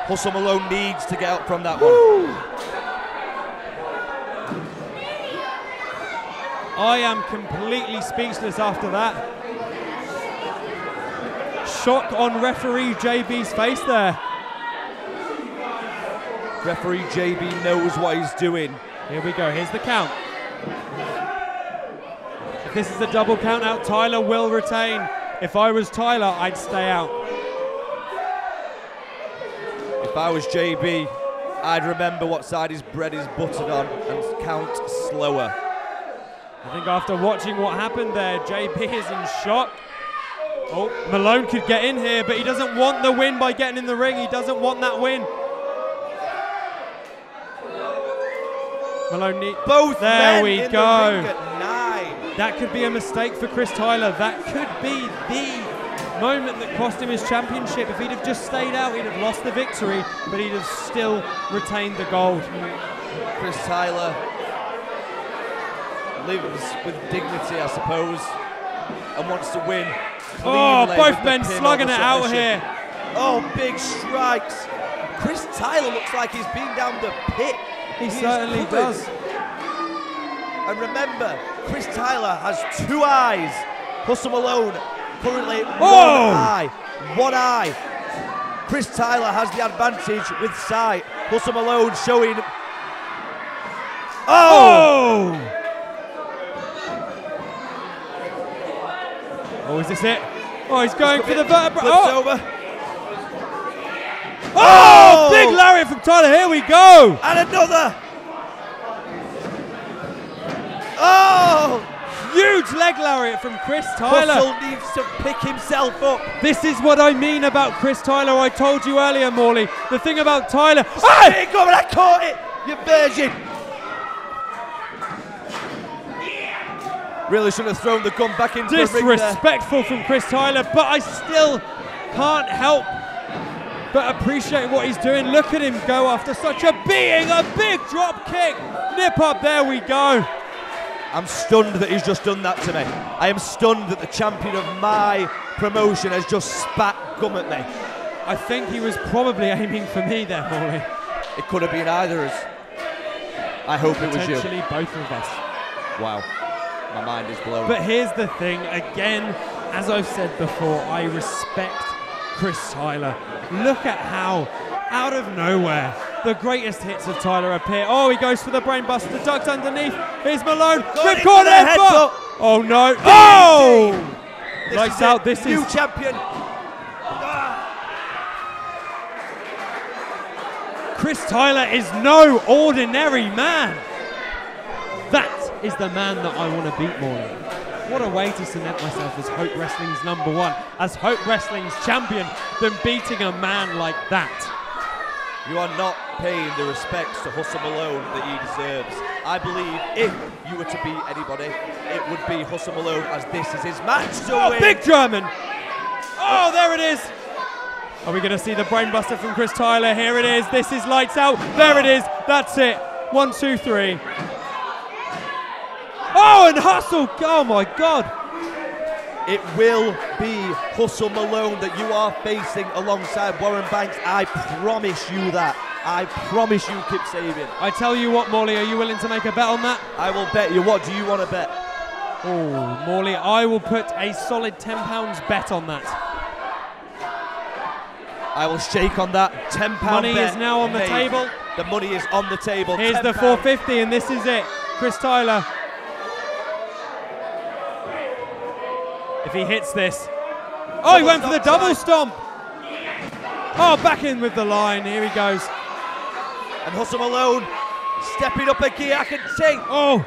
Hustle Malone needs to get up from that Woo. one. I am completely speechless after that. Shock on referee JB's face there. Referee JB knows what he's doing. Here we go, here's the count. If this is a double count out, Tyler will retain. If I was Tyler, I'd stay out. If I was JB, I'd remember what side his bread is buttered on and count slower. I think after watching what happened there, JB is in shock. Oh, Malone could get in here, but he doesn't want the win by getting in the ring. He doesn't want that win. Malone needs... Both there men we in go. The ring at 9. That could be a mistake for Chris Tyler. That could be the moment that cost him his championship. If he'd have just stayed out, he'd have lost the victory, but he'd have still retained the gold. Chris Tyler lives with dignity, I suppose, and wants to win. Oh, both men slugging it out here. Oh, big strikes. Chris Tyler looks like he's been down the pit. He certainly does. And remember, Chris Tyler has 2 eyes. Hustle Malone currently one eye. Chris Tyler has the advantage with sight. Hustle Malone showing. Oh! Oh, is this it? Oh, he's going for the vertebra. Oh! Over. Oh! Big lariat from Tyler. Here we go. And another. Oh! Huge leg lariat from Chris Tyler. Hustle needs to pick himself up. This is what I mean about Chris Tyler. I told you earlier, Morley. The thing about Tyler. Hey, go, I caught it. You virgin. Really should have thrown the gun back into the ring there. Disrespectful from Chris Tyler, but I still can't help but appreciate what he's doing. Look at him go after such a beating, a big drop kick. Nip up, there we go. I'm stunned that he's just done that to me. I am stunned that the champion of my promotion has just spat gum at me. I think he was probably aiming for me there, Morley. It could have been either of us. I hope it was you. Potentially both of us. Wow. My mind is blown. But here's the thing, again, as I've said before, I respect Chris Tyler. Look at how, out of nowhere, the greatest hits of Tyler appear. Oh, he goes for the brainbuster, ducks underneath. Here's Malone. Rip corner headbutt. Oh no. Oh! Lights out. This is new champion. Chris Tyler is no ordinary man. That is the man that I want to beat, Morley. What a way to cement myself as Hope Wrestling's #1, as Hope Wrestling's champion, than beating a man like that. You are not paying the respects to Hustle Malone that he deserves. I believe if you were to beat anybody, it would be Hustle Malone, as this is his match to win. Big German. Oh, there it is. Are we going to see the brainbuster from Chris Tyler? Here it is. This is lights out. There it is. That's it. 1, 2, 3. Oh, and Hustle. Oh, my God. It will be Hustle Malone that you are facing alongside Warren Banks. I promise you that. I promise you, Kip Sabian. I tell you what, Morley, are you willing to make a bet on that? I will bet you. What do you want to bet? Oh, Morley, I will put a solid £10 bet on that. I will shake on that. £10 Money bet is now on the made. table. The money is on the table. Here's the 450, and this is it. Chris Tyler. If he hits this. Oh, he went for the double stomp. Oh, back in with the line. Here he goes. And Hustle Malone stepping up a gear. I can see. Oh.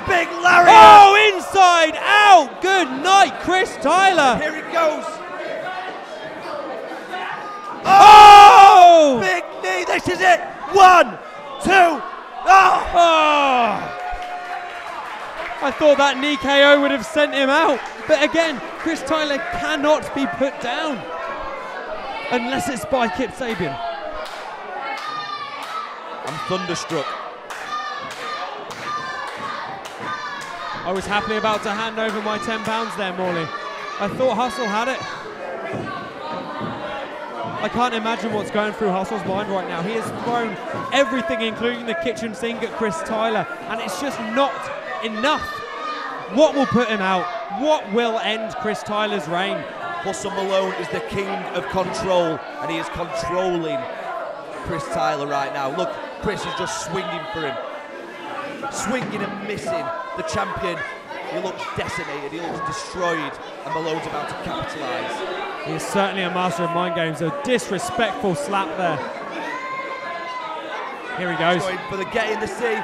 Big Larry. Oh, inside out. Oh, good night, Chris Tyler. Here it goes. Oh! Big knee, this is it. 1, 2, Oh! I thought that knee KO would have sent him out. But again, Chris Tyler cannot be put down unless it's by Kip Sabian. I'm thunderstruck. I was happily about to hand over my £10 there, Morley. I thought Hustle had it. I can't imagine what's going through Hustle's mind right now. He has thrown everything, including the kitchen sink, at Chris Tyler, and it's just not enough. What will put him out? What will end Chris Tyler's reign? Hustle Malone is the king of control, and he is controlling Chris Tyler right now. Look, Chris is just swinging for him. Swinging and missing. The champion, he looks decimated, he looks destroyed, and Malone's about to capitalise. He is certainly a master of mind games. A disrespectful slap there. Here he goes. Going for the get in the sea.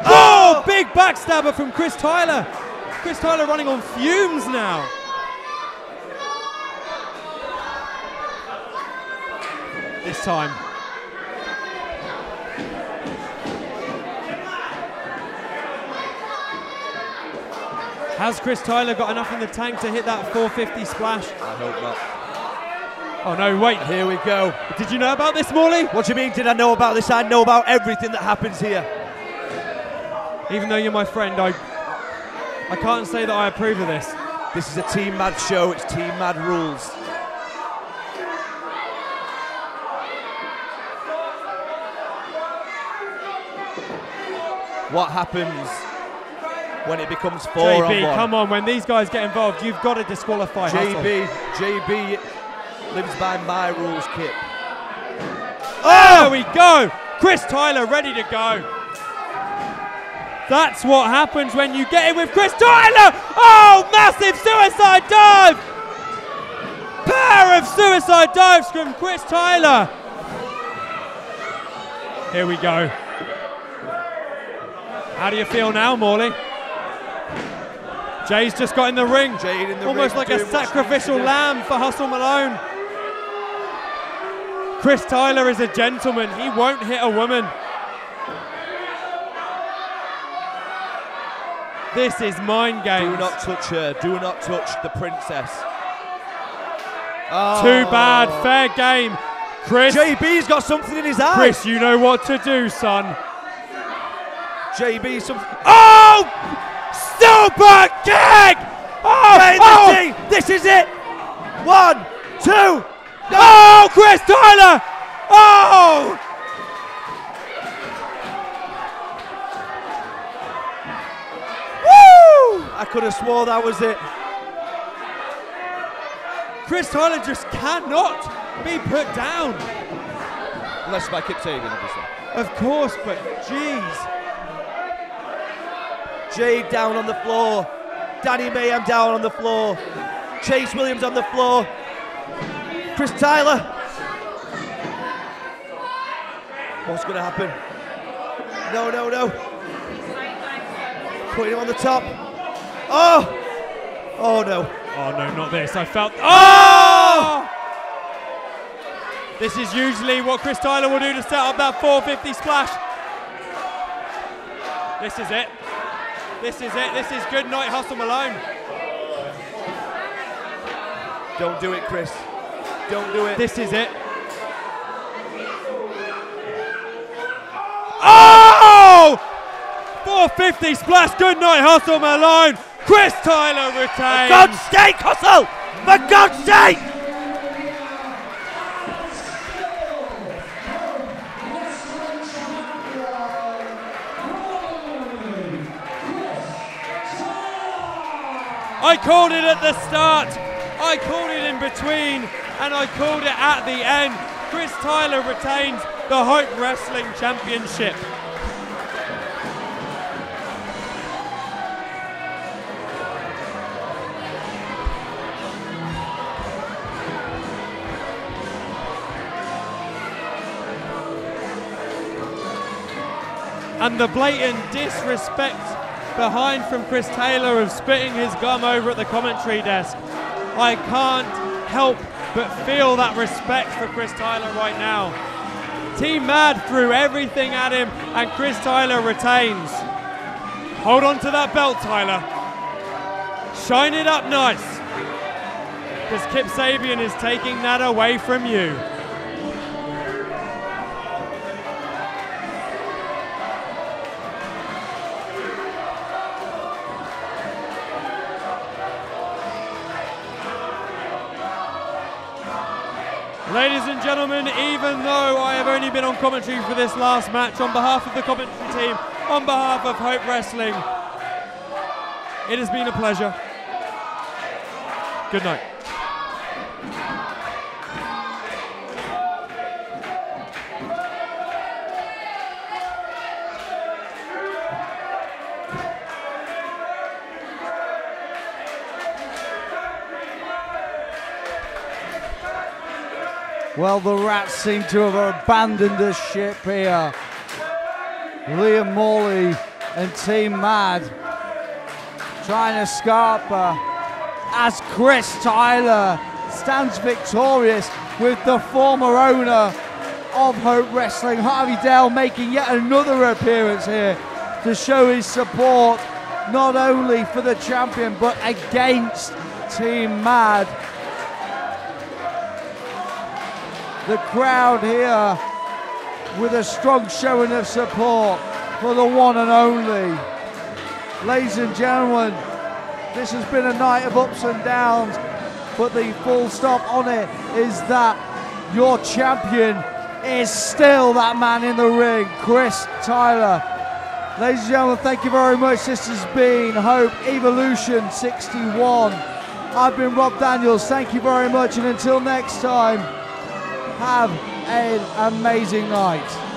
Oh, big backstabber from Chris Tyler. Chris Tyler running on fumes now. This time. Has Chris Tyler got enough in the tank to hit that 450 splash? I hope not. Oh no, wait. Here we go. Did you know about this, Morley? What do you mean, did I know about this? I know about everything that happens here. Even though you're my friend, I can't say that I approve of this. This is a Team Mad show, it's Team Mad rules. What happens when it becomes 4 on 1? JB, come on, when these guys get involved, you've got to disqualify Hustle. JB lives by my rules, Kip. Oh, there we go! Chris Tyler ready to go. That's what happens when you get in with Chris Tyler! Oh, massive suicide dive! Pair of suicide dives from Chris Tyler. Here we go. How do you feel now, Morley? Jay's just got in the ring. Jayde in the almost ring, like a sacrificial lamb for Hustle Malone. Chris Tyler is a gentleman. He won't hit a woman. This is mind games. Do not touch her. Do not touch the princess. Oh. Too bad. Fair game. Chris. JB's got something in his eye. Chris, you know what to do, son. JB, something. Oh! Super kick! Oh! This is it. 1, 2. No. Oh, Chris Tyler! Oh! Woo! I could have swore that was it. Chris Tyler just cannot be put down. Unless by Kip Sabian, obviously. Of course, but jeez. Jayde down on the floor. Danny Mayhem down on the floor. Chase Williams on the floor. Chris Tyler. What's going to happen? No, no, no. Putting him on the top. Oh! Oh, no. Oh, no, not this. I felt... Oh! This is usually what Chris Tyler will do to set up that 450 splash. This is it. This is it. This is good night, Hustle Malone. Don't do it, Chris. Don't do it. This is it. Oh! 450 splash. Good night, Hustle Malone. Chris Tyler retains. For God's sake, Hustle! For God's sake! I called it at the start, I called it in between, and I called it at the end. Chris Tyler retains the Hope Wrestling Championship. And the blatant disrespect behind from Chris Taylor of spitting his gum over at the commentary desk. I can't help but feel that respect for Chris Tyler right now. Team Mad threw everything at him and Chris Tyler retains. Hold on to that belt, Tyler. Shine it up nice, because Kip Sabian is taking that away from you. Ladies and gentlemen, even though I have only been on commentary for this last match, on behalf of the commentary team, on behalf of Hope Wrestling, it has been a pleasure. Good night. Well, the Rats seem to have abandoned the ship here. Liam Morley and Team Mad trying to scarper as Chris Tyler stands victorious with the former owner of Hope Wrestling, Harvey Dale, making yet another appearance here to show his support not only for the champion but against Team Mad. The crowd here with a strong showing of support for the one and only. Ladies and gentlemen, this has been a night of ups and downs, but the full stop on it is that your champion is still that man in the ring, Chris Tyler. Ladies and gentlemen, thank you very much. This has been Hope Evolution 61. I've been Rob Daniels. Thank you very much, and until next time, have an amazing night.